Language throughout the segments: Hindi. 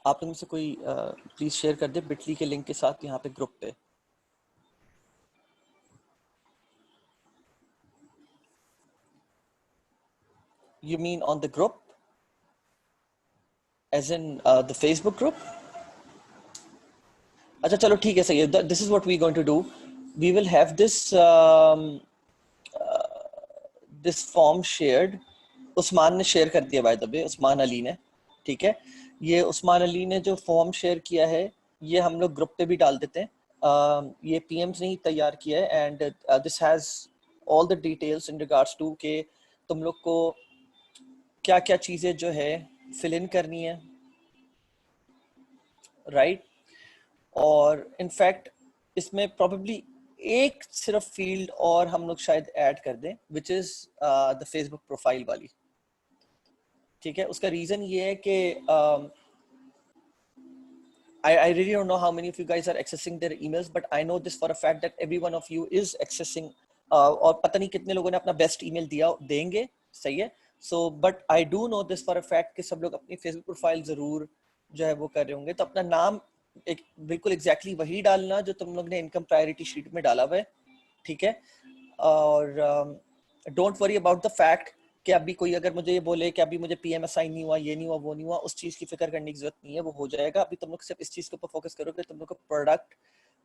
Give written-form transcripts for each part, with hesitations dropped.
आप लोग में से कोई प्लीज शेयर कर दे बिटली के लिंक के साथ यहाँ पे ग्रुप पे। You mean on the group? As in the Facebook group? अच्छा चलो ठीक है, सही है। This is what we're going to do. We will have this form shared. Usman ने शेयर कर दिया बाय द वे, उस्मान अली ने, ठीक है। ये उस्मान अली ने जो फॉर्म शेयर किया है ये हम लोग ग्रुप पे भी डाल देते हैं। ये पीएम्स ने ही तैयार किया है and this has all the details in regards to के तुम लोग को क्या क्या चीज़ें जो है फिल इन करनी है, राइट। और इनफैक्ट इसमें प्रोबेबली एक सिर्फ फील्ड और हम लोग शायद ऐड कर दें which is the Facebook profile वाली, ठीक है। उसका रीज़न ये है कि I really don't know how many of you guys are accessing their emails, but I know this for a fact that every one of you is accessing और पता नहीं कितने लोगों ने अपना बेस्ट ईमेल दिया देंगे, सही है। So but I do know this for a fact कि सब लोग अपनी फेसबुक प्रोफाइल जरूर जो है वो कर रहे होंगे। तो अपना नाम एक बिल्कुल एग्जैक्टली वही डालना जो तुम लोग ने इनकम प्रायोरिटी शीट में डाला हुआ है, ठीक है। और don't worry about the fact कि अभी कोई अगर मुझे ये बोले कि अभी मुझे पीएम असाइन नहीं हुआ, ये नहीं हुआ, वो नहीं हुआ, उस चीज़ की फिक्र करने की जरूरत नहीं है, वो हो जाएगा। अभी तुम लोग सिर्फ इस चीज़ के ऊपर फोकस करो कि तुम लोग को प्रोडक्ट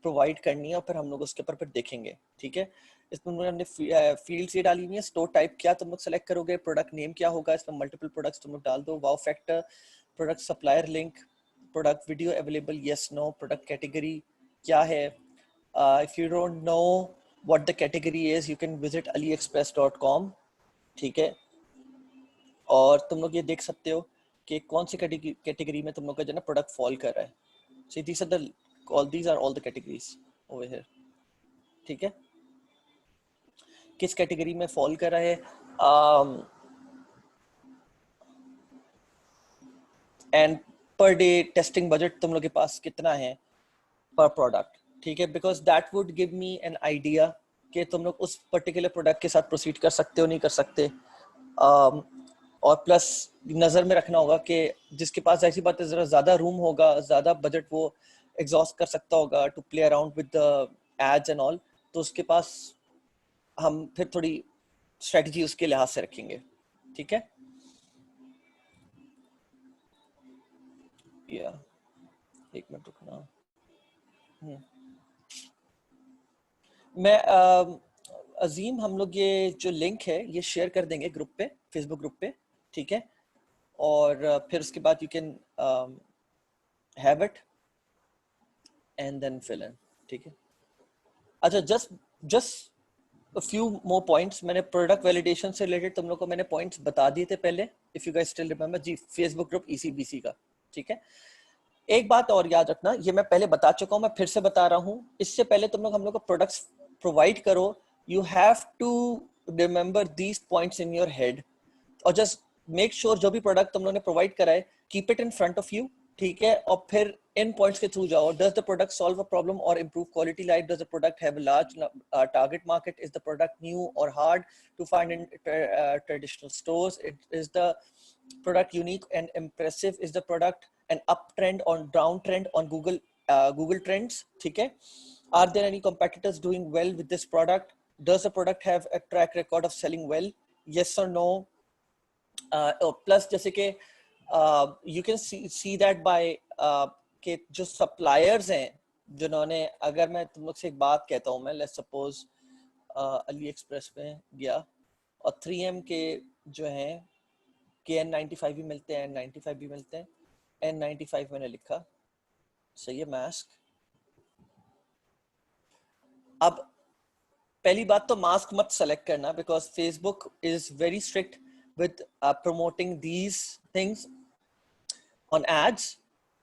प्रोवाइड करनी है और फिर हम लोग उसके ऊपर फिर देखेंगे, ठीक है। इसमें हमने फील्ड्स ये डाली हुई है। स्टोर टाइप क्या तुम लोग सेलेक्ट करोगे, प्रोडक्ट नेम क्या होगा, इसमें मल्टीपल प्रोडक्ट्स तुम लोग डाल दो, wow factor, product supplier link, product video available, yes no, product category क्या है। If you don't know what the category is, you can visit aliexpress.com, ठीक है। और तुम लोग ये देख सकते हो कि कौन सी कैटेगरी में तुम लोग का जो है ना प्रोडक्ट फॉल कर रहा है। So these are all the categories over here, ठीक है। किस कैटेगरी में फॉल कर रहा है and per day testing budget तुम लोग के पास कितना है पर प्रोडक्ट, ठीक है। Because that would give me an idea कि तुम लोग उस पर्टिकुलर प्रोडक्ट के साथ प्रोसीड कर सकते हो नहीं कर सकते। और प्लस नज़र में रखना होगा कि जिसके पास ऐसी बात है ज़रा ज़्यादा रूम होगा, ज़्यादा बजट वो एग्जॉस्ट कर सकता होगा to play around with the ads and all, तो उसके पास हम फिर थोड़ी स्ट्रेटजी उसके लिहाज से रखेंगे, ठीक है। या एक मिनट रुकना। मैं अजीम, हम लोग ये जो लिंक है ये शेयर कर देंगे ग्रुप पे, फेसबुक ग्रुप पे, ठीक है। और फिर उसके बाद you can have it and then fill in, ठीक है। अच्छा just a few more points, मैंने प्रोडक्ट वैलिडेशन से रिलेटेड तुम लोग को मैंने पॉइंट्स बता दिए थे पहले, if you guys still remember जी, फेसबुक ग्रुप ईसीबीसी का, ठीक है। एक बात और याद रखना, ये मैं पहले बता चुका हूं, मैं फिर से बता रहा हूं, इससे पहले तुम लोग हम लोग को प्रोडक्ट्स प्रोवाइड करो, you have to remember these points in your head. और जस्ट मेक श्योर जो भी प्रोडक्ट तुम लोगों ने प्रोवाइड करा है keep it in front of you, ठीक है। और फिर इन पॉइंट्स के थ्रू जाओ। Does the product solve a problem और improve quality life, does the product have a large target market, is the product new और hard to find in traditional stores, is the product unique and impressive, is the product an uptrend or downtrend on Google Trends, ठीक है। Are there any competitors doing well with this product, does the product have a track record of selling well, yes or no। Plus जैसे कि you can see that bye के जो सप्लायर्स हैं जिन्होंने, अगर मैं तुम लोग से एक बात कहता हूँ, मैं लेट्स सपोज अली एक्सप्रेस में गया और 3M के जो हैं KN95 भी मिलते हैं, N95 भी मिलते हैं, N95 मैंने लिखा, सही है, मास्क। अब पहली बात तो मास्क मत सेलेक्ट करना because Facebook is very strict with promoting these things on ads.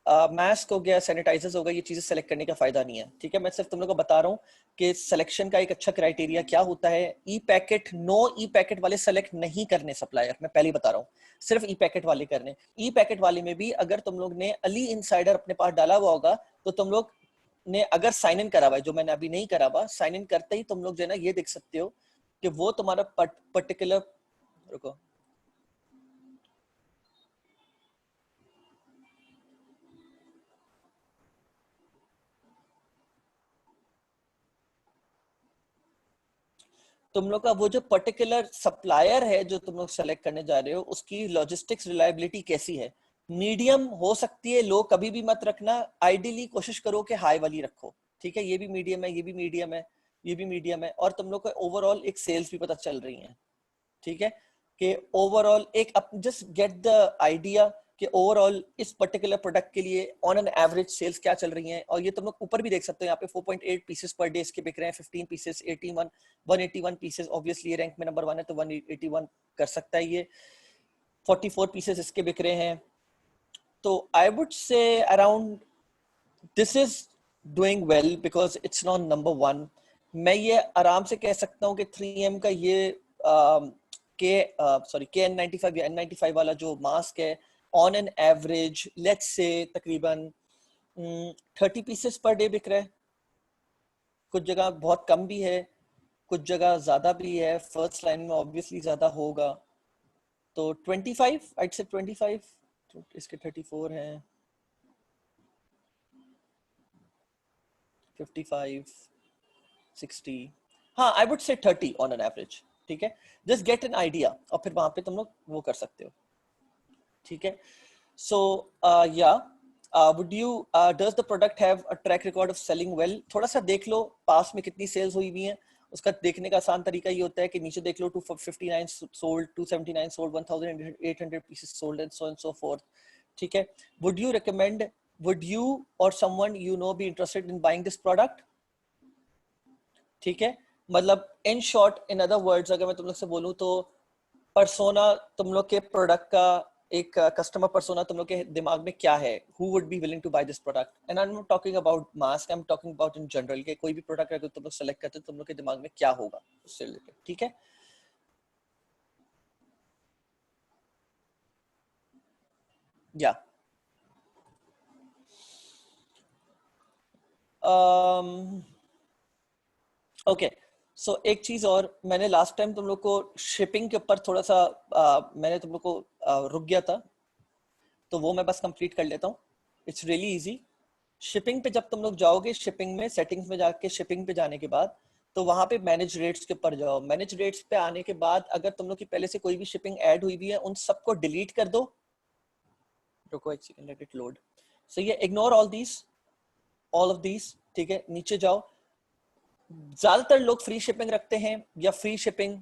Mask हो गया, सैनिटाइजर्स हो गया, ये चीजें सेलेक्ट करने का फायदा नहीं है, ठीक है। मैं सिर्फ तुम लोग को बता रहा हूँ कि सिलेक्शन का एक अच्छा क्राइटेरिया क्या होता है। ई पैकेट, नो ई पैकेट वाले सेलेक्ट नहीं करने सप्लायर, मैं पहले ही बता रहा हूँ, सिर्फ ई पैकेट वाले करने। ई पैकेट वाले में भी अगर तुम लोग ने अली इनसाइडर अपने पास डाला हुआ होगा तो तुम लोग ने अगर साइन इन करा हुआ है, जो मैंने अभी नहीं करा हुआ, साइन इन करते ही तुम लोग जो है ना ये देख सकते हो कि वो तुम्हारा पर्टिकुलर, रुको, तुम लोग का वो जो पर्टिकुलर सप्लायर है जो तुम लोग सेलेक्ट करने जा रहे हो उसकी लॉजिस्टिक्स रिलायबिलिटी कैसी है। मीडियम हो सकती है, लो कभी भी मत रखना, आइडियली कोशिश करो कि हाई वाली रखो, ठीक है। ये भी मीडियम है, ये भी मीडियम है, ये भी मीडियम है, और तुम लोग को ओवरऑल एक सेल्स भी पता चल रही है, ठीक है। कि ओवरऑल एक जस्ट गेट द आइडिया कि ओवरऑल इस पर्टिकुलर प्रोडक्ट के लिए ऑन एन एवरेज सेल्स क्या चल रही हैं। और ये तुम लोग ऊपर भी देख सकते हो, यहाँ पे 4.8 पीसेस पर डे इसके बिक रहे हैं, 15 पीसेस 81 181 पीसेस, ऑब्वियसली ये रैंक में नंबर 1 है तो 181 कर सकता है ये। 44 पीसेस इसके बिक रहे हैं, तो आई वुड से around this is doing well because it's not number 1। मैं ये आराम से कह सकता हूँ कि 3M का ये KN95 या N95 वाला जो मास्क है, on an average let's say तकरीबन 30 पीसेस पर डे बिक रहा है। कुछ जगह बहुत कम भी है, कुछ जगह ज्यादा भी है, फर्स्ट लाइन में ऑब्वियसली ज्यादा होगा। तो 25 I'd say 25, तो इसके 34 हैं, 55 60, हाँ आई वुड से 30 ऑन एन एवरेज, ठीक है। जस्ट गेट एन आइडिया और फिर वहां पे तुम लोग वो कर सकते हो, ठीक है। सो या would you does the product have a track record of selling well? थोड़ा सा देख लो पास में कितनी सेल्स हुई हुई हैं, उसका देखने का आसान तरीका ये होता है कि नीचे देख लो 259 sold, 279 sold, 1800 pieces sold and so fourth, ठीक है। would you recommend, would you or someone you know be interested in buying this product? ठीक है, मतलब in short, in other words अगर मैं तुम लोग से बोलूं तो पर्सोना तुम लोग के प्रोडक्ट का, एक कस्टमर पर्सोना तुम लोग के दिमाग में क्या है, who would be willing to buy this product. And I am not talking about mask, I am talking about in general के कोई भी प्रोडक्ट अगर तुम लोग सेलेक्ट करते हो तुम लोग के दिमाग में क्या होगा उससे रिलेटेड, ठीक है। या ओके, सो एक चीज और, मैंने लास्ट टाइम तुम लोग को शिपिंग के ऊपर थोड़ा सा मैंने तुम लोग को रुक गया था, तो वो मैं बस कंप्लीट कर लेता हूँ। It's really easy. शिपिंग पे जब तुम लोग जाओगे, शिपिंग में सेटिंग्स में जाके शिपिंग पे जाने के बाद तो वहां पे मैनेज रेट्स के ऊपर जाओ। मैनेज रेट्स पे आने के बाद अगर तुम लोग की पहले से कोई भी शिपिंग ऐड हुई भी है उन सबको डिलीट कर दो। रुको एक सेकंड, लेट इट लोड। सो ये ignore all these, all of these, ठीक है। नीचे जाओ, ज्यादातर लोग फ्री शिपिंग रखते हैं या फ्री शिपिंग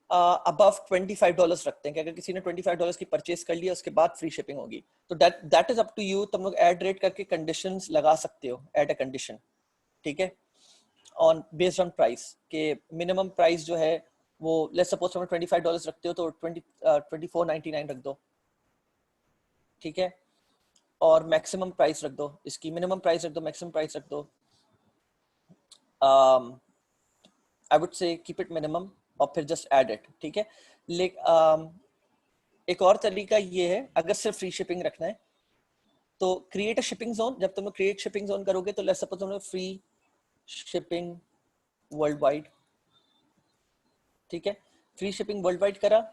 अबव $25 रखते हैं कि अगर किसी ने $25 की परचेज कर लिया उसके बाद फ्री शिपिंग होगी। तो that is up to you, तुम लोग ऐड रेट करके कंडीशंस लगा सकते हो, ऐड अ कंडीशन, ठीक है, ऑन बेस्ड ऑन प्राइस के मिनिमम प्राइस जो है वो लेट्स सपोज तुम $25 रखते हो तो 24.99 रख दो, ठीक है। और मैक्सिमम प्राइस रख दो, इसकी मिनिमम प्राइस रख दो, मैक्सिमम प्राइस रख दो, आई वुड से कीप इट मिनिमम और फिर जस्ट ऐड इट, ठीक है। एक और तरीका ये है, अगर सिर्फ फ्री शिपिंग रखना है तो क्रिएट अ शिपिंग जोन। जब तुम क्रिएट शिपिंग जोन करोगे तो लेट्स सपोज तुमने फ्री शिपिंग वर्ल्ड वाइड, ठीक है, फ्री शिपिंग वर्ल्ड वाइड करा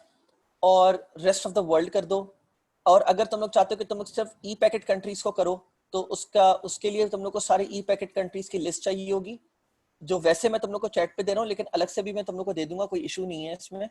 और रेस्ट ऑफ द वर्ल्ड कर दो। और अगर तुम लोग चाहते हो कि तुम लोग सिर्फ ई पैकेट कंट्रीज को करो तो उसके लिए तुम लोग को सारे ई पैकेट कंट्रीज की लिस्ट चाहिए होगी, जो वैसे मैं तुम लोग को चैट पे दे रहा हूँ, लेकिन अलग से भी मैं तुम लोग को दे दूंगा, कोई इशू नहीं है इसमें,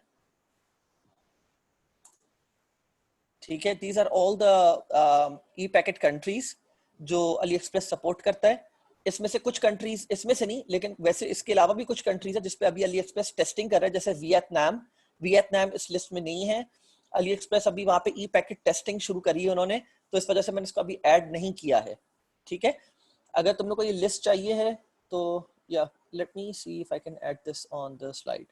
ठीक है। These are all the e packet countries जो अली एक्सप्रेस सपोर्ट करता है। इसमें से कुछ कंट्रीज, इसमें से नहीं लेकिन वैसे इसके अलावा भी कुछ कंट्रीज है जिसपे अभी अली एक्सप्रेस टेस्टिंग कर रहा है, जैसे वियतनाम। वियतनाम इस लिस्ट में नहीं है, अली एक्सप्रेस अभी वहां पे ई पैकेट टेस्टिंग शुरू करी है उन्होंने, तो इस वजह से मैंने इसको अभी ऐड नहीं किया है, ठीक है। अगर तुम लोग को ये लिस्ट चाहिए है तो या let me see if I can add this on the slide.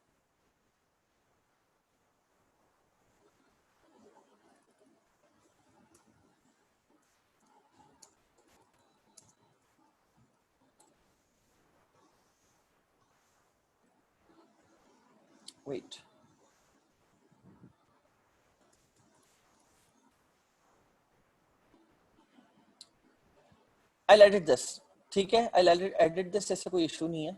Wait, I edit this, ठीक है, आई एडिट दिस, ऐसे कोई इशू नहीं है।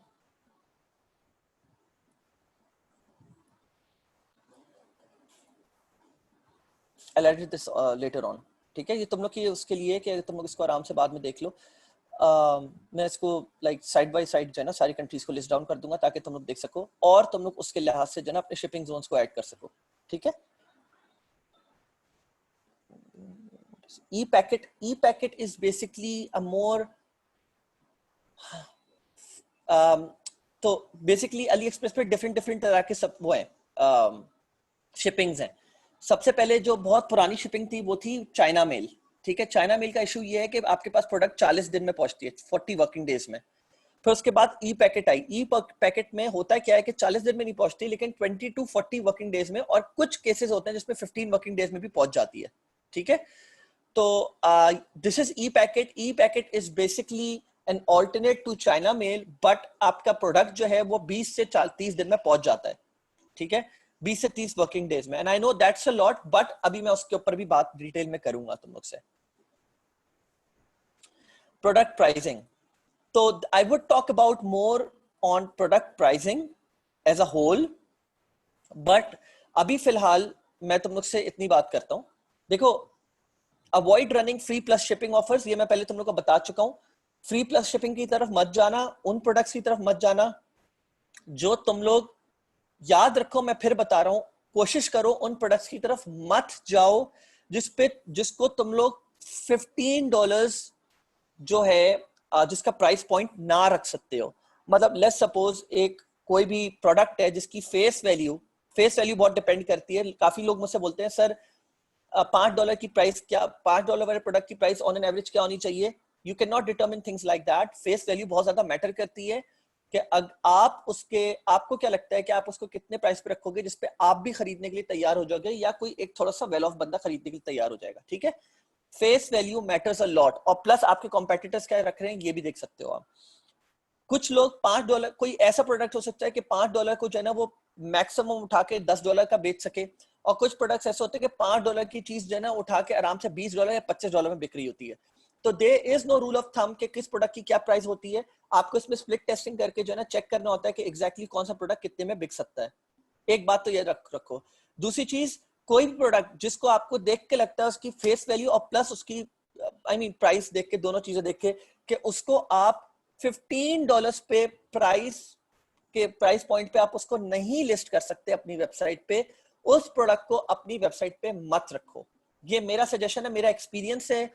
I'll edit this later on, ठीक है। ये तुम लोग की उसके लिए कि तुम लोग इसको आराम से बाद में देख लो। मैं इसको लाइक साइड बाय साइड जो है ना सारी कंट्रीज को लिस्ट डाउन कर दूंगा ताकि तुम लोग देख सको और तुम लोग उसके लिहाज से जो है ना अपने शिपिंग जोन्स को ऐड कर सको, ठीक है। e-packet is basically a more तो बेसिकली अली एक्सप्रेस पे डिफरेंट डिफरेंट तरह के सब वो हैं शिपिंग्स हैं। सबसे पहले जो बहुत पुरानी शिपिंग थी वो थी चाइना मेल, ठीक है। चाइना मेल का इशू ये है कि आपके पास प्रोडक्ट 40 दिन में पहुंचती है, 40 वर्किंग डेज में। फिर उसके बाद ई पैकेट आई। ई पैकेट में होता क्या है कि 40 दिन में नहीं पहुंचती लेकिन 20 टू 40 वर्किंग डेज में, और कुछ केसेस होते हैं जिसमें 15 वर्किंग डेज में भी पहुंच जाती है, ठीक है। तो this is e packet. E packet is basically an alternate to China mail, but आपका प्रोडक्ट जो है वो 20 से 30 दिन में पहुंच जाता है, ठीक है, 20 से 30 वर्किंग डेज में। And I know that's a lot, but अभी मैं उसके ऊपर भी बात डिटेल में करूंगा तुम लोग से। प्रोडक्ट प्राइसिंग, तो I would talk about more on product pricing as a whole, but अभी फिलहाल मैं तुम लोग से इतनी बात करता हूं। देखो, avoid running free plus shipping offers, ये मैं पहले तुम लोग को बता चुका हूं। फ्री प्लस शिपिंग की तरफ मत जाना, उन प्रोडक्ट्स की तरफ मत जाना जो तुम लोग, याद रखो मैं फिर बता रहा हूं, कोशिश करो उन प्रोडक्ट्स की तरफ मत जाओ जिसको तुम लोग $15 जो है जिसका प्राइस पॉइंट ना रख सकते हो। मतलब लेट्स सपोज एक कोई भी प्रोडक्ट है जिसकी फेस वैल्यू बहुत डिपेंड करती है। काफी लोग मुझसे बोलते हैं सर $5 की प्राइस क्या, $5 वाले प्रोडक्ट की प्राइस ऑन एन एवरेज क्या होनी चाहिए। You can not determine things like that. Face value बहुत ज्यादा मैटर करती है कि आपको क्या लगता है कि आप उसको कितने प्राइस पे रखोगे जिसपे आप भी खरीदने के लिए तैयार हो जाओगे या कोई एक थोड़ा सा वेल ऑफ बंदा खरीदने के लिए तैयार हो जाएगा, ठीक है। Face value matters a lot, और प्लस आपके कॉम्पिटिटर्स क्या रख रहे हैं ये भी देख सकते हो आप। कुछ लोग $5, कोई ऐसा प्रोडक्ट हो सकता है कि $5 को जो है ना वो मैक्सिमम उठा के $10 का बेच सके, और कुछ प्रोडक्ट्स ऐसे होते हैं कि $5 की चीज जो है ना उठा के आराम से $20 या $25 में बिक रही होती है। तो there is no rule of thumb कि किस प्रोडक्ट की क्या प्राइस होती है। आपको इसमें स्प्लिट टेस्टिंग करके जो है ना चेक करना होता है कि एग्जैक्टली कौन सा प्रोडक्ट कितने में बिक सकता है। एक बात तो ये रखो। दूसरी चीज, कोई भी प्रोडक्ट जिसको आपको देख के लगता है उसकी फेस वैल्यू और प्लस उसकी प्राइस देख के, दोनों चीजें देख के कि उसको आप $15 पे प्राइस पॉइंट पे आप उसको नहीं लिस्ट कर सकते अपनी वेबसाइट पे, उस प्रोडक्ट को अपनी वेबसाइट पे मत रखो। ये मेरा सजेशन है, मेरा एक्सपीरियंस है,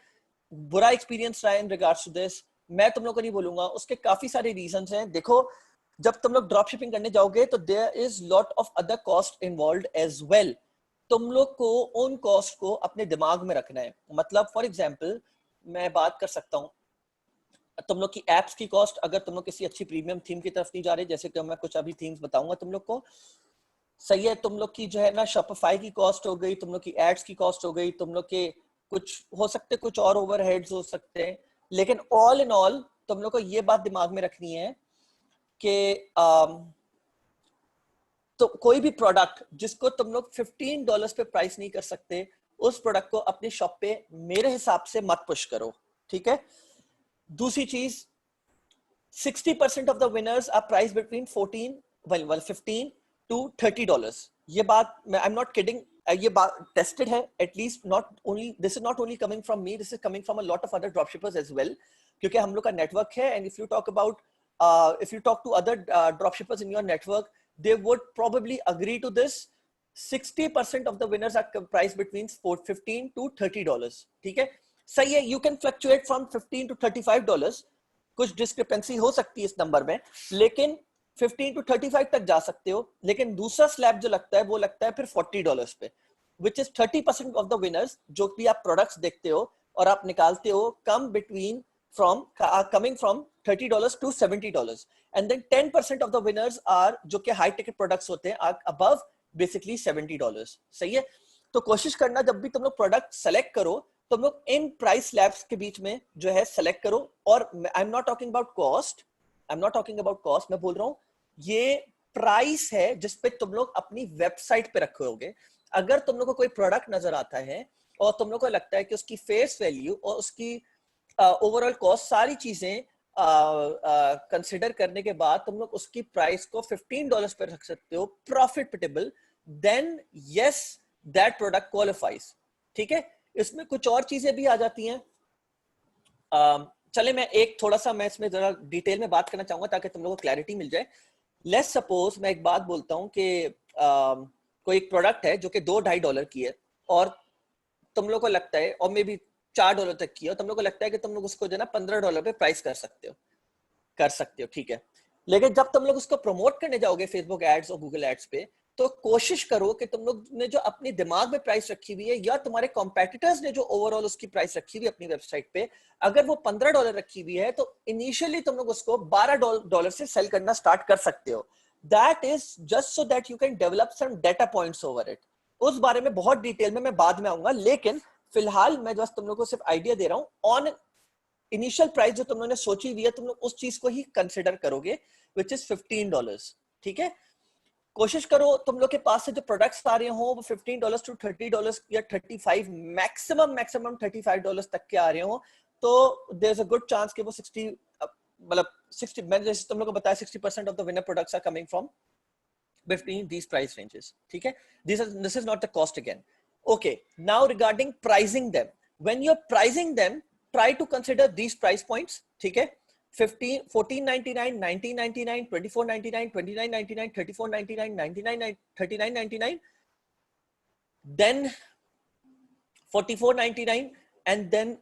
बुरा एक्सपीरियंस रहा है इन रिगार्ड्स टू दिस। मैं तुम लोग को नहीं बोलूंगा, उसके काफी सारे रीजंस हैं। देखो, जब तुम लोग ड्रॉप शिपिंग करने जाओगे तो there is lot of other cost involve as well. तुम लोग को उन कॉस्ट को अपने दिमाग में रखना है। मतलब फॉर एग्जाम्पल मैं बात कर सकता हूँ, तुम लोग की एप्स की कॉस्ट, अगर तुम लोग किसी अच्छी प्रीमियम थीम की तरफ नहीं जा रहे, जैसे कि मैं कुछ अभी थीम्स बताऊंगा तुम लोग को, सही है। तुम लोग की जो है ना शॉपिफाई की कॉस्ट हो गई, तुम लोग की एड्स की कॉस्ट हो गई, तुम लोग के कुछ हो सकते, कुछ और ओवरहेड्स हो सकते हैं, लेकिन ऑल इन ऑल तुम लोग को ये बात दिमाग में रखनी है कि तो कोई भी प्रोडक्ट जिसको तुम लोग $15 पे प्राइस नहीं कर सकते, उस प्रोडक्ट को अपने शॉप पे मेरे हिसाब से मत पुश करो, ठीक है। दूसरी चीज, 60% of the winners are priced between 15 to $30. ये बात मैं I'm not kidding, ये बात टेस्टेड है। At least not only this is not only coming from me, this is coming from a lot of other dropshippers as well, क्योंकि हम लोग का नेटवर्क है। And if you talk to other dropshippers in your network, they would probably agree to this. 60% of the winners are priced between 15 to $30, ठीक है। सही है, you can fluctuate from 15 to $35, कुछ डिस्क्रिपेंसी हो सकती है इस नंबर में, लेकिन 15 to 35 तक जा सकते हो। लेकिन दूसरा स्लैब जो लगता है वो लगता है फिर $40 पे, which is 30% of the winners जो भी आप प्रोडक्ट्स देखते हो और आप निकालते हो come between coming from $30 to $70, and then 10% of the winners are जो कि हाई टिकट प्रोडक्ट्स होते हैं are above basically $70। सही है। तो कोशिश करना जब भी तुम लोग प्रोडक्ट सेलेक्ट करो, तुम लोग इन प्राइस स्लैब्स के बीच में जो है सेलेक्ट करो। और आई am not talking about cost, मैं बोल रहा हूँ ये प्राइस है जिस पे तुम लोग अपनी वेबसाइट पे रखोगे। अगर तुम लोग को कोई प्रोडक्ट नजर आता है और तुम लोग को लगता है कि उसकी फेस वैल्यू और उसकी ओवरऑल कॉस्ट, सारी चीजें कंसिडर करने के बाद तुम लोग उसकी प्राइस को $15 पे रख सकते हो profitable, then yes that product qualifies, ठीक है। इसमें कुछ और चीजें भी आ जाती हैं। चले मैं एक थोड़ा सा मैं इसमें जरा डिटेल में बात करना चाहूंगा ताकि तुम लोगों को क्लैरिटी मिल जाए। लेट्स सपोज मैं एक बात बोलता हूँ कि कोई एक प्रोडक्ट है जो कि $2-2.5 की है और तुम लोग को लगता है, और मे बी $4 तक की है, और तुम लोग को लगता है कि तुम लोग उसको जो है ना $15 पे प्राइस कर सकते हो, ठीक है। लेकिन जब तुम लोग उसको प्रमोट करने जाओगे फेसबुक एड्स और गूगल एड्स पे, तो कोशिश करो कि तुम लोग ने जो अपने दिमाग में प्राइस रखी हुई है या तुम्हारे कॉम्पिटिटर्स ने जो ओवरऑल उसकी प्राइस रखी हुई है अपनी वेबसाइट पे, अगर वो $15 रखी हुई है तो इनिशियली तुम लोग उसको $12 से सेल करना स्टार्ट कर सकते हो। That is just so that you can develop some data points over it. उस बारे में बहुत डिटेल में मैं बाद में आऊंगा, लेकिन फिलहाल मैं जस्ट तुम लोग को सिर्फ आइडिया दे रहा हूं ऑन इनिशियल प्राइस जो तुम लोगों ने सोची हुई है, तुम लोग उस चीज को ही कंसिडर करोगे, विच इज $15, ठीक है। कोशिश करो तुम लोग के पास से जो प्रोडक्ट्स आ रहे हो वो $15 to $30 या 35, मैक्सिमम $35 तक के आ रहे हो, तो there is a good chance कि वो 60 मतलब 60, मैंने जैसे तुम लोग को बताया 60% of the winner products are coming from between these price ranges, ठीक है। This is not the cost again. Okay, now regarding pricing them, when you're pricing them, try to consider these price points, ठीक है। 15 $14.99, $19.99, $24.99, $29.99, $34.99, $99, $39.99, then $44.99, and then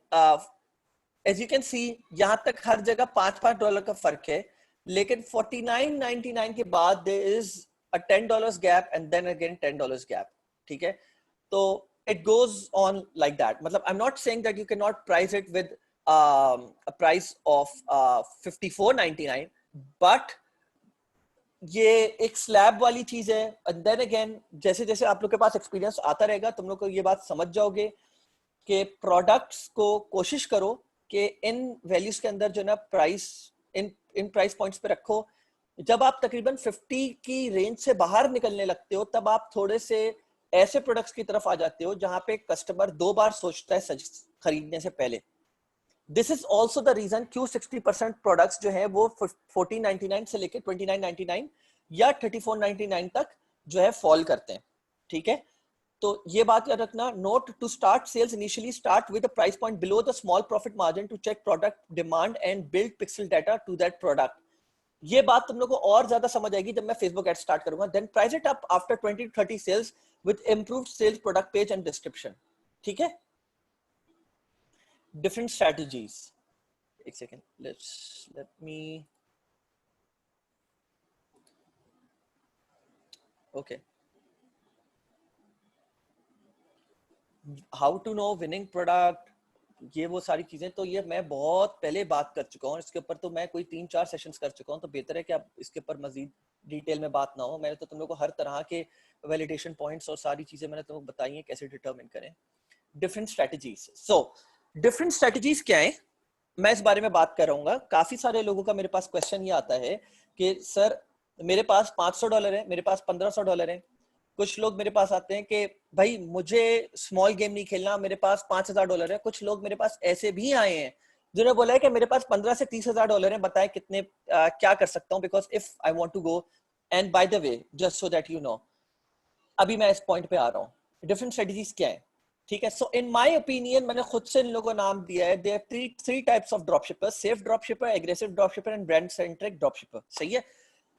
as you can see यहां तक हर जगह $5 का फर्क है, लेकिन $49.99 के बाद there is a $10 gap and then again $10 gap, ठीक है। तो it goes on like that. मतलब I'm not saying that you cannot price it with a price of $54.99, but ये एक स्लैब वाली चीज है। and then again जैसे जैसे आप लोग के पास एक्सपीरियंस आता रहेगा तुम लोग को ये बात समझ जाओगे कि प्रोडक्ट्स को कोशिश करो कि इन वैल्यूज के अंदर जो ना प्राइस इन प्राइस पॉइंट्स पे रखो। जब आप तकरीबन 50 की रेंज से बाहर निकलने लगते हो तब आप थोड़े से ऐसे प्रोडक्ट्स की तरफ आ जाते हो जहां पे कस्टमर 2 बार सोचता है खरीदने से पहले। This is also the reason क्यों 60% प्रोडक्ट्स जो है वो 1499 से लेकर 2999 या 3499 तक जो है फॉल करते हैं, ठीक है। तो ये बात याद रखना, note to start sales initially start with a price point below the small profit margin to check product demand and build pixel data to that product. ये बात तुम लोग को और ज्यादा समझ आएगी जब मैं फेसबुक एड स्टार्ट करूंगा। Then price it up after 20 to 30 sales with improved sales product page and description, ठीक है। डिफरेंट स्ट्रेटजीज, एक second, let me okay. How to know winning product, ये वो सारी चीजें तो ये मैं बहुत पहले बात कर चुका हूँ, इसके ऊपर तो मैं कोई 3-4 सेशंस कर चुका हूँ, तो बेहतर है कि आप इसके ऊपर मजीद डिटेल में बात ना हो। मैंने तो तुम लोग को हर तरह के वैलिडेशन पॉइंट्स और सारी चीजें मैंने तुमको बताई हैं कैसे डिटरमिन करें। Different strategies, so different strategies क्या है मैं इस बारे में बात कर रहा हूँ। काफी सारे लोगों का मेरे पास क्वेश्चन ये आता है कि सर मेरे पास $500 है, मेरे पास $1500 है। कुछ लोग मेरे पास आते हैं कि भाई मुझे स्मॉल गेम नहीं खेलना, मेरे पास $5000 है। कुछ लोग मेरे पास ऐसे भी आए हैं जिन्होंने बोला है कि मेरे पास 15 से $30,000 है, बताए कितने क्या कर सकता हूँ, because if I want to go. And by the way just so that you know, अभी मैं इस पॉइंट पे आ रहा हूँ, डिफरेंट स्ट्रेटजीज क्या है, ठीक है। सो इन माय ओपिनियन मैंने खुद से इन लोगों को नाम दिया है, there are three types of dropshipper, safe dropshipper, aggressive dropshipper and brand centric dropshipper, सही है।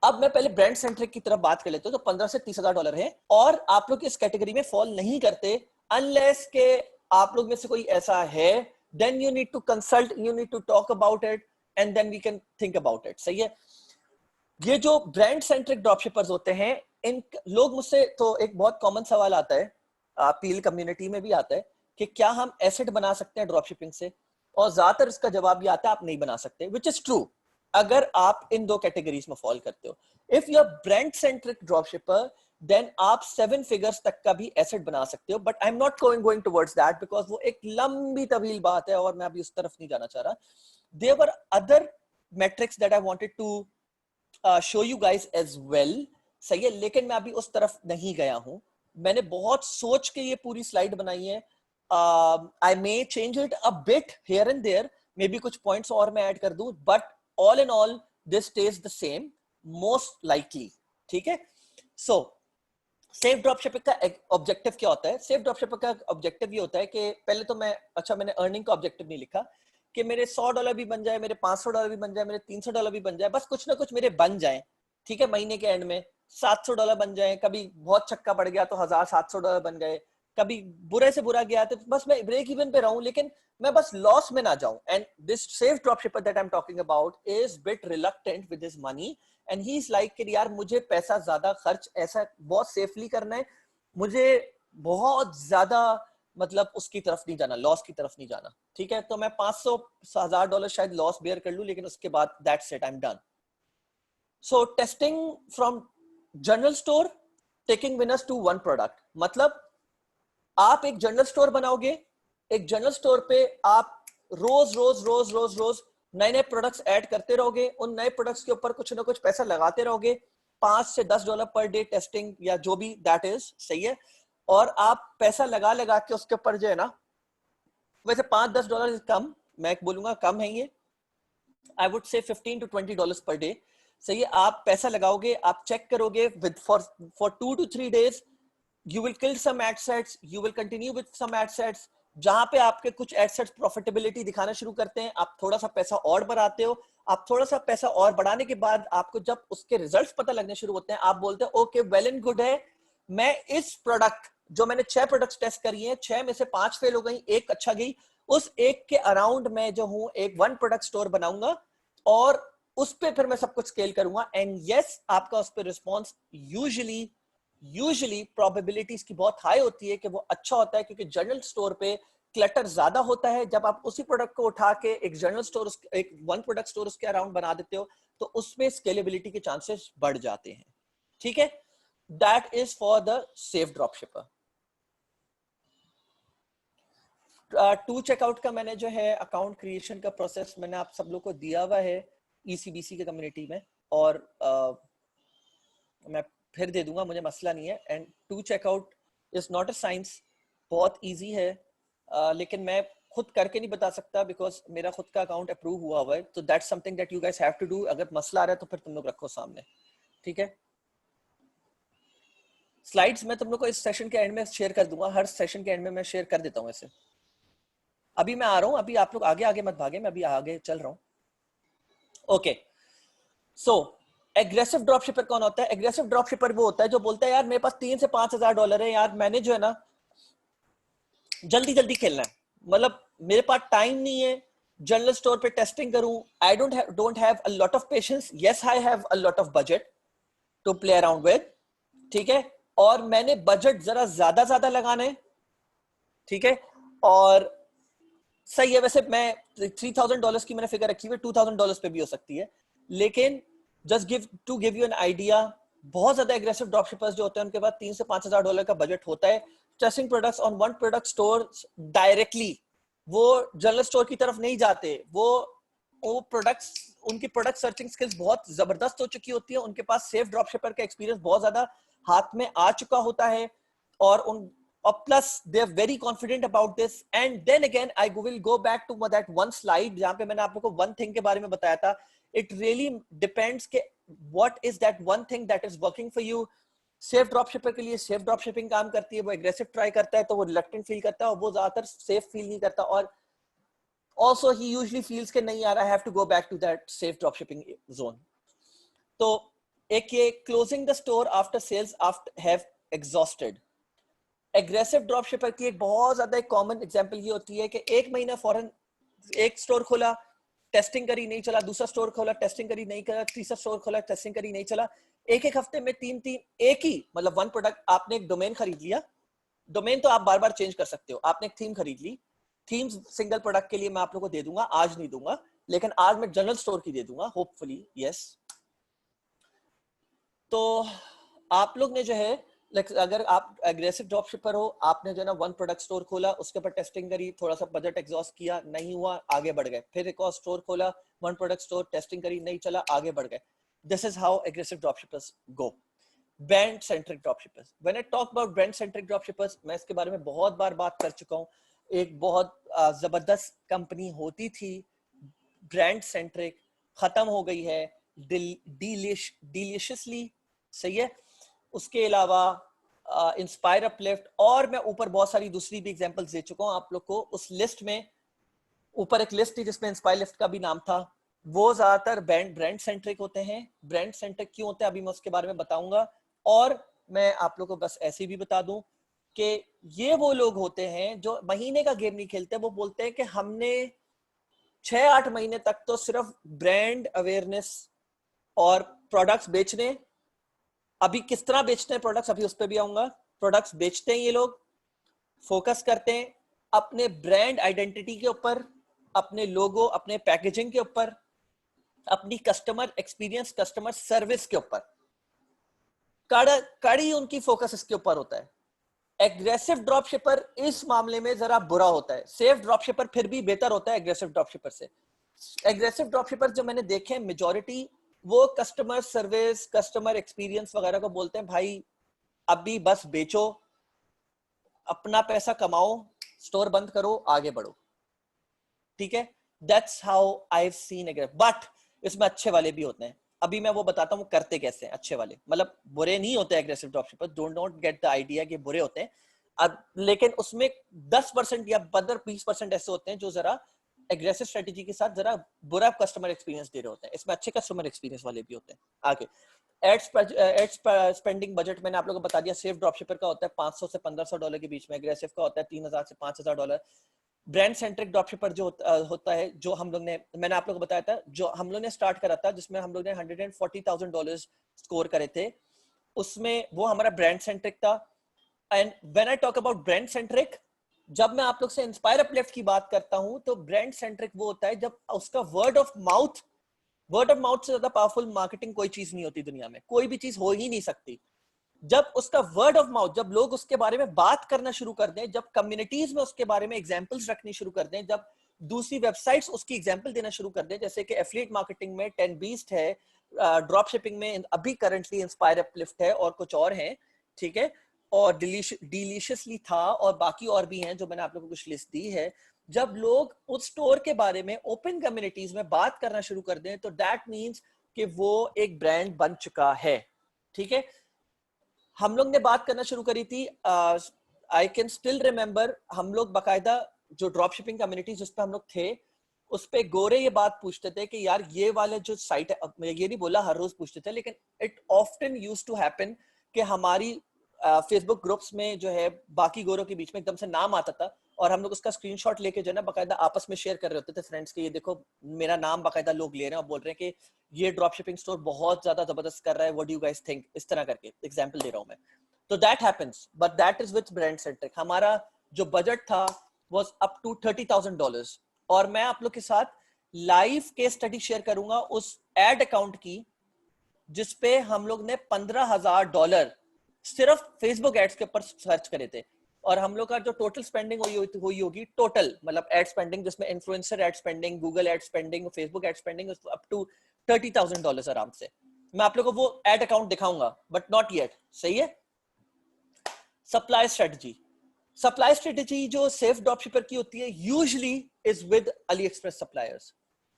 अब मैं पहले ब्रांड सेंट्रिक की तरफ बात कर लेता हूं, तो 15 से $30,000 है और आप लोग इस कैटेगरी में फॉल नहीं करते अनलेस के आप लोग में से कोई ऐसा है, then you need to consult, you need to talk about it and then we can think about it, सही है। ये जो ब्रांड सेंट्रिक ड्रॉपशिपर्स होते हैं, इन लोग मुझसे तो एक बहुत कॉमन सवाल आता है, पील कम्युनिटी में भी आता है कि क्या हम एसेट बना सकते हैं ड्रॉपशिपिंग से, और ज्यादातर इसका जवाब ये आता है आप नहीं बना सकते, विच इज ट्रू अगर आप इन दो कैटेगरीज में फॉल करते हो। If you are brand centric dropshipper then आप 7 फिगर्स तक का भी एसेट बना सकते हो, but I am not going towards that because वो एक लंबी तवील बात है और मैं अभी उस तरफ नहीं जाना चाह रहा। There were other metrics that I wanted to show you guys as well, सही है, लेकिन मैं अभी उस तरफ नहीं गया हूं। मैंने बहुत सोच के ये पूरी स्लाइड बनाई है। I may change it a bit here and there, may be कुछ पॉइंट्स और मैं ऐड कर दूं, but all in all this stage the same most likely, ठीक है। सो सेफ ड्रॉपशिपिंग का ऑब्जेक्टिव क्या होता है? सेफ ड्रॉपशिपिंग का ऑब्जेक्टिव ये होता है कि पहले तो मैंने अर्निंग का ऑब्जेक्टिव नहीं लिखा, कि मेरे $100 भी बन जाए, मेरे $500 भी बन जाए, मेरे $300 भी बन जाए, बस कुछ ना कुछ मेरे बन जाए, ठीक है। महीने के एंड में $700 बन जाए, कभी बहुत छक्का पड़ गया तो $1700 बन गए, कभी बुरे से बुरा गया तो बस मैं ब्रेक इवन पे रहूं, लेकिन मैं बस लॉस में ना जाऊं। And this safe dropshipper that I am talking about is bit reluctant with his money, and he is like कि यार मुझे पैसा ज्यादा खर्च ऐसा बहुत सेफली करना है, मुझे बहुत ज्यादा मतलब उसकी तरफ नहीं जाना, लॉस की तरफ नहीं जाना, ठीक है। तो मैं $500,000 शायद लॉस बेयर कर लूं, लेकिन उसके बाद that's it, I am done. So testing from general store, taking winners to one product, मतलब आप एक जनरल स्टोर बनाओगे, एक जनरल स्टोर पे आप रोज रोज रोज रोज रोज नए नए प्रोडक्ट्स ऐड करते रहोगे, उन नए प्रोडक्ट्स के ऊपर कुछ ना कुछ पैसा लगाते रहोगे, $5 से $10 पर डे टेस्टिंग या जो भी दैट इज, सही है। और आप पैसा लगा लगा के उसके ऊपर जो है ना, वैसे $5-10 कम, मैं बोलूंगा कम है ये, आई वुड से $15 to $20 पर डे, सही है। आप पैसा लगाओगे, आप चेक करोगे with for 2 to 3 days, you will kill some ad sets, you will continue with some ad sets, जहां पे आपके कुछ ad sets profitability दिखाना शुरू करते हैं, आप थोड़ा सा पैसा और बढ़ाते हो, आप थोड़ा सा पैसा और बढ़ाने के बाद आपको जब उसके रिजल्ट्स पता लगने शुरू होते हैं, आप बोलते हैं ओके वेल एंड गुड है, मैं इस प्रोडक्ट जो मैंने 6 प्रोडक्ट्स टेस्ट करी हैं, 6 में से 5 फेल हो गई, एक अच्छा गई, उस एक के अराउंड मैं जो हूं एक 1 प्रोडक्ट स्टोर बनाऊंगा और उस पे फिर मैं सब कुछ स्केल करूंगा। एंड यस, आपका उस पर रिस्पॉन्स यूजुअली प्रोबेबिलिटी इसकी बहुत हाई होती है कि वो अच्छा होता है, क्योंकि जनरल स्टोर पे क्लटर ज्यादा होता है। जब आप उसी प्रोडक्ट को उठा के एक जनरल स्टोर, एक 1 प्रोडक्ट स्टोर उसके अराउंड बना देते हो, तो उसमें स्केलेबिलिटी के चांसेस बढ़ जाते हैं, ठीक है। That is for the safe dropshipper. To checkout का मैंने जो है अकाउंट क्रिएशन का प्रोसेस मैंने आप सब लोग को दिया हुआ है ECBC के कम्युनिटी में, और मैं फिर दे दूंगा, मुझे मसला नहीं है। End to checkout is not a science, बहुत इजी है, लेकिन मैं खुद करके नहीं बता सकता बिकॉज मेरा खुद का अकाउंट अप्रूव हुआ है। तो that's something that you guys have to do. अगर मसला आ रहा है तो फिर तुम लोग रखो सामने, ठीक है। स्लाइड्स मैं तुम लोग को इस सेशन के एंड में शेयर कर दूंगा, हर सेशन के एंड में मैं शेयर कर देता हूँ ऐसे। अभी मैं आ रहा हूँ, अभी आप लोग आगे आगे मत भागे, मैं अभी आगे चल रहा हूँ। ओके, सो एग्रेसिव ड्रॉपशिपर कौन होता है? एग्रेसिव ड्रॉपशिपर वो होता है जो बोलता है यार मेरे पास $3 से $5,000 है, यार मैंने जो है ना जल्दी जल्दी खेलना है, मतलब मेरे पास टाइम नहीं है जनरल स्टोर पे टेस्टिंग करूं, I don't have a lot of patience, yes I have a lot of budget to play around with, ठीक है। और मैंने बजट जरा ज्यादा लगाना है, ठीक है। और सही है, वैसे मैं $3,000 की मैंने फिगर रखी हुई, $2,000 पे भी हो सकती है, लेकिन just give you an idea, बहुत ज्यादा एग्रेसिव ड्रॉपशिपर्स जो होते हैं उनके पास $3,000 से $5,000 का बजट होता है testing products on 1 product store directly. वो जनरल स्टोर की तरफ नहीं जाते, वो प्रोडक्ट्स, उनकी प्रोडक्ट सर्चिंग स्किल्स बहुत जबरदस्त हो चुकी होती है, उनके पास सेफ ड्रॉपशिपर का एक्सपीरियंस बहुत ज्यादा हाथ में आ चुका होता है, और plus they are very confident about this। and then again I will go back to that one slide जहां पे मैंने आप लोगों को one thing के बारे में बताया था। it really depends के what is that one thing that is working for you। Safe dropshipper के लिए सेफ ड्रॉपशिपिंग काम करती है, वो एग्रेसिव ट्राई करता है तो वो रिलक्टेंट फील करता है, और वो ज्यादातर सेफ फील नहीं करता, और also he usually feels के नहीं यार I have to go back to that safe dropshipping zone। तो एक ये closing the store after sales after have exhausted, aggressive dropshipper की एक बहुत ज्यादा एक कॉमन एग्जांपल ये होती है कि एक महीना फौरन एक स्टोर खोला, टेस्टिंग करी नहीं चला, दूसरा स्टोर खोला, टेस्टिंग करी नहीं चला, तीसरा स्टोर खोला, टेस्टिंग करी नहीं चला, एक हफ्ते में तीन एक ही, मतलब 1 प्रोडक्ट, आपने एक डोमेन खरीद लिया, डोमेन तो आप बार बार चेंज कर सकते हो, आपने एक थीम खरीद ली, थीम सिंगल प्रोडक्ट के लिए मैं आप लोगों को दे दूंगा, आज नहीं दूंगा, लेकिन आज मैं जनरल स्टोर की दे दूंगा होपफुली, यस। तो आप लोग ने जो है अगर आप एग्रेसिव ड्रॉपशिपर हो, आपने जो है ना 1 प्रोडक्ट स्टोर खोला, उसके ऊपर टेस्टिंग करी, थोड़ा सा बजट एग्जॉस्ट किया, नहीं हुआ, आगे बढ़ गए, फिर एक और स्टोर खोला, 1 प्रोडक्ट स्टोर, टेस्टिंग करी, नहीं चला, आगे बढ़ गए। This is how aggressive dropshippers go. Brand centric dropshippers, when I talk about brand centric dropshippers, मैं इसके बारे में बहुत बार बात कर चुका हूँ। एक बहुत जबरदस्त कंपनी होती थी ब्रांड सेंट्रिक, खत्म हो गई है, डिलीशियसली, सही है। उसके अलावा इंस्पायर अपलिफ्ट, और मैं ऊपर बहुत सारी दूसरी भी एग्जांपल्स दे चुका हूं आप लोग को, उस लिस्ट में ऊपर एक लिस्ट थी जिसमें इंस्पायर लिस्ट का भी नाम था, वो ज्यादातर ब्रांड सेंट्रिक होते हैं। ब्रांड सेंट्रिक क्यों होते हैं अभी मैं उसके बारे में बताऊंगा। और मैं आप लोगों को बस ऐसे भी बता दूं कि ये वो लोग होते हैं जो महीने का गेम नहीं खेलते, वो बोलते हैं कि हमने 6-8 महीने तक तो सिर्फ ब्रांड अवेयरनेस और प्रोडक्ट्स बेचने। अभी किस तरह बेचते हैं प्रोडक्ट्स, अभी उस पर भी आऊंगा। प्रोडक्ट्स बेचते हैं ये लोग, फोकस करते हैं अपने ब्रांड आइडेंटिटी के ऊपर, अपने लोगो, अपने पैकेजिंग के ऊपर, अपनी कस्टमर एक्सपीरियंस, कस्टमर सर्विस के ऊपर। कड़ी उनकी फोकस इसके ऊपर होता है। एग्रेसिव ड्रॉपशिपर इस मामले में जरा बुरा होता है, सेफ ड्रॉपशिपर फिर भी बेहतर होता है एग्रेसिव ड्रॉपशिपर से। एग्रेसिव ड्रॉपशिपर जो मैंने देखे मेजॉरिटी, वो कस्टमर सर्विस, कस्टमर एक्सपीरियंस वगैरह को बोलते हैं भाई अभी बस बेचो, अपना पैसा कमाओ, स्टोर बंद करो, आगे बढ़ो। ठीक है, that's how I have scene aggressive. But इसमें अच्छे वाले भी होते हैं, अभी मैं वो बताता हूँ करते कैसे हैं अच्छे वाले। मतलब बुरे नहीं होते aggressive dropshipper, don't not get the idea कि बुरे होते हैं। लेकिन उसमें 10% या 20% ऐसे होते हैं जो जरा एग्रेसिव स्ट्रेटेजी के साथ जरा बुरा कस्टमर एक्सपीरियंस दे रहे होते हैं। इसमें अच्छे कस्टमर एक्सपीरियंस वाले भी होते हैं। आगे एड्स स्पेंडिंग बजट मैंने आप लोगों को बता दिया। सेफ ड्रॉपशिपर का होता है $500 से $1500 के बीच में, एग्रेसिव का होता है $3000 से $5000। ब्रांड सेंट्रिक ड्रॉपशिपर जो होता है, जो हम लोग ने, मैंने आप लोगों को बताया था, जो हम लोग ने स्टार्ट करा था जिसमें हम लोग ने $140,000 स्कोर करे थे, उसमें वो हमारा ब्रांड सेंट्रिक था। And when I talk about brand centric, जब मैं आप लोग से इंस्पायर अपलिफ्ट की बात करता हूं तो ब्रांड सेंट्रिक वो होता है जब उसका वर्ड ऑफ माउथ से ज्यादा पावरफुल मार्केटिंग कोई चीज नहीं होती दुनिया में, कोई भी चीज हो ही नहीं सकती। जब उसका वर्ड ऑफ माउथ, जब लोग उसके बारे में बात करना शुरू कर दें, जब कम्युनिटीज में उसके बारे में एग्जांपल्स रखनी शुरू कर दें, जब दूसरी वेबसाइट्स उसकी एग्जांपल देना शुरू कर दें, जैसे कि एफिलिएट मार्केटिंग में 10 बीस्ट है, ड्रॉप शिपिंग में अभी करंटली इंस्पायर अपलिफ्ट है और कुछ और हैं, ठीक है, और डिलीशियसली था और बाकी और भी हैं जो मैंने आप लोगों को कुछ लिस्ट दी है। जब लोग उस स्टोर के बारे में ओपन कम्युनिटीज में बात करना शुरू कर दें तो दैट मीन्स कि वो एक ब्रांड बन चुका है। ठीक है, हम लोग ने बात करना शुरू करी थी, आई कैन स्टिल रिमेम्बर, हम लोग बाकायदा जो ड्रॉप शिपिंग कम्युनिटी जिस पे हम लोग थे, उस पे गोरे ये बात पूछते थे कि यार ये वाले जो साइट है, मैं ये नहीं बोला हर रोज पूछते थे, लेकिन it often used to happen कि हमारी फेसबुक ग्रुप्स में जो है बाकी गोरों के बीच में एकदम से नाम आता था और हम लोग उसका स्क्रीनशॉट लेके जो है ना बाकायदा आपस में शेयर कर रहे होते थे फ्रेंड्स के, ये देखो मेरा नाम बाकायदा लोग ले रहे हैं और बोल रहे हैं कि ये ड्रॉप शिपिंग स्टोर बहुत ज्यादा जबरदस्त कर रहा है, what do you guys think, इस तरह करके एग्जांपल दे रहा हूं मैं। तो that happens, but that is with brand centric. हमारा जो बजट था वाज अप टू $30,000 और मैं आप लोग के साथ लाइव केस स्टडी शेयर करूंगा उस एड अकाउंट की जिसपे हम लोग ने $15,000 सिर्फ फेसबुक एड्स के ऊपर सर्च करे थे और हम लोग का जो टोटल स्पेंडिंग हुई होगी टोटल, मतलब एड स्पेंडिंग जिसमें influencer ad spending, Google ad spending, Facebook ad spending up to $30,000 आराम से। मैं आप लोगों को वो एड अकाउंट दिखाऊंगा बट नॉट येट। सही है। सप्लाई स्ट्रेटजी, सप्लाई स्ट्रेटजी जो सेफ ड्रॉपशिपर की होती है usually is with AliExpress suppliers.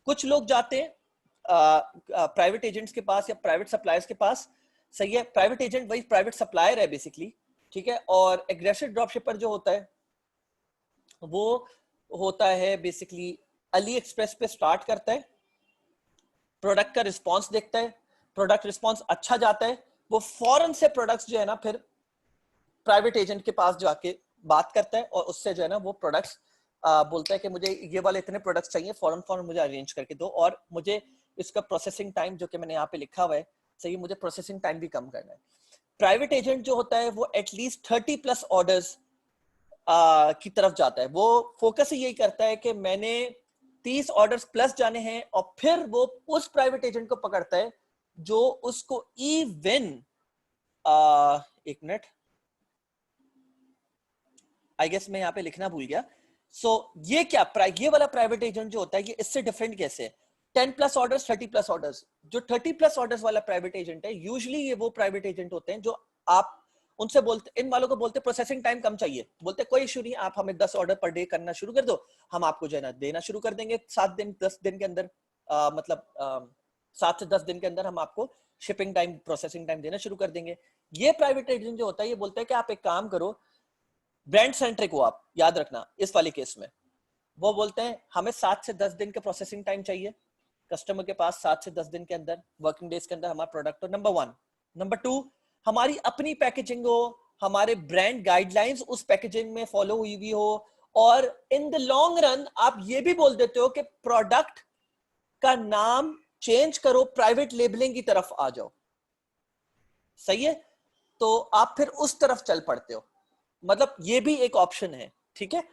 कुछ लोग जाते हैं प्राइवेट एजेंट्स के पास या प्राइवेट सप्लायर्स के पास। सही है, प्राइवेट एजेंट वही प्राइवेट सप्लायर है बेसिकली। ठीक है, और एग्रेसिव ड्रॉपशिपर जो होता है वो होता है बेसिकली अली एक्सप्रेस पे स्टार्ट करता है, प्रोडक्ट का रिस्पांस देखता है, प्रोडक्ट रिस्पांस अच्छा जाता है, वो फौरन से प्रोडक्ट्स जो है ना फिर प्राइवेट एजेंट के पास जाके बात करता है और उससे जो है ना वो प्रोडक्ट्स बोलता है कि मुझे ये वाले इतने प्रोडक्ट्स चाहिए, फौरन फौरन मुझे अरेंज करके दो और मुझे इसका प्रोसेसिंग टाइम जो कि मैंने यहाँ पे लिखा हुआ है, सही, मुझे प्रोसेसिंग टाइम भी कम करना है। प्राइवेट एजेंट जो होता है वो एटलीस्ट 30+ ऑर्डर्स की तरफ जाता है। वो फोकस ही यही करता है कि मैंने 30 ऑर्डर्स प्लस जाने हैं और फिर वो उस प्राइवेट एजेंट को पकड़ता है जो उसको इवन एक मिनट, आई गेस मैं यहाँ पे लिखना भूल गया। सो ये क्या ये वाला प्राइवेट एजेंट जो होता है ये इससे डिफरेंट कैसे है? 10+ ऑर्डर्स, 30+ ऑर्डर्स। जो 30+ ऑर्डर्स वाला प्राइवेट एजेंट है यूजुअली ये वो प्राइवेट एजेंट होते हैं जो आप उनसे बोलते, इन वालों को बोलते प्रोसेसिंग टाइम कम चाहिए, बोलते कोई इशू नहीं, आप हमें 10 ऑर्डर पर डे करना शुरू कर दो, हम आपको जो है ना देना शुरू कर देंगे 7 दिन 10 दिन के अंदर, मतलब 7 से 10 दिन के अंदर हम आपको शिपिंग टाइम, प्रोसेसिंग टाइम देना शुरू कर देंगे। ये प्राइवेट एजेंट जो होता है ये बोलता है कि आप एक काम करो, ब्रांड सेंट्रिक हो आप, याद रखना इस वाले केस में। वो बोलते हैं हमें 7 से 10 दिन का प्रोसेसिंग टाइम चाहिए, कस्टमर के पास 7 से 10 दिन के अंदर, वर्किंग डेज के अंदर हमारा प्रोडक्ट हो, नंबर 1। नंबर 2, हमारी अपनी पैकेजिंग हो, हमारे ब्रांड गाइडलाइंस उस पैकेजिंग में फॉलो हुई भी हो, और इन द लॉन्ग रन आप ये भी बोल देते हो कि प्रोडक्ट का नाम चेंज करो, प्राइवेट लेबलिंग की तरफ आ जाओ। सही है, तो आप फिर उस तरफ चल पड़ते हो, मतलब ये भी एक ऑप्शन है। ठीक है,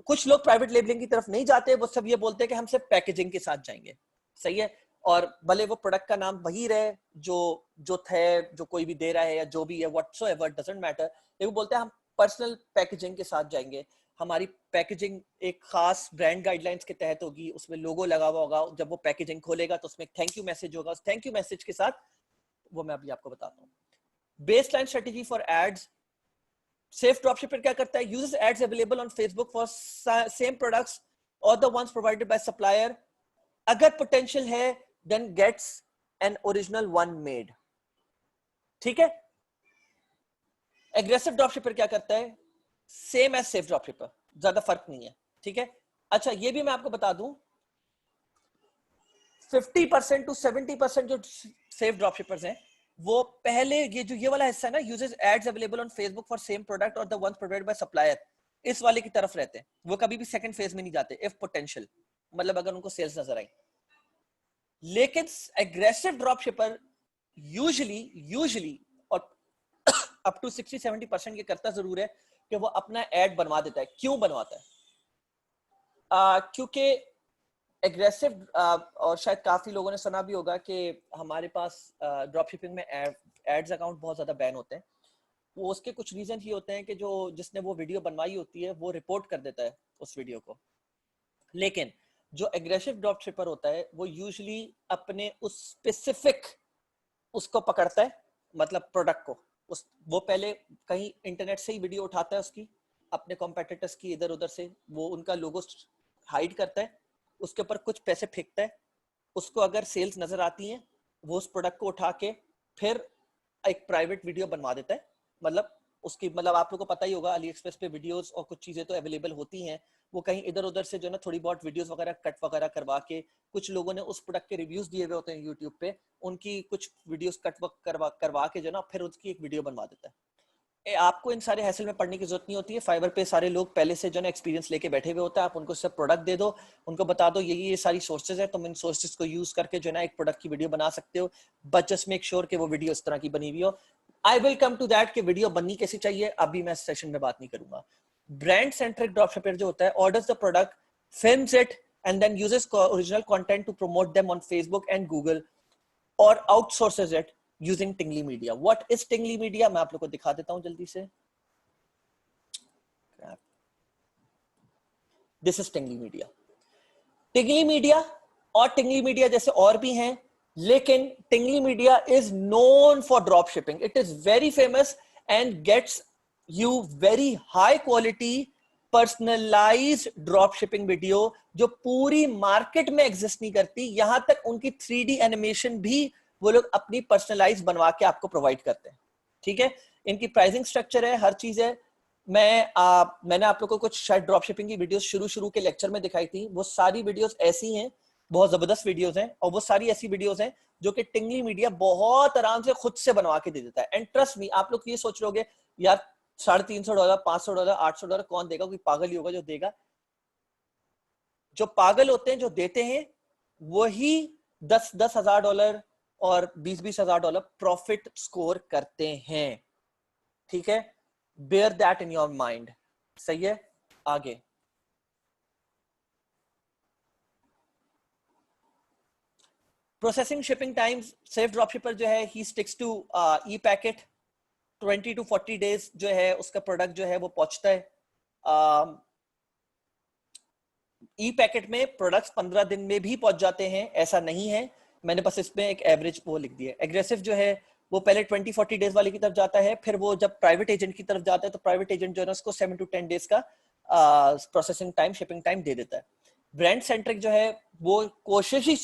कुछ लोग प्राइवेट लेबलिंग की तरफ नहीं जाते, वो सब ये बोलते हैं कि हम सिर्फ पैकेजिंग के साथ जाएंगे। सही है, और भले वो प्रोडक्ट का नाम वही रहे जो जो थे, जो कोई भी दे रहा है या जो भी है, व्हाटसोएवर, डजंट मैटर, लेकिन वो बोलते हैं हम पर्सनल पैकेजिंग के साथ जाएंगे, हमारी पैकेजिंग एक खास ब्रांड गाइडलाइंस के तहत होगी, उसमें लोगो लगा हुआ होगा, जब वो पैकेजिंग खोलेगा तो उसमें थैंक यू मैसेज होगा, उस थैंक यू मैसेज के साथ, वो मैं अभी आपको बताता हूँ। Baseline strategy for ads. Safe dropshipper क्या करता है? Uses ads available on Facebook for same products और the ones provided by supplier. अगर पोटेंशियल है then gets an original one made. ठीक है, एग्रेसिव ड्रॉपशिपर क्या करता है? सेम एज सेफ ड्रॉपशिपर, ज्यादा फर्क नहीं है। ठीक है, अच्छा ये भी मैं आपको बता दूं, 50% टू 70% जो सेफ ड्रॉपशिपर्स हैं, वो पहले ये वाला हिस्सा है ना, uses ads available on Facebook for same product और the ones provided by supplier, इस वाले की तरफ रहते हैं, वो कभी भी सेकंड फेज में नहीं जाते इफ पोटेंशियल, मतलब अगर उनको सेल्स नजर आई। लेकिन एग्रेसिव ड्रॉपशिपर यूजुअली और अप टू 60-70% ये करता जरूर है कि वो अपना एड बनवा देता है। क्यों बनवाता है? क्योंकि एग्रेसिव, और शायद काफी लोगों ने सुना भी होगा कि हमारे पास ड्रॉप शिपिंग में एड्स अकाउंट बहुत ज्यादा बैन होते हैं। वो उसके कुछ रीजन ही होते हैं कि जो जिसने वो वीडियो बनवाई होती है वो रिपोर्ट कर देता है उस वीडियो को। लेकिन जो एग्रेसिव ड्रॉप शिपर होता है वो यूजुअली अपने उस स्पेसिफिक उसको पकड़ता है, मतलब प्रोडक्ट को, वो पहले कहीं इंटरनेट से ही वीडियो उठाता है उसकी, अपने कॉम्पिटिटर्स की इधर उधर से, वो उनका लोगो हाइड करता है, उसके ऊपर कुछ पैसे फेंकता है, उसको अगर सेल्स नजर आती हैं वो उस प्रोडक्ट को उठा के फिर एक प्राइवेट वीडियो बनवा देता है। मतलब उसकी, मतलब आप लोगों को पता ही होगा अली एक्सप्रेस पे वीडियोस और कुछ चीजें तो अवेलेबल होती हैं, वो कहीं इधर उधर से जो ना थोड़ी बहुत वीडियोस वगैरह कट वगैरह करवा के, कुछ लोगों ने उस प्रोडक्ट के रिव्यूज दिए हुए होते हैं यूट्यूब पे, उनकी कुछ वीडियोस कट करवा के जो ना फिर उसकी एक वीडियो बनवा देता है। आपको इन सारे हैसल में पढ़ने की जरूरत नहीं होती है, फाइवर पे सारे लोग पहले से जो ना एक्सपीरियंस लेके बैठे हुए होता है, आप उनको सब प्रोडक्ट दे दो, उनको बता दो ये सारी सोर्सेज है, तुम इन सोर्सेज को यूज करके जो ना एक प्रोडक्ट की वीडियो बना सकते हो, बट जस्ट मेक श्योर कि वो वीडियो इस तरह की बनी हुई हो। I will come to that कि वीडियो बननी कैसी चाहिए, अभी मैं सेशन में बात नहीं करूंगा। ब्रांड सेंट्रिक ड्रॉपशिपर जो होता है, orders the product, films it and then uses original content to promote them on Facebook and Google और outsources it using Tingly Media. What is Tingly Media? मैं आप लोगों को दिखा देता हूं जल्दी से। This is Tingly Media. Tingly Media और टिंगली मीडिया जैसे और भी हैं, लेकिन Tingly Media is known for drop shipping. It is very famous and gets you very high quality personalised drop shipping video जो पूरी मार्केट में एग्जिस्ट नहीं करती। यहां तक उनकी 3D एनिमेशन भी वो लोग अपनी पर्सनलाइज बनवा के आपको प्रोवाइड करते हैं। ठीक है, इनकी प्राइसिंग स्ट्रक्चर है, हर चीज है। मैंने आप लोगों को कुछ शायद ड्रॉप शिपिंग की वीडियोस शुरू के लेक्चर में दिखाई थी, वो सारी वीडियोस ऐसी हैं, बहुत जबरदस्त वीडियोस हैं, और वो सारी ऐसी वीडियोस हैं जो कि टिंगली मीडिया बहुत आराम से खुद से बनवा के दे देता है। एंड ट्रस्ट मी, आप लोग ये सोच लोगे यार $350, $500, $800 कौन देगा? कोई पागल ही होगा जो देगा। जो पागल होते हैं जो देते हैं वही $10,000 और $20,000 प्रॉफिट स्कोर करते हैं। ठीक है, bear that in your mind। सही है, आगे processing shipping times. Safe dropshipper जो है he sticks to ePacket, 20 to 40 days जो है उसका प्रोडक्ट जो है वो पहुंचता है। ई पैकेट में प्रोडक्ट्स 15 दिन में भी पहुंच जाते हैं, ऐसा नहीं है, मैंने बस इसमें एक एवरेज वो लिख दिया। एग्रेसिव जो है वो पहले 20-40 डेज वाले की तरफ जाता है, फिर वो जब प्राइवेट एजेंट की तरफ जाता है तो प्राइवेट एजेंट जो है उसको 7 to 10 डेज का प्रोसेसिंग टाइम, शिपिंग टाइम दे देता है। ब्रांड सेंट्रिक जो है वो कोशिश ही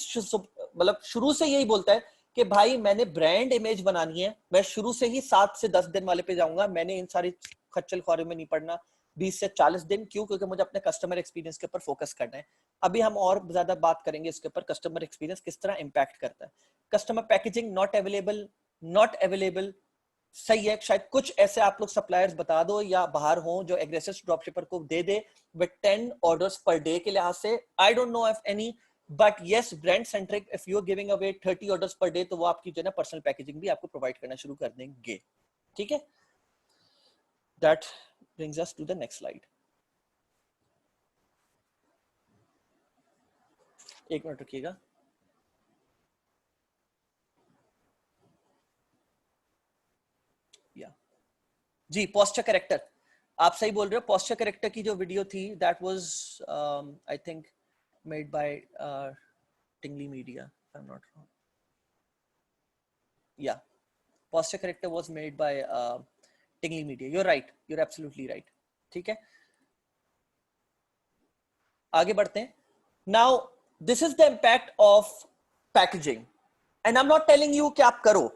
मतलब शुरू से यही बोलता है कि भाई मैंने ब्रांड इमेज बनानी है, मैं शुरू से ही 7 से 10 दिन वाले पे जाऊंगा, मैंने इन सारी खच्चल ख्वारी में नहीं पड़ना, 20 से 40 दिन। क्यों? क्योंकि मुझे अपने कस्टमर एक्सपीरियंस के ऊपर फोकस करना है। अभी हम और ज्यादा बात करेंगे इसके ऊपर, कस्टमर एक्सपीरियंस किस तरह इंपैक्ट करता है। Customer packaging not available, not available, सही है। शायद कुछ ऐसे आप लोग सप्लायर्स बता दो या बाहर हो जो एग्रेसिव ड्रॉपशिपर को दे दे विद 10 ऑर्डर्स पर डे के लिहाज से, I don't know if any, but yes brand centric, if you are giving away 30 orders per day तो वो आपकी जो है ना पर्सनल पैकेजिंग भी आपको प्रोवाइड करना शुरू कर देंगे। ठीक है, that brings us to the next slide. एक मिनट रुकिएगा। या जी, पोस्चर करेक्टर, आप सही बोल रहे हो। पोस्चर करेक्टर की जो वीडियो थी that was I think made by टिंगली media, if I'm not wrong. Yeah, posture corrector was made by टिंगली media. You're right, you're absolutely right. ठीक है, आगे बढ़ते हैं। Now this is the impact of packaging and I'm not telling you कि आप करो,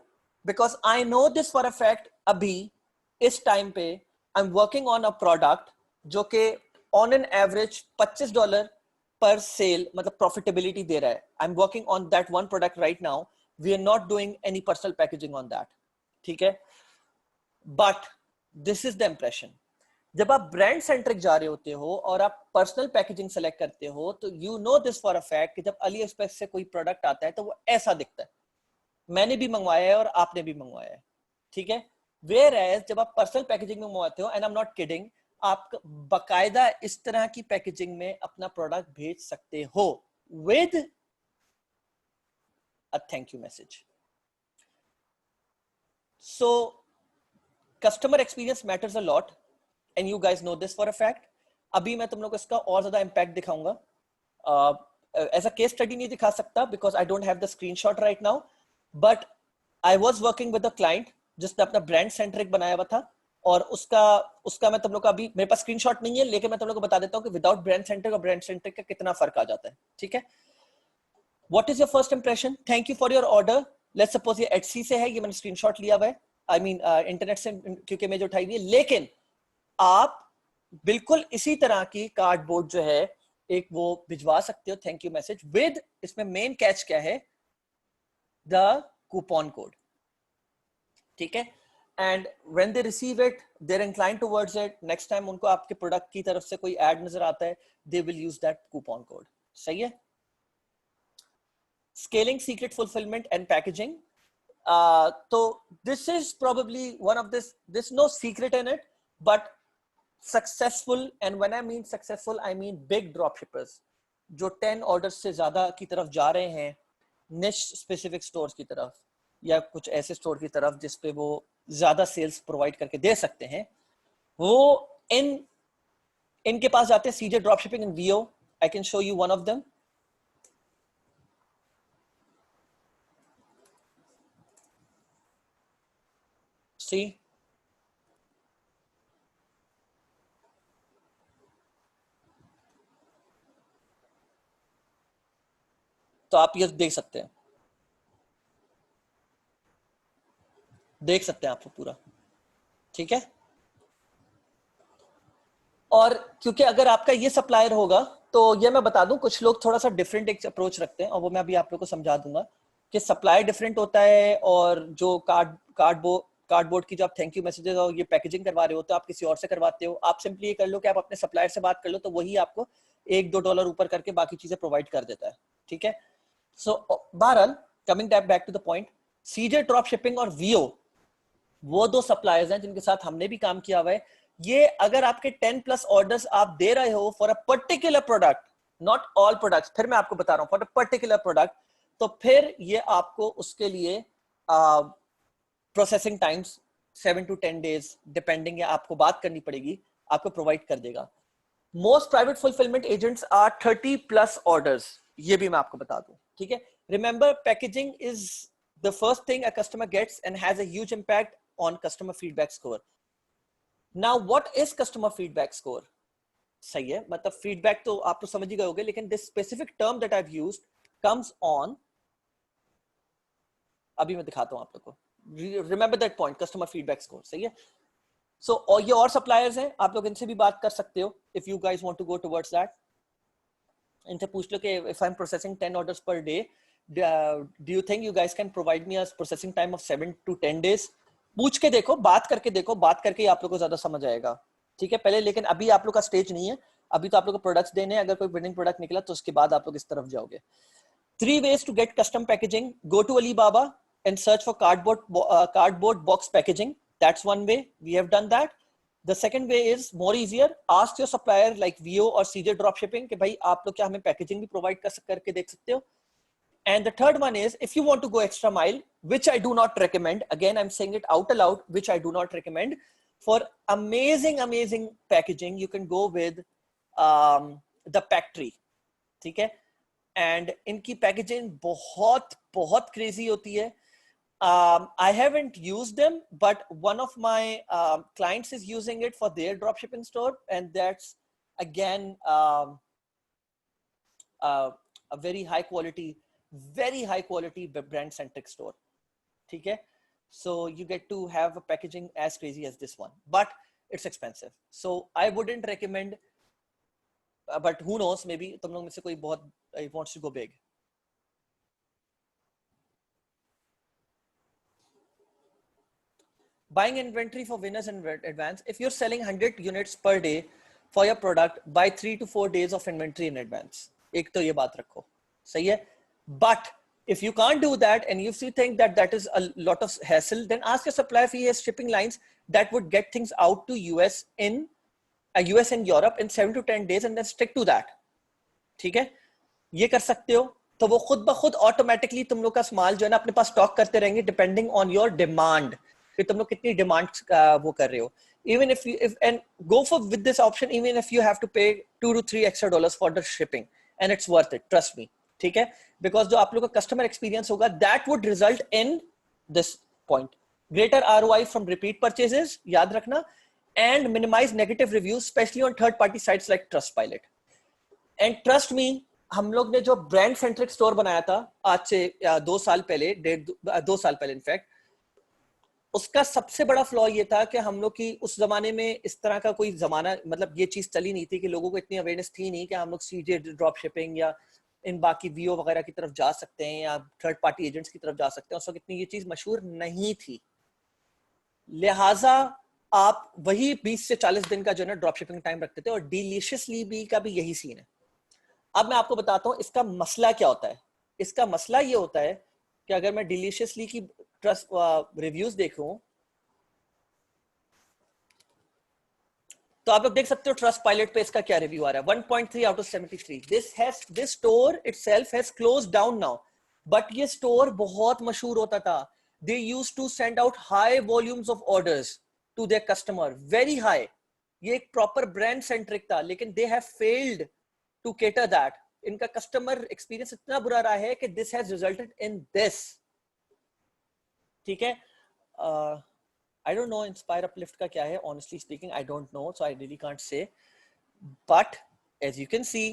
because I know this for a fact। अभी इस टाइम पे I'm working on a product जो कि on an average $25 per sale मतलब प्रॉफिटेबिलिटी दे रहा है। I'm working on that one product right now. We are not doing any personal packaging on that. ठीक है, but this is the impression. जब आप ब्रांड सेंट्रिक जा रहे होते हो और आप पर्सनल पैकेजिंग सेलेक्ट करते हो तो you know this for a fact कि जब अली एक्सप्रेस से कोई प्रोडक्ट आता है तो वो ऐसा दिखता है। मैंने भी मंगवाया है और आपने भी मंगवाया है। ठीक है, वेयर एज जब आप पर्सनल पैकेजिंग में मंगवाते हो, and I am not kidding, आप बकायदा इस तरह की पैकेजिंग में अपना प्रोडक्ट भेज सकते हो with a thank you message. So customer experience matters a lot and you guys know this for a fact. अभी मैं तुम लोग को इसका और ज्यादा impact दिखाऊंगा। ऐसा केस स्टडी नहीं दिखा सकता because I don't have the screenshot right now, but I was working with a client जिसने अपना brand centric बनाया हुआ था और उसका मैं तुम लोग का अभी मेरे पास स्क्रीनशॉट नहीं है, लेकिन मैं तुम लोग को बता देता हूँ कि विदाउट ब्रांड सेंट्रिक और ब्रांड सेंट्रिक का कितना फर्क आ जाता है। ठीक है, What is your first impression? Thank you for your order. Let's suppose ये Etsy से है, ये मैंने स्क्रीनशॉट लिया हुआ है, I mean इंटरनेट से क्योंकि इमेज उठाई हुई है, लेकिन आप बिल्कुल इसी तरह की कार्डबोर्ड जो है एक वो भिजवा सकते हो थैंक यू मैसेज विद, इसमें मेन कैच क्या है, द कूपन कोड। ठीक है, and when they receive it they are inclined towards it. Next time उनको आपके प्रोडक्ट की तरफ से कोई ऐड नजर आता है, they will use that coupon code. सही है। Scaling secret fulfillment and packaging. So this is probably one of this, there's no secret in it, but successful, and when I mean successful, I mean big dropshippers जो 10 orders से ज्यादा की तरफ जा रहे हैं, niche specific stores की तरफ या कुछ ऐसे स्टोर की तरफ जिस पे वो ज्यादा सेल्स प्रोवाइड करके दे सकते हैं, वो इनके पास जाते हैं CJ dropshipping and VO. I can show you one of them. See, तो आप ये देख सकते हैं, देख सकते हैं आपको पूरा। ठीक है, और क्योंकि अगर आपका ये सप्लायर होगा तो ये मैं बता दूं, कुछ लोग थोड़ा सा डिफरेंट एक अप्रोच रखते हैं और वो मैं अभी आप लोग को समझा दूंगा कि सप्लायर डिफरेंट होता है और जो कार्डबोर्ड की जो आप थैंक यू मैसेजेस और ये पैकेजिंग करवा रहे हो तो आप किसी और से करवाते हो। आप सिंपली ये कर लो कि आप अपने सप्लायर से बात कर लो तो वही आपको $1-2 ऊपर करके बाकी चीजें प्रोवाइड कर देता है। ठीक है, सो बहरहाल coming back to the point, CJ drop shipping और वीओ वो दो सप्लायर्स हैं जिनके साथ हमने भी काम किया हुआ है। ये अगर आपके 10+ ऑर्डर्स आप दे रहे हो for a particular product, not all products, फिर मैं आपको बता रहा हूं फॉर अ पर्टिकुलर प्रोडक्ट, तो फिर ये आपको उसके लिए processing times 7 to 10 days depending, या आपको बात करनी पड़ेगी, आपको प्रोवाइड कर देगा। Most private fulfillment agents are 30+ orders, ये भी मैं आपको बता दूं। ठीक है, remember packaging is the first thing a customer gets and has a huge impact on customer feedback score. Now what is customer feedback score? सही है, मतलब फीडबैक तो आप तो समझ ही गए होंगे, लेकिन this specific term that I've used comes on, अभी मैं दिखाता हूं आप लोग को। Remember that point, customer feedback score। सही है, सो और ये और सप्लायर्स हैं, आप लोग इनसे भी बात कर सकते हो if you guys want to go towards that. इनसे पूछ लो कि if I am processing 10 orders per day, do you think you guys can provide me a processing time of 7 to 10 days? पूछ के देखो, बात करके देखो, बात करके ही आप लोग को ज्यादा समझ आएगा, ठीक है। पहले लेकिन अभी आप लोग का स्टेज नहीं है, अभी तो आप लोग को प्रोडक्ट्स देने हैं, अगर कोई विनिंग प्रोडक्ट निकला तो उसके बाद आप लोग इस तरफ जाओगे। 3 ways to get custom packaging. Go to Alibaba and search for cardboard box packaging. That's one way. We have done that. The second way is more easier. Ask your supplier like VO or CJ Dropshipping कि भाई आप लोग क्या हमें packaging भी provide करके देख सकते हो. And the third one is if you want to go extra mile, which I do not recommend. Again, I'm saying it out aloud, which I do not recommend. For amazing packaging, you can go with the Pactree. ठीक है. एंड इनकी पैकेजिंग बहुत बहुत क्रेजी होती है. I haven't used them, but one of my clients is using it for their dropshipping store, and that's again a very high quality brand centric store. ठीक है. So you get to have a packaging as crazy as this one, but it's expensive. So I wouldn't recommend. But who knows, maybe तुम लोग में से कोई बहुत wants to go big. Buying inventory for winners in advance. If you're selling 100 units per day for your product, buy 3 to 4 days of inventory in advance. एक तो ये बात रखो, सही है. But if you can't do that and if you think that that is a lot of hassle, then ask your supplier if he has shipping lines that would get things out to US and Europe in 7 to 10 days and then stick to that. ठीक है, ये कर सकते हो. तो वो खुद ब खुद ऑटोमेटिकली तुम लोग का माल जो है ना अपने पास स्टॉक करते रहेंगे डिपेंडिंग ऑन योर डिमांड, कि तुम लोग कितनी डिमांड वो कर रहे हो. Even if and go for with this option, even if you have to pay $2 to $3 extra for the shipping, and it's worth it, trust me. ठीक है, because जो आप लोग का कस्टमर एक्सपीरियंस होगा that would result in this point. Greater ROI from repeat purchases, याद रखना, and minimize negative reviews, especially on third party sites like Trustpilot. And trust me, हम लोग ने जो ब्रांड सेंट्रिक स्टोर बनाया था आज से 2 साल पहले, 2 साल पहले इनफैक्ट, उसका सबसे बड़ा फ्लॉ ये था कि हम लोग की उस जमाने में इस तरह का कोई जमाना, मतलब ये चीज चली नहीं थी कि लोगों को इतनी अवेयरनेस थी नहीं कि हम लोग सीजे ड्रॉप शिपिंग या इन बाकी वीओ वगैरह की तरफ जा सकते हैं या थर्ड पार्टी एजेंट्स की तरफ जा सकते हैं. उस वक्त इतनी ये चीज मशहूर नहीं थी, लिहाजा आप वही 20 से 40 दिन का जो है ना ड्रॉप शिपिंग टाइम रखते थे. और डिलीशियसली भी का भी यही सीन है. अब मैं आपको बताता हूं इसका मसला क्या होता है. इसका मसला ये होता है कि अगर मैं डिलीशियसली की ट्रस्ट रिव्यूज देखूं तो आप लोग देख सकते हो ट्रस्ट पायलट पे इसका क्या रिव्यू आ रहा है. 1.3 out of 73. This store itself has closed down now, but ये स्टोर बहुत मशहूर होता था. They used to send out high volumes of orders to their customer, very high. ये एक प्रॉपर ब्रांड सेंट्रिक था, लेकिन they have failed to cater that. इनका कस्टमर एक्सपीरियंस इतना बुरा रहा है कि this has resulted in this. ठीक है. I don't know Inspire Uplift का क्या है, honestly speaking I don't know, so I really can't say. But as you can see,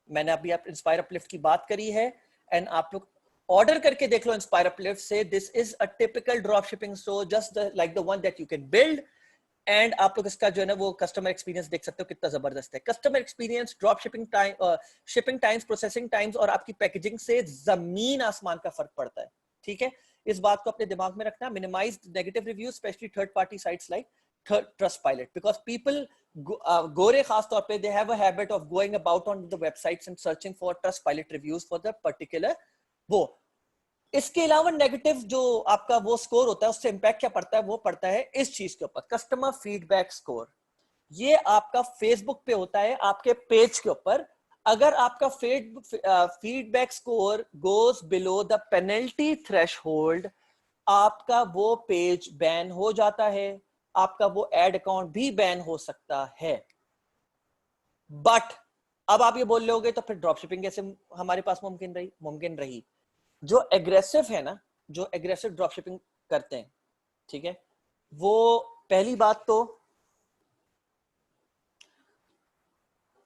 मैंने अभी आप Inspire Uplift की बात करी है, and आप लोग ऑर्डर करके देख लो Inspire Uplift से. This is a typical drop shipping store, just like the one that you can build. And आप लोग इसका जो है ना वो कस्टमर एक्सपीरियंस देख सकते हो कितना जबरदस्त है. Customer experience, drop shipping time, shipping times, processing times और आपकी पैकेजिंग से जमीन आसमान का फर्क पड़ता है. ठीक है, इस बात को अपने दिमाग में रखना. Minimize negative reviews, specially third party sites like Trustpilot, because people गोरे खास तौर पे they have a habit of going about on the websites and searching for Trustpilot reviews for the particular वो. इसके अलावा नेगेटिव जो आपका वो स्कोर होता है उससे इंपैक्ट क्या पड़ता है, वो पड़ता है इस चीज के ऊपर, कस्टमर फीडबैक स्कोर. ये आपका फेसबुक पे होता है आपके पेज के ऊपर. अगर आपका feedback score goes below the penalty threshold, आपका वो पेज बैन हो जाता है, आपका वो एड अकाउंट भी बैन हो सकता है. बट अब आप ये बोल लोगे तो फिर ड्रॉप शिपिंग कैसे हमारे पास मुमकिन रही. जो एग्रेसिव है ना, जो एग्रेसिव ड्रॉप शिपिंग करते हैं, ठीक है, वो पहली बात तो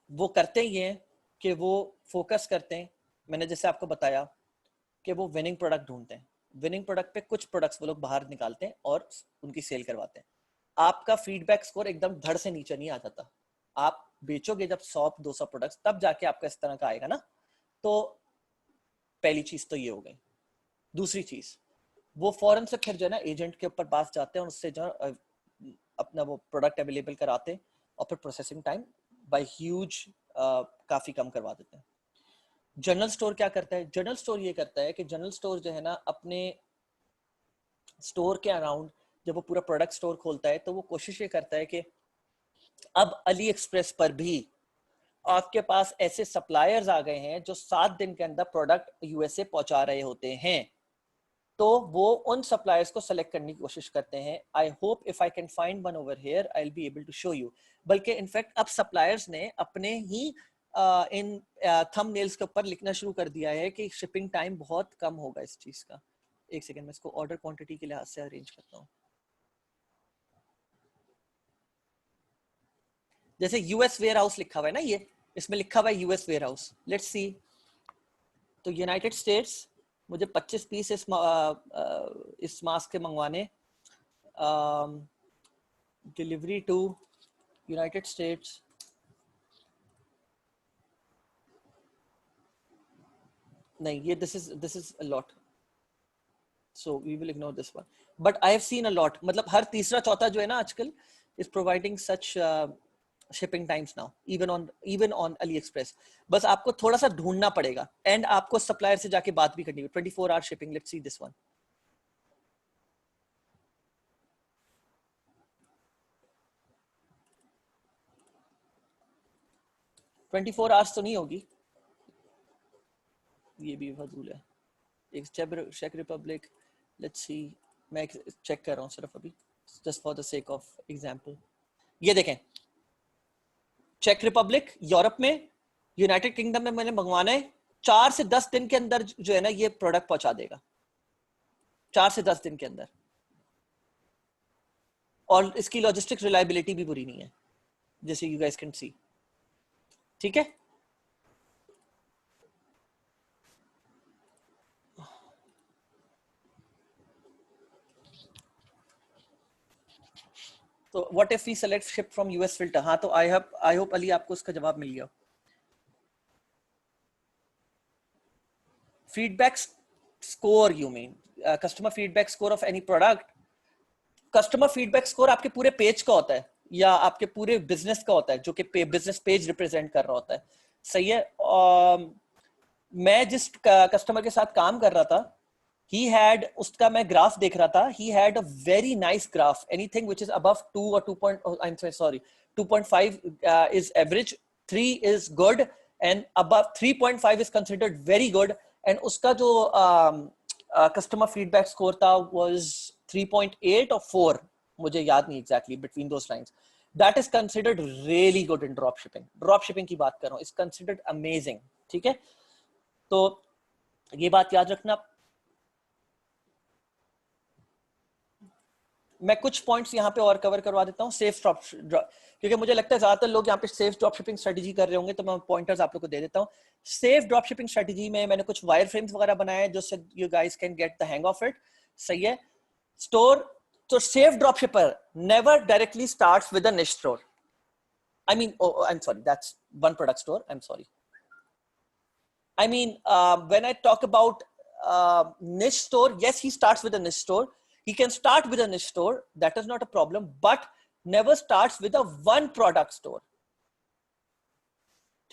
वो करते ही हैं कि वो फोकस करते हैं, मैंने जैसे आपको बताया कि वो विनिंग प्रोडक्ट ढूंढते हैं. विनिंग प्रोडक्ट पे कुछ प्रोडक्ट्स वो लोग बाहर निकालते हैं और उनकी सेल करवाते हैं. आपका फीडबैक स्कोर एकदम धड़ से नीचे नहीं आ जाता। आप बेचोगे जब 100-200 प्रोडक्ट्स, तब जाके आपका इस तरह का आएगा ना। तो पहली चीज तो ये हो गई। दूसरी चीज, वो फौरन से फिर जो है ना एजेंट के ऊपर पास जाते हैं और उससे जो अपना वो प्रोडक्ट अवेलेबल कराते हैं और फिर प्रोसेसिंग टाइम बाय ह्यूज काफी कम करवा देते हैं। जनरल स्टोर क्या करता है? जनरल स्टोर ये करता है कि जनरल स्टोर जो है ना अपने स्टोर के अराउंड जब वो पूरा प्रोडक्ट स्टोर खोलता है तो वो कोशिश ये करता है कि अब अली एक्सप्रेस पर भी आपके पास ऐसे सप्लायर्स आ गए हैं जो 7 दिन के अंदर प्रोडक्ट यूएसए पहुंचा रहे होते हैं, तो वो उन सप्लायर्स को सेलेक्ट करने की कोशिश करते हैं। I hope if I can find one over here I will be able to show you. बल्कि इनफैक्ट अब सप्लायर्स ने अपने ही इन थंबनेल्स के ऊपर लिखना शुरू कर दिया है कि शिपिंग टाइम बहुत कम होगा इस चीज का। एक सेकेंड, मैं इसको ऑर्डर क्वांटिटी के लिहाज से अरेंज करता हूँ। जैसे यूएस वेयर हाउस लिखा हुआ है ना, ये इसमें लिखा हुआ है US warehouse. Let's see. तो यूनाइटेड स्टेट्स, मुझे 25 पीस इस मास्क के मंगवाने, डिलीवरी टू यूनाइटेड स्टेट्स, नहीं ये this is a lot, so we will ignore this one. But I have seen a lot, मतलब हर तीसरा चौथा जो है ना आजकल is providing such shipping times now, even on AliExpress. बस आपको थोड़ा सा ढूंढना पड़ेगा एंड आपको सप्लायर से जाके बात भी करनी है। 24 hour shipping. Let's see this one. 24 hours तो नहीं होगी, ये भी फजूल है। एक चेक रिपब्लिक, लेट्स सी, मैं चेक कर रहा हूँ सिर्फ अभी just for the sake of example. ये देखें, चेक रिपब्लिक यूरोप में, यूनाइटेड किंगडम में मैंने मंगवाना है, 4 से 10 दिन के अंदर जो है ना ये प्रोडक्ट पहुंचा देगा, 4 से 10 दिन के अंदर। और इसकी लॉजिस्टिक रिलायबिलिटी भी बुरी नहीं है, जैसे यू गाइस कैन सी। ठीक है, तो what if we select ship from US filter? हाँ, तो आई होप अली आपको उसका जवाब मिल गया। Feedback score, you mean customer feedback score of any product? Customer feedback score आपके पूरे पेज का होता है या आपके पूरे बिजनेस का होता है, जो कि बिजनेस पेज रिप्रेजेंट कर रहा होता है। सही है। मैं जिस कस्टमर के साथ काम कर रहा था, he had, उसका मैं ग्राफ देख रहा था, he had a very nice graph, anything which is above 2 or 2 point, oh, I'm sorry, 2.5 is average, 3 is good and above 3.5 is considered very good, and उसका जो कस्टमर फीडबैक स्कोर था was 3.8 or 4, मुझे याद नहीं exactly, between those lines. That is considered really good in drop shipping. Drop shipping की बात कर रहा हूँ, is considered amazing. ठीक है, तो ये बात याद रखना। मैं कुछ पॉइंट्स यहाँ पे और कवर करवा देता हूँ सेफ ड्रॉप, क्योंकि मुझे लगता है ज्यादातर लोग यहाँ पे सेफ ड्रॉप शिपिंग स्ट्रेटेजी कर रहे होंगे, तो मैं पॉइंटर्स आप लोग को दे देता हूँ। सेफ ड्रॉप शिपिंग स्ट्रेटेजी में मैंने कुछ वायर फ्रेम्स वगैरह बनाए जो you guys can get the hang of it. सही है। स्टोर, तो safe drop शिपर never directly starts with a निश store. I mean, oh, I'm sorry, that's one product store. I'm sorry. I mean, when I talk about niche store, yes, he starts with a niche store. He can start with a niche store. That is not a problem, but never starts with a one product store.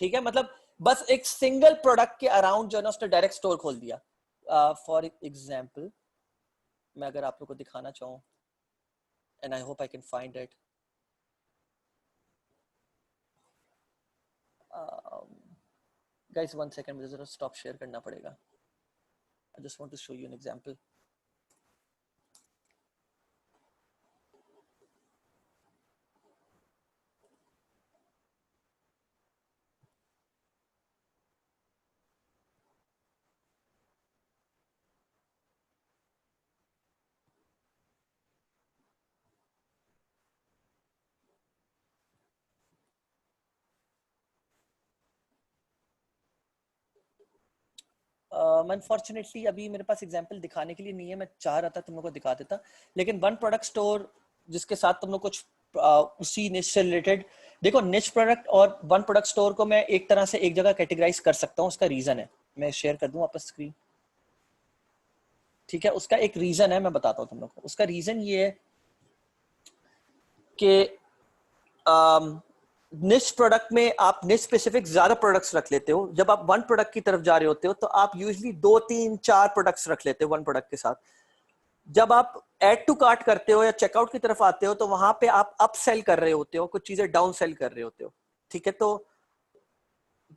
ठीक है, मतलब बस एक सिंगल प्रोडक्ट के अराउंड जो है ना उसने डायरेक्ट स्टोर खोल दिया। फॉर एग्जाम्पल, मैं अगर आप लोग को दिखाना चाहूँ, and I hope I can find it. Guys 1 second, मुझे जरा स्टॉप शेयर करना पड़ेगा। I just want to show you an example. Unfortunately अभी मेरे पास एग्जांपल दिखाने के लिए नहीं है, मैं चाह रहा था तुम लोगों को दिखा देता, लेकिन वन प्रोडक्ट स्टोर जिसके साथ तुम लोग कुछ उसी निश से रिलेटेड, देखो निश प्रोडक्ट और वन प्रोडक्ट स्टोर को मैं एक तरह से एक जगह कैटेगराइज कर सकता हूँ, उसका रीजन है, मैं शेयर कर दूं वापस स्क्रीन, ठीक है। उसका एक रीजन है, मैं बताता हूँ तुम लोग को। उसका रीजन ये है कि निश प्रोडक्ट में आप निश स्पेसिफिक ज्यादा प्रोडक्ट्स रख लेते हो, जब आप वन प्रोडक्ट की तरफ जा रहे होते हो तो आप यूजुअली 2 3 4 प्रोडक्ट्स रख लेते हो वन प्रोडक्ट के साथ। जब आप ऐड टू कार्ट करते हो या चेकआउट की तरफ आते हो तो वहां पे आप अप सेल कर रहे होते हो, कुछ चीजें डाउन सेल कर रहे होते हो, ठीक है। तो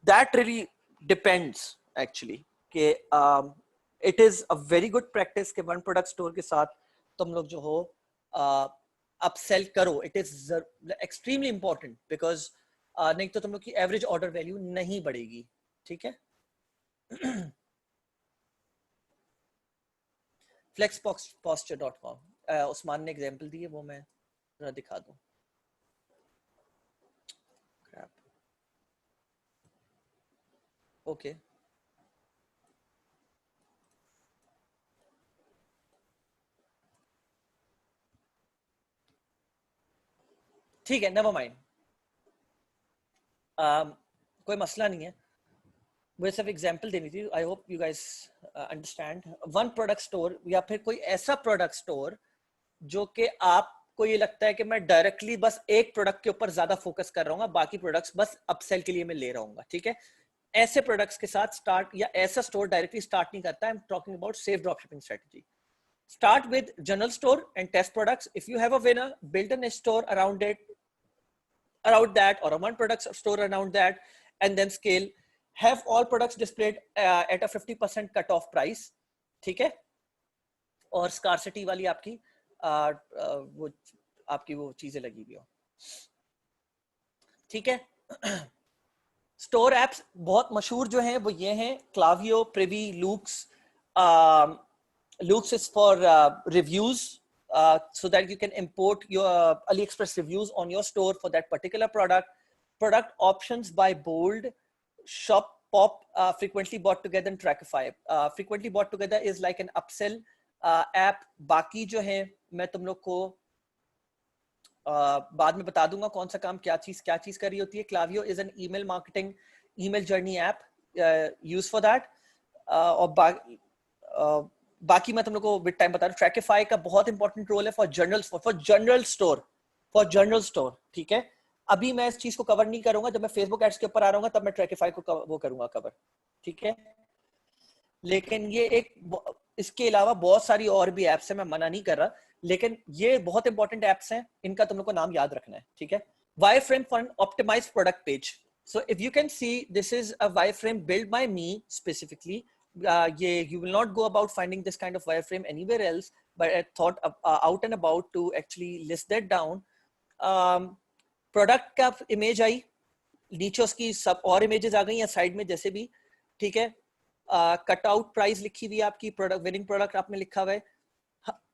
दैट रियली डिपेंड्स एक्चुअली कि it is a very good practice कि वन प्रोडक्ट स्टोर के साथ तुम लोग जो हो अप सेल करो। It is extremely important because नहीं तो तुम लोग की एवरेज ऑर्डर वैल्यू नहीं बढ़ेगी, ठीक है। flexposture.com उस्मान ने एग्जांपल दी है, वो मैं जरा दिखा दूं। ओके ठीक है, नेवर माइंड, कोई मसला नहीं है, मुझे सिर्फ एग्जांपल देनी थी। I hope you guys understand. One product store या फिर कोई ऐसा प्रोडक्ट स्टोर जो कि आपको ये लगता है कि मैं डायरेक्टली बस एक प्रोडक्ट के ऊपर ज्यादा फोकस कर रहा हूँ, बाकी प्रोडक्ट्स बस अपसेल के लिए मैं ले रहा हूँ, ठीक है। ऐसे प्रोडक्ट्स के साथ स्टार्ट, या ऐसा स्टोर डायरेक्टली स्टार्ट नहीं करता। आई am talking about safe drop shipping strategy. Start with general store and test products. If you have a winner, build a niche store around it, around that, or a one product store around that, and then scale. Have all products displayed at a 50% cut off price, ठीक है। और scarcity वाली आपकी वो आपकी वो चीजें लगी हुई हो, ठीक है। स्टोर एप्स बहुत मशहूर जो हैं वो ये हैं, Klaviyo, Privy, Loox. Looks is for reviews, so that you can import your AliExpress reviews on your store for that particular product. Product options by Bold, Shop, Pop, frequently bought together, and Trackify. Frequently bought together is like an upsell app. बाकी जो है मैं तुम लोग को बाद में बता दूंगा कौन सा काम क्या चीज कर रही होती है। Klaviyo is an email marketing, email journey app used for that. और बाकी मैं तुम लोग को विद टाइम बता रहा हूँ। ट्रैकिफाई का बहुत इंपॉर्टेंट रोल है फॉर जनरल स्टोर, ठीक है। अभी मैं इस चीज को कवर नहीं करूंगा, जब मैं फेसबुक एड्स के ऊपर आ रहा हूँ तब मैं ट्रैकिफाई को वो करूंगा कवर, ठीक है। लेकिन ये एक, इसके अलावा बहुत सारी और भी एप्स है, मैं मना नहीं कर रहा, लेकिन ये बहुत इंपॉर्टेंट एप्स हैं, इनका तुम लोग को नाम याद रखना है, ठीक है। Wireframe for an optimized product page. So if you can see, this is a wireframe built by me specifically. You will not go about finding this kind of wireframe anywhere else, but I thought out and about to actually list that down. Product का image आई, नीचे उसकी सब और images आ गई हैं साइड में जैसे भी, ठीक है। कट आउट प्राइस लिखी हुई है आपकी, प्रोडक्ट विनिंग प्रोडक्ट आपने लिखा हुआ है,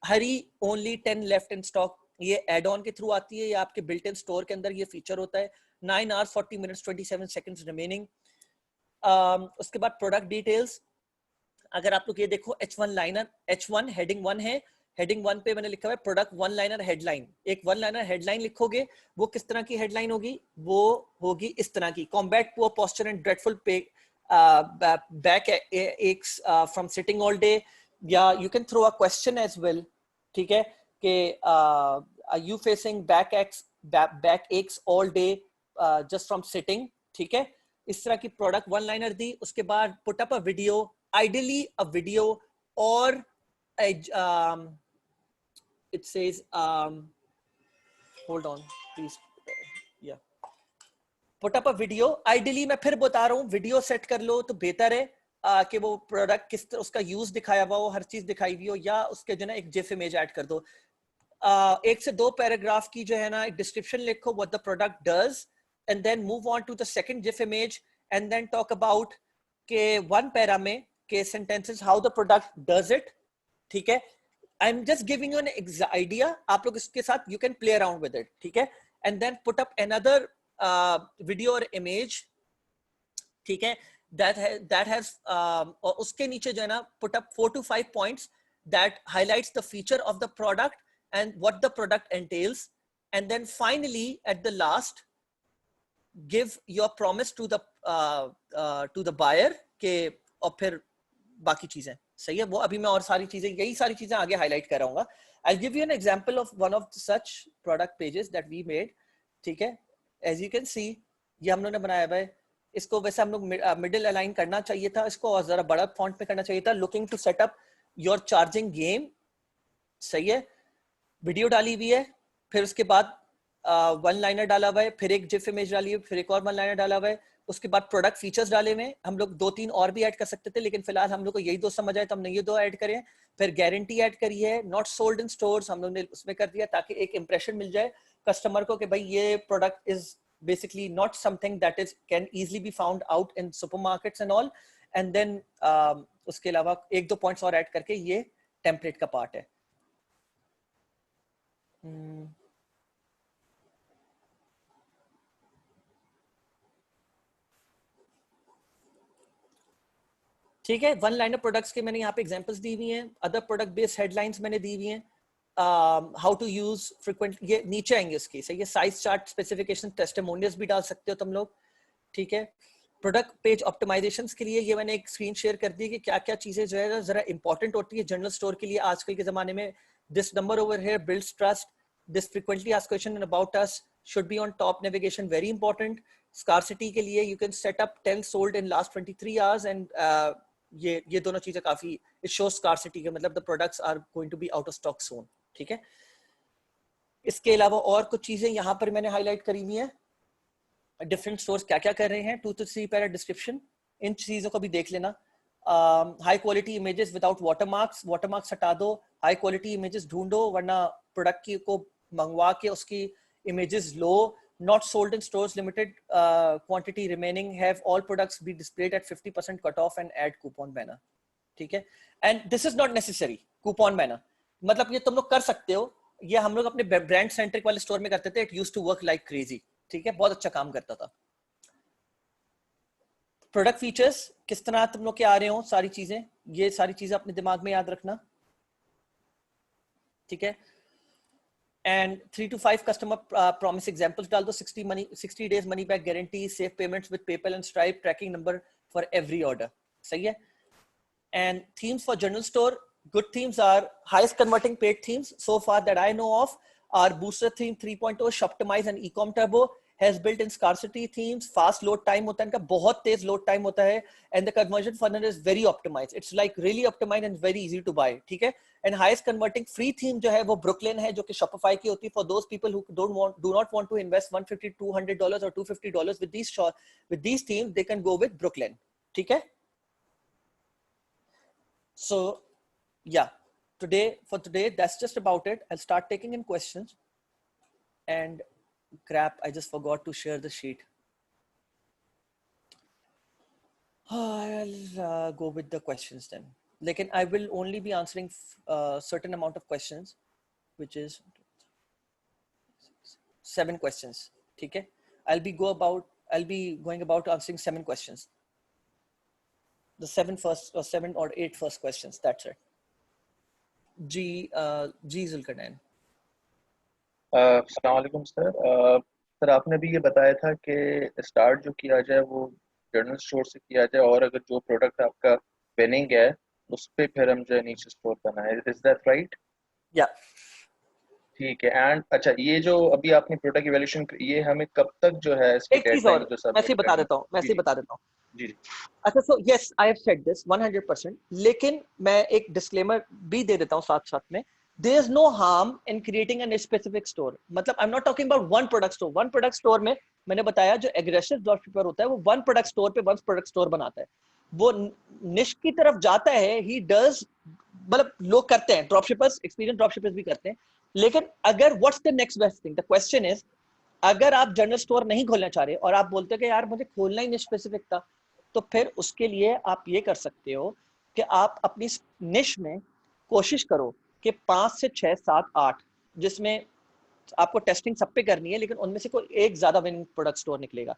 हरी ओनली 10 लेफ्ट इन स्टॉक। ये एड ऑन के थ्रू आती है, ये आपके बिल्ट इन स्टोर के अंदर ये फीचर होता है। 9 hours 40 minutes 27 seconds remaining. उसके बाद प्रोडक्ट डिटेल्स, अगर आप लोग ये देखो H1 लाइनर, H1 हेडिंग 1 है, हेडिंग 1 पे मैंने लिखा हुआ है प्रोडक्ट 1 लाइनर हेडलाइन। एक 1 लाइनर हेडलाइन लिखोगे, वो किस तरह की हेडलाइन होगी, वो होगी इस तरह की, combat poor posture and dreadful back aches from sitting all day, या you can throw a question as well, ठीक है, कि are you facing back aches all day just from sitting, ठीक है। इस तरह की प्रोडक्ट 1 लाइनर दी। उसके बाद put up a video, ideally a video, और it says hold on please, yeah, put up a video. Ideally मैं फिर बता रहा हूँ, वीडियो सेट कर लो तो बेहतर है, कि वो प्रोडक्ट किस तरह उसका यूज दिखाया हुआ हो, हर चीज दिखाई हुई हो, या उसके जो ना एक जिफ इमेज ऐड कर दो। 1 से 2 पैराग्राफ की जो है ना एक डिस्क्रिप्शन लिखो, what the product does, and then move on to the second GIF image, and then talk about के 1 पैरा में के sentences how the product does it, ठीक है। I'm just giving you an idea, आप लोग इसके साथ you can play around with it, ठीक है। And then put up another video or image, ठीक है, that has और उसके नीचे जो है ना put up 4 to 5 points that highlights the feature of the product and what the product entails, and then finally at the last give your promise to the buyer के और फिर बाकी चीजें सही है वो अभी मैं और सारी चीजें यही सारी चीजें आगे हाईलाइट कर रहा हूँ I'll give you an example of one of such product pages that we made ठीक है as you can see ये हम लोग ने बनाया है इसको वैसे हम लोग मिडिल अलाइन करना चाहिए था इसको और जरा बड़ा फॉन्ट पे करना चाहिए था looking to set up your charging game सही है वीडियो डाली हुई है फिर उसके बाद वन लाइनर डाला हुआ है फिर एक जिफ इमेज डाली है फिर एक और वन लाइनर डाला हुआ है उसके बाद प्रोडक्ट फीचर्स डाले हुए हम लोग 2-3 और भी ऐड कर सकते थे लेकिन फिलहाल हम लोग को यही दो समझ आए तो हमने ये दो ऐड करे फिर गारंटी ऐड करी है नॉट सोल्ड इन स्टोर्स हम लोग ने उसमें कर दिया ताकि एक इंप्रेशन मिल जाए कस्टमर को कि भाई ये product is basically not something that is can easily be found out in supermarkets and all and then उसके अलावा 1-2 पॉइंट्स और ऐड करके ये टेम्पलेट का पार्ट है ठीक है वन लाइनर प्रोडक्ट्स के मैंने यहाँ पे एग्जांपल्स दी हुई हैं अदर प्रोडक्ट बेस्ड हेडलाइंस मैंने दी हुई हैं हाउ टू यूज फ्रीक्वेंट ये नीचे आएंगे उसकी सही है साइज चार्ट स्पेसिफिकेशन टेस्टिमोनियल्स भी डाल सकते हो तुम लोग ठीक है प्रोडक्ट पेज ऑप्टिमाइजेशंस के लिए ये मैंने एक स्क्रीन शेयर कर दी कि क्या क्या चीजें जो है जरा इंपॉर्टेंट होती है जनरल स्टोर के लिए आजकल के जमाने में this number over here builds trust this frequently asked question about us should be on top navigation very important scarcity के लिए you can set up 10 sold in last 23 hours and ये दोनों चीजें काफी it shows scarcity के मतलब the products are going to be out of stock soon ठीक है इसके अलावा और कुछ चीजें यहाँ पर मैंने हाईलाइट करी हुई है डिफरेंट स्टोर्स क्या क्या कर रहे हैं 2 to 3 पैरा डिस्क्रिप्शन इन चीजों को भी देख लेना high quality images without watermarks हटा दो हाई क्वालिटी इमेजेस ढूंढो वरना प्रोडक्ट की को मंगवा के उसकी images low not sold in stores limited quantity remaining have all products be displayed at 50% cut off and add coupon banner ठीक है and this is not necessary coupon banner मतलब ये तुम लोग कर सकते हो ये हम लोग अपने ब्रांड सेंट्रिक वाले स्टोर में करते थे it used to work like crazy ठीक है बहुत अच्छा काम करता था प्रोडक्ट फीचर्स किस तरह तुम लोग के आ रहे हो सारी चीजें ये सारी चीजें अपने दिमाग में याद रखना ठीक है and 3 to 5 customer promise examples डाल दो 60 days money back guarantee safe payments with PayPal and Stripe tracking number for every order सही है and themes for general store good themes are highest converting paid themes so far that I know of are booster theme 3.0 Shoptimize and ecom turbo has built in scarcity themes fast load time होता है इनका बहुत तेज load time होता है and the conversion funnel is very optimized it's like really optimized and very easy to buy ठीक है and highest converting free theme जो है वो Brooklyn है जो कि Shopify की होती है for those people who do not want to invest $150-200 or $250 with these themes they can go with Brooklyn ठीक है so yeah for today that's just about it I'll start taking in questions and crap I just forgot to share the sheet I'll go with the questions then लेकिन I will only be answering certain amount of questions which is 7 questions ठीक है I'll be going about answering 7 questions the 7 or 8 first questions that's it जी जुल्करनैन अस्सलाम वालेकुम सर सर आपने भी ये बताया था कि स्टार्ट जो किया जाए वो जनरल स्टोर से किया जाए और अगर जो प्रोडक्ट आपका विनिंग है उस पे फिर हम जो है नीचे स्टोर करना है इज दैट राइट या ठीक है एंड अच्छा ये जो अभी आपने प्रोडक्ट इवैल्यूएशन ये हमें कब तक जो है इसकी एक चीज और डेडलाइन जो मैं ऐसे ही बता देता हूँ जी अच्छा so yes I have said this 100% लेकिन मैं एक डिस्क्लेमर भी दे देता हूँ साथ साथ में there is no harm in creating a specific store मतलब I'm not talking about one product store में मैंने बताया जो aggressive dropshipper होता है वो one product store बनाता है वो निश की तरफ जाता है he does मतलब लोग करते हैं ड्रॉपशिपर्स एक्सपीरियंस ड्रॉपशिपर्स भी करते हैं लेकिन अगर what's the next best thing the question is अगर आप जनरल स्टोर नहीं खोलना चाह रहे और आप बोलते हो कि यार मुझे खोलना ही निश स्पेसिफिक था तो फिर उसके लिए आप ये कर सकते हो कि आप अपनी निश में कोशिश करो कि 5 से 6 7 8 जिसमें आपको टेस्टिंग सब पे करनी है लेकिन उनमें से कोई एक ज्यादा विनिंग प्रोडक्ट स्टोर निकलेगा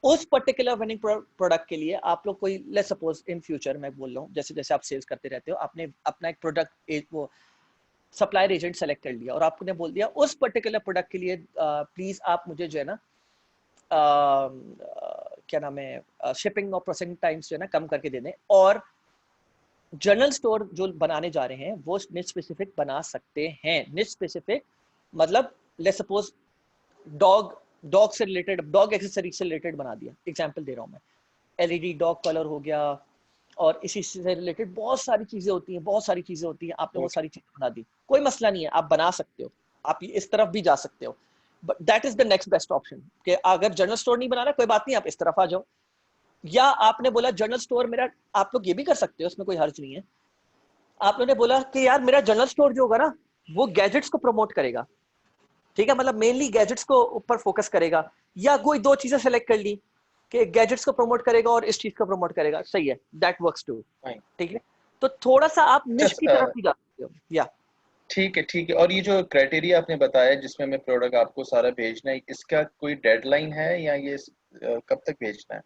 उस पर्टिकुलर विनिंग प्रोडक्ट के लिए आप लोग कोई लेट्स सपोज इन फ्यूचर मैं बोल रहा हूँ जैसे जैसे आप सेल्स करते रहते हो आपने अपना एक प्रोडक्ट एक वो सप्लायर एजेंट सेलेक्ट कर लिया और आपने बोल दिया उस पर्टिकुलर प्रोडक्ट के लिए प्लीज आप मुझे जो है ना क्या नाम है शिपिंग और प्रोसेसिंग टाइम्स जो है ना कम करके दे दें, और जनरल स्टोर जो बनाने जा रहे हैं वो निच स्पेसिफिक बना सकते हैं। निच स्पेसिफिक मतलब लेट्स सपोज डॉग से रिलेटेड, डॉग एक्सेसरी से रिलेटेड बना दिया, एग्जांपल दे रहा हूँ मैं, एलईडी डॉग कलर हो गया, और इसी से रिलेटेड बहुत सारी चीजें होती हैं, बहुत सारी चीजें होती हैं, आपने वो सारी चीजें बना दी, कोई मसला नहीं है, आप बना सकते हो, आप इस तरफ भी जा सकते हो, but that is the next best option कि अगर जनरल स्टोर नहीं बनाना कोई बात नहीं, आप इस तरफ आ जाओ। या आपने बोला जनरल स्टोर मेरा, आप लोग ये भी कर सकते हो, उसमें कोई हर्ज नहीं है, आप लोगों ने बोला कि यार मेरा जनरल स्टोर जो होगा ना वो गैजेट्स को प्रमोट करेगा, ठीक है, मतलब मेनली गैजेट्स को ऊपर फोकस करेगा, या कोई दो चीजें सेलेक्ट कर ली कि गैजेट्स को प्रमोट करेगा और इस चीज को प्रमोट करेगा, सही है, दैट वर्क्स टू, ठीक है, तो थोड़ा सा आप निश की तरफ भी जा सकते हो। या ठीक है, ठीक है। और ये जो क्राइटेरिया आपने बताया जिसमें मैं प्रोडक्ट आपको सारा भेजना है, इसका कोई डेडलाइन है या ये कब तक भेजना है?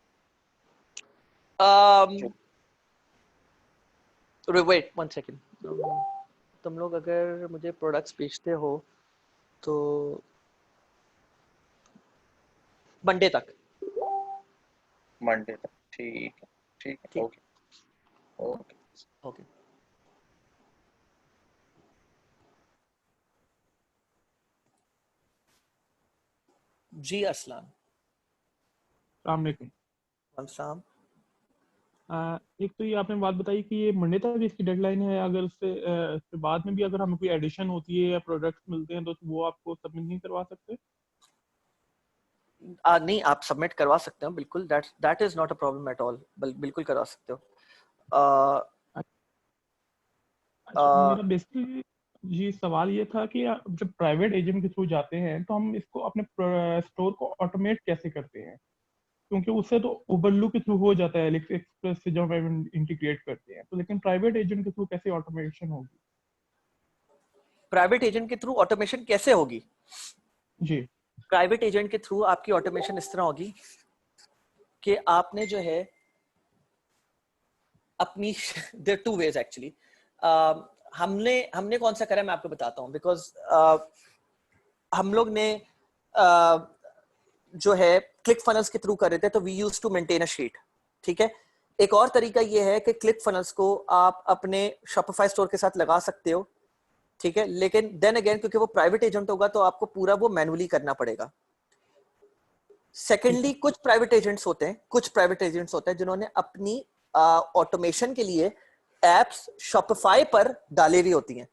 वेट वन सेकेंड, तुम लोग अगर मुझे प्रोडक्ट्स बेचते हो तो मंडे तक। मंडे तक, ठीक है, ठीक है, ओके ओके ओके। जी अरसलान। अस्सलाम वालेकुम। शाम। एक तो ये आपने बात बताई कि ये मंडे तक इसकी डेडलाइन है, अगर उससे बाद में भी अगर हमें कोई एडिशन होती है या प्रोडक्ट्स मिलते हैं तो वो आपको सबमिट नहीं करवा सकते? नहीं, आप सबमिट करवा सकते हो बिल्कुल, that is not a problem at all, बिल्कुल करवा सकते हो। मेरा बेसिकली जी सवाल ये था कि जब प्राइवेट एजेंट के थ्रू जाते हैं तो हम इसको अपने स्टोर को ऑटोमेट कैसे करते हैं, क्योंकि उससे तो उबरलू के थ्रू हो जाता है एलेक्स एक्सप्रेस से जब हम इंटीग्रेट करते हैं, तो लेकिन प्राइवेट एजेंट के थ्रू कैसे ऑटोमेशन होगी? प्राइवेट एजेंट के थ्रू ऑटोमेशन कैसे होगी? जी। प्राइवेट एजेंट के थ्रू आपकी ऑटोमेशन इस तरह होगी कि आपने जो है अपनी देयर टू वेज एक्चुअली, हमने कौन सा करा मैं आपको बताता हूँ, बिकॉज हम लोग ने जो है क्लिक फनल्स के थ्रू कर रहे थे, तो we use to maintain a sheet, ठीक है। एक और तरीका ये है कि क्लिक फनल्स को आप अपने शॉपिफाई स्टोर के साथ लगा सकते हो, ठीक है, लेकिन देन अगेन क्योंकि वो प्राइवेट एजेंट होगा तो आपको पूरा वो मैनुअली करना पड़ेगा। सेकेंडली कुछ प्राइवेट एजेंट्स होते हैं जिन्होंने अपनी ऑटोमेशन के लिए एप्स शॉपिफाई पर डाले हुई होती हैं,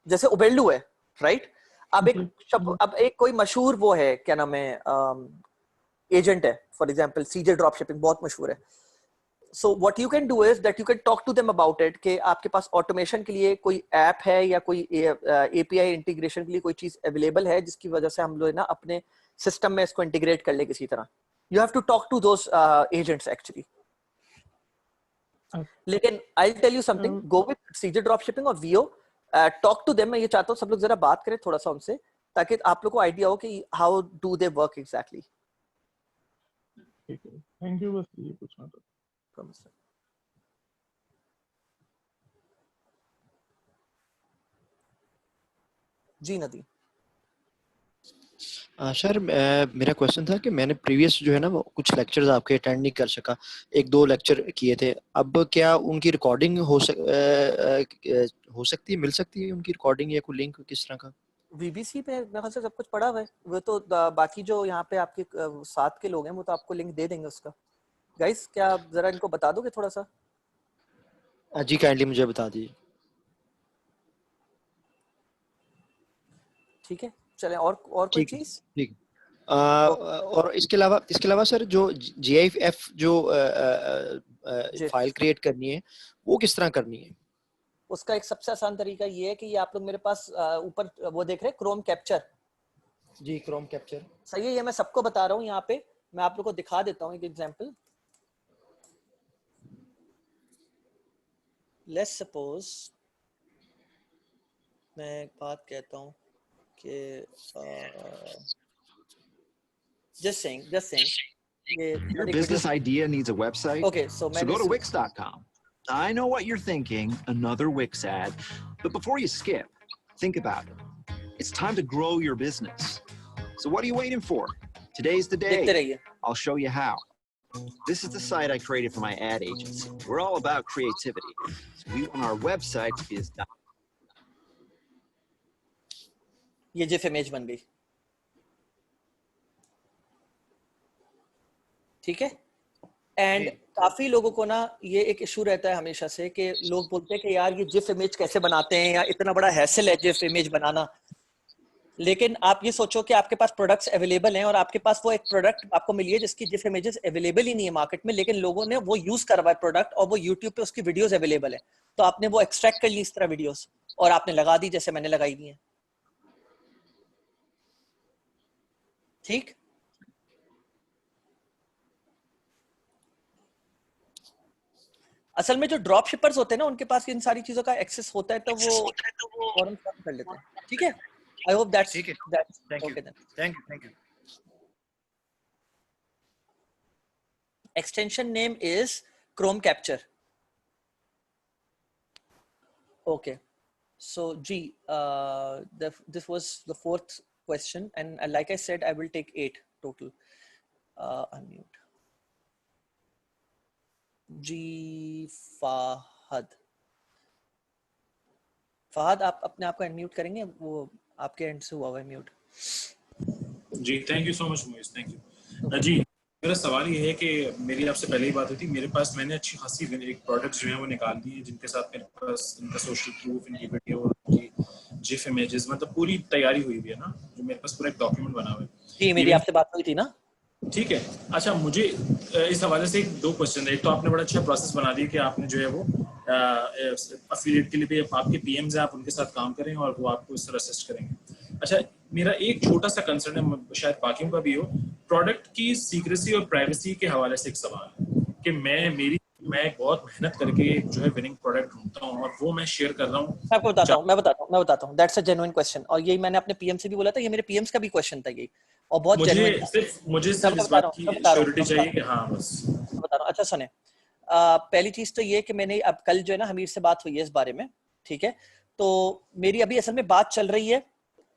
जैसे उबेरलू है, राइट। अब एक कोई मशहूर वो है, क्या नाम है, एजेंट है, for example CJ drop shipping बहुत मशहूर है। So what you can do is that you can talk to them about it कि आपके पास ऑटोमेशन के लिए कोई ऐप है या कोई एपीआई इंटीग्रेशन के लिए कोई चीज अवेलेबल है जिसकी वजह से हम लोग ना अपने सिस्टम में इसको इंटीग्रेट कर ले किसी तरह। You have to talk to those agents actually. लेकिन I tell you something, go with CJ drop shipping और वीओ, टॉक टू देम। मैं ये चाहता हूँ सब लोग जरा बात करें थोड़ा सा उनसे, ताकि आप लोग को आइडिया हो कि how do they work exactly. ठीक है, थैंक यू, बस ये पूछना था। जी नदी। सर मेरा क्वेश्चन था कि मैंने प्रीवियस जो है ना वो कुछ लेक्चर्स आपके अटेंड नहीं कर सका, एक दो लेक्चर किए थे, अब क्या उनकी रिकॉर्डिंग हो सकती है, मिल सकती है उनकी रिकॉर्डिंग या कोई लिंक किस तरह का? वीबीसी पे मेरे ख्याल से सब कुछ पड़ा हुआ है, वो तो बाकी जो यहाँ पे आपके साथ के लोग हैं वो तो आपको लिंक दे देंगे उसका। गाइस क्या आप जरा इनको बता दोगे थोड़ा सा? जी काइंडली मुझे बता दीजिए। ठीक है, चलें। और कोई चीज? ठीक। और इसके अलावा सर जो GIF जो फाइल क्रिएट करनी है वो किस तरह करनी है? उसका एक सबसे आसान तरीका ये है कि ये आप लोग मेरे पास ऊपर वो देख रहे हैं क्रोम कैप्चर। जी क्रोम कैप्चर सही है, ये मैं सबको बता रहा हूँ, यहाँ पे मैं आप लोग को दिखा देता हूँ एक एग्जांपल। लेट्स सपोज मैं एक बात कहता हूँ कि just saying your business idea needs a website. Okay, so go to Wix.com. I know what you're thinking, another Wix ad. But before you skip, Think about it. It's time to grow your business. So what are you waiting for? Today's the day. I'll show you how. This is the site I created for my ad agency. We're all about creativity. So we want our website to be as ये जिफ इमेज बन गई, ठीक है। एंड काफी लोगों को ना ये एक इशू रहता है हमेशा से कि लोग बोलते हैं कि यार ये जिफ इमेज कैसे बनाते हैं, या इतना बड़ा हैसल है जिफ इमेज बनाना। लेकिन आप ये सोचो कि आपके पास प्रोडक्ट्स अवेलेबल हैं और आपके पास वो एक प्रोडक्ट आपको मिली है जिसकी जिफ इमेजेस अवेलेबल ही नहीं है मार्केट में, लेकिन लोगों ने वो यूज करवा है प्रोडक्ट और वो यूट्यूब पे उसकी वीडियोस अवेलेबल है, तो आपने वो एक्सट्रैक्ट कर ली इस तरह वीडियोस और आपने लगा दी जैसे मैंने लगाई दी है, ठीक। असल में जो ड्रॉप शिपर्स होते हैं ना उनके पास इन सारी चीजों का एक्सेस होता है, तो वो फौरन कर लेते हैं, ठीक है। I hope that's okay then. Thank you. Extension name is Chrome Capture. Okay. So G, this was the 4th question, and like I said, I will take 8 total. Unmute. G Fahad. Fahad आप अपने आप को अनम्यूट करेंगे, वो आपके एंड से हुआ है म्यूट। जी thank you so much Moiz, thank you. जी मेरा सवाल ये है कि मेरी आपसे पहले ही बात हुई थी, मेरे पास मैंने अच्छी खासी एक प्रोडक्ट्स जो है वो निकाल दिए जिनके साथ मेरे पास इनका सोशल प्रूफ, इनकी वीडियो, इनकी जिफ इमेजेस, मतलब पूरी तैयारी हुई हुई है ना, जो मेरे पास पूरा एक डॉक्यूमेंट बना हुआ है। जी मेरी आपसे बात हुई थी ना, ठीक है। अच्छा मुझे इस हवाले से 2 क्वेश्चन है। एक तो आपने बड़ा अच्छा प्रोसेस बना दिया कि आपने जो है वो अफिलिएट के लिए भी आपके पीएम्स हैं, आप उनके साथ काम करें और वो आपको इस तरह असिस्ट करेंगे। अच्छा मेरा एक छोटा सा कंसर्न है, शायद बाकियों का भी हो, प्रोडक्ट की सीक्रेसी और प्राइवेसी के हवाले से एक सवाल है कि मैं बहुत मेहनत करके जो है विनिंग प्रोडक्ट ढूंढता हूँ और वो मैं शेयर कर रहा हूँ। मैं बताता हूँ दैट्स अ जेन्युइन क्वेश्चन, और यही मैंने अपने पीएम से भी बोला था, ये मेरे पीएम्स का भी क्वेश्चन था यही, और बहुत जेन्युइन था। मुझे सिर्फ इस बात की श्योरिटी चाहिए कि हाँ बस बता रहा हूँ। अच्छा सुने, पहली चीज तो ये कि मैंने अब कल जो है ना हमीर से बात हुई है इस बारे में, ठीक है। तो मेरी अभी असल में बात चल रही है,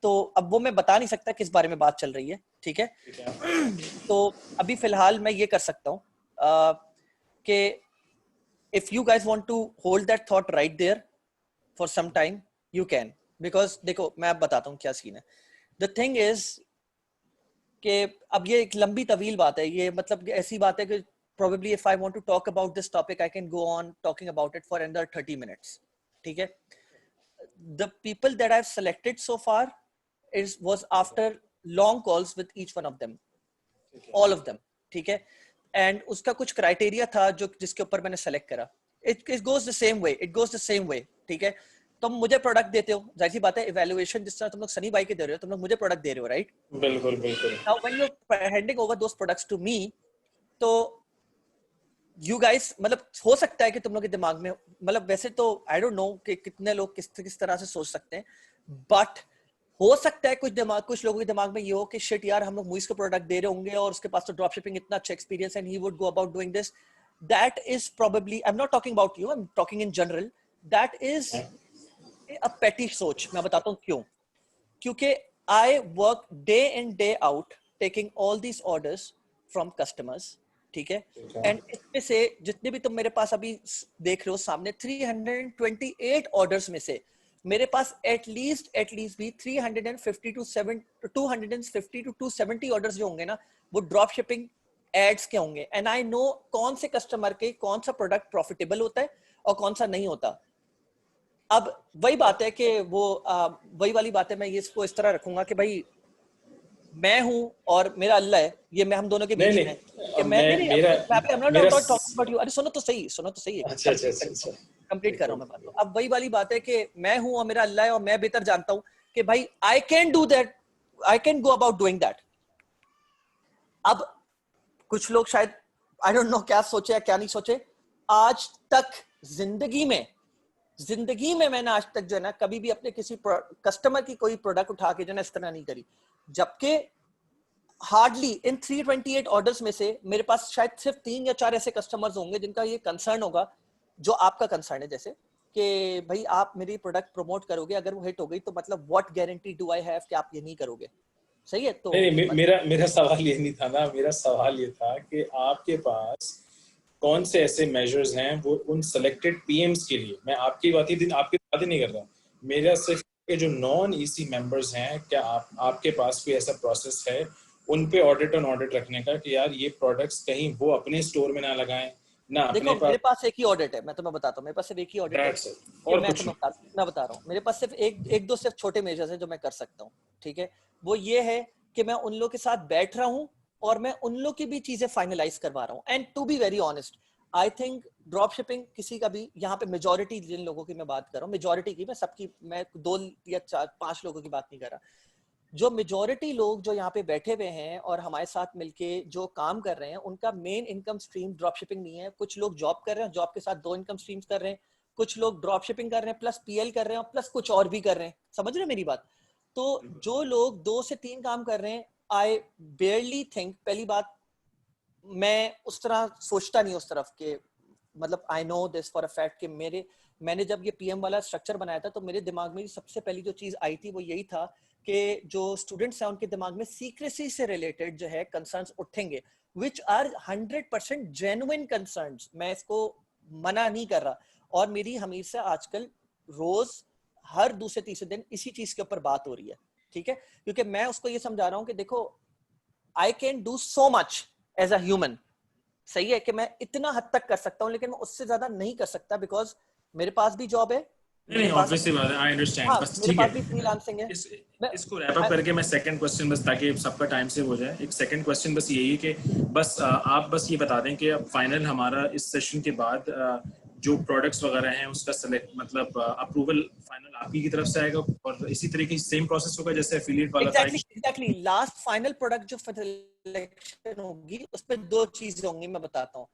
तो अब वो मैं बता नहीं सकता किस बारे में बात चल रही है, ठीक है। तो अभी फिलहाल मैं ये कर सकता हूँ कि if you guys want to hold that thought right there for some time you can, because देखो मैं अब बताता हूँ क्या सीन है। The thing is कि अब ये एक लंबी तवील बात है, ये मतलब ऐसी बात है कि probably if I want to talk about this topic I can go on talking about it for another 30 minutes, ठीक है। The people that I've selected so far was after long calls with each one of them, all of them, ठीक है। एंड उसका कुछ क्राइटेरिया था जो जिसके ऊपर मैंने सेलेक्ट करा। It goes the same way, ठीक है। तुम मुझे प्रोडक्ट देते हो, जाहिर सी बात है इवैल्यूएशन जिस तरह तुम लोग सनी भाई के दे रहे हो, तुम लोग मुझे प्रोडक्ट दे रहे हो, राइट? बिल्कुल बिल्कुल। Now when you are handing over those products to me, तो यू गाइस मतलब हो सकता है कि तुम लोग के दिमाग में, मतलब वैसे तो आई डोंट नो कि कितने लोग किस तरह से सोच सकते हैं, बट हो सकता है कुछ लोगों के दिमाग में ये हो कि शिट यार हम लोग मुइज को प्रोडक्ट दे रहे होंगे और उसके पास तो ड्रॉप शिपिंग इतना अच्छा एक्सपीरियंस है, and he would go about doing this. That is probably, I am not talking about you, I am talking in general, that is a पेटी सोच। मैं बताता हूँ क्यों। क्योंकि I work day in day out taking all these orders from customers, ठीक है। एंड इसमें से जितने भी तुम मेरे पास अभी देख रहे हो सामने 328 ऑर्डर्स में से मेरे पास एटलीस्ट भी 350 to 270 ऑर्डर्स जो होंगे ना, वो ड्रॉप शिपिंग एड्स के होंगे। एंड आई नो कौन से कस्टमर के कौन सा प्रोडक्ट प्रॉफिटेबल होता है और कौन सा नहीं होता। अब वही बात है कि वही वाली बात है, मैं ये इसको इस तरह रखूंगा कि भाई मैं हूं और मेरा अल्लाह है, ये मैं हम दोनों के बीच में है कि अरे सुनो तो सही अच्छा कंप्लीट कर रहा हूं मैं बात। अब वही वाली बात है कि मैं हूं और मेरा अल्लाह है, और मैं बेहतर जानता हूं कि भाई आई can do that, I can go about doing that. अब कुछ लोग शायद आई डोंट नो क्या सोचे या क्या नहीं सोचे, आज तक जिंदगी में मैंने आज तक जो है ना कभी भी अपने किसी कस्टमर की कोई प्रोडक्ट उठा के जो है इस तरह नहीं करी, जबकि हार्डली इन 328 ऑर्डर्स में से मेरे पास शायद सिर्फ 3 या 4 ऐसे कस्टमर्स होंगे जिनका ये कंसर्न होगा जो आपका कंसर्न है, जैसे कि भाई आप मेरी प्रोडक्ट प्रमोट करोगे, अगर वो हिट हो गई तो मतलब what guarantee do I have कि आप ये नहीं करोगे? सही है। तो नहीं, मेरा सवाल ये नहीं था ना, मेरा सवाल ये था कि आपके पास कौन से ऐसे मेजर्स हैं वो उन सेलेक्टेड पीएम्स के लिए, मैं आपकी बात ही नहीं कर रहा, मेरा सिर्फ के जो नॉन ईसी मेंबर्स हैं, क्या आपके पास कोई ऐसा प्रोसेस है उन पे ऑडिट रखने का कि यार ये प्रोडक्ट्स कहीं वो अपने स्टोर में ना लगाएं ना देखो अपने मेरे पास एक ही ऑडिट है, मैं तुम्हें बताता हूँ, मेरे पास सिर्फ एक ही ऑडिट है और मैं कुछ मैं बता रहा हूँ। मेरे पास सिर्फ एक दो सिर्फ छोटे मेजर्स हैं जो मैं कर सकता हूँ, ठीक है। वो ये है कि मैं उन लोगों के साथ बैठ रहा हूँ और मैं उन लोग की भी चीजें फाइनलाइज करवा रहा हूँ। And to be very honest, I think drop shipping किसी का भी, यहाँ पे मेजोरिटी जिन लोगों की मैं बात कर रहा हूँ, मेजोरिटी की, मैं सबकी, मैं 2 या 4 5 लोगों की बात नहीं कर रहा, जो मेजॉरिटी लोग जो यहाँ पे बैठे हुए हैं और हमारे साथ मिलके जो काम कर रहे हैं, उनका main income stream drop shipping नहीं है। कुछ लोग जॉब कर रहे हैं, जॉब के साथ 2 इनकम स्ट्रीम्स कर रहे हैं, कुछ लोग ड्रॉप शिपिंग कर रहे हैं प्लस पीएल कर रहे हैं प्लस कुछ और भी कर रहे हैं। समझ रहे हैं मेरी बात? तो जो लोग 2 से 3 काम कर रहे हैं, आई बेयरली थिंक, पहली बात मैं उस तरह सोचता नहीं उस तरफ के, मतलब I know this for a fact कि मैंने जब ये पीएम वाला स्ट्रक्चर बनाया था तो मेरे दिमाग में सबसे पहली जो चीज आई थी वो यही था कि जो स्टूडेंट्स हैं उनके दिमाग में सीक्रेसी से रिलेटेड जो है कंसर्न्स उठेंगे, विच आर 100% जेन्युइन कंसर्न्स, मैं इसको मना नहीं कर रहा। और मेरी हमीर से आजकल रोज हर दूसरे तीसरे दिन इसी चीज के ऊपर बात हो रही है, ठीक है, क्योंकि मैं उसको ये समझा रहा हूँ कि देखो I can do so much as a human, सही है कि मैं इतना हद तक कर सकता हूँ, लेकिन मैं उससे ज्यादा नहीं कर सकता बिकॉज मेरे पास भी जॉब है, नहीं, ऑब्वियसली बात है, आई अंडरस्टैंड। बस मेरे ठीक पास भी है, फ्रीलांसिंग है। इसको रैप अप करके मैं सेकंड क्वेश्चन, बस ताकि सबका टाइम सेव हो जाए, एक सेकंड क्वेश्चन बस यही है कि बस आप बस ये बता दें कि अब फाइनल हमारा इस सेशन के बाद जो प्रोडक्ट्स वगैरह हैं उसका सेलेक्ट मतलब अप्रूवल फाइनल आप ही की तरफ से आएगा और इसी तरीके से सेम प्रोसेस होगा जैसे एफिलिएट वाला था। एग्जैक्टली लास्ट फाइनल प्रोडक्ट जो सिलेक्शन होगी उसमें 2 चीजें होंगी, मैं बताता हूँ।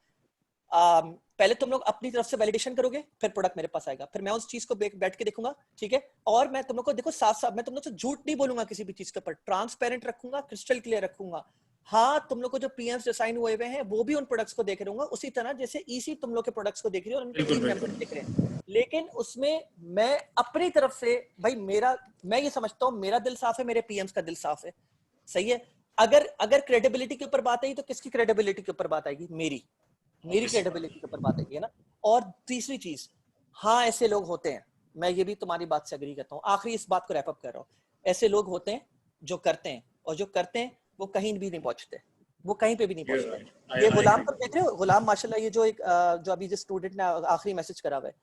पहले तुम लोग अपनी तरफ से वैलिडेशन करोगे, फिर प्रोडक्ट मेरे पास आएगा, फिर मैं उस चीज को बैठ के देखूंगा, ठीक है। और मैं तुम लोग को देखो साफ साफ, मैं तुम लोग से झूठ नहीं बोलूंगा किसी भी चीज के ऊपर, ट्रांसपेरेंट रखूंगा, क्रिस्टल क्लियर रखूंगा। हाँ, तुम लोग को जो पीएम्स डिसाइन हुए हुए हैं वो भी उन प्रोडक्ट्स को देख रहे होंगे, उसी तरह जैसे ईसी तुम लोग के प्रोडक्ट्स को देख रही है और उनके टीम मेंबर देख रहे हैं। लेकिन उसमें मैं अपनी तरफ से भाई मैं ये समझता हूँ मेरा दिल साफ है, मेरे पीएम्स का दिल साफ है, सही है। अगर क्रेडिबिलिटी के ऊपर बात आई तो किसकी क्रेडिबिलिटी के ऊपर बात आएगी? मेरी क्रेडिबिलिटी के ऊपर बात आएगी, है ना। और तीसरी चीज, हाँ ऐसे लोग होते हैं, मैं ये भी तुम्हारी बात से एग्री करता हूँ, आखिरी इस बात को रैप अप कर रहा हूँ, ऐसे लोग होते हैं जो करते हैं और जो करते हैं वो कहीं भी नहीं पहुंचते, वो कहीं पे भी नहीं पहुंचते। ये गुलाम पर देख रहे हो, गुलाम माशाल्लाह, ये जो अभी जो स्टूडेंट ने आखिरी मैसेज करा हुआ है,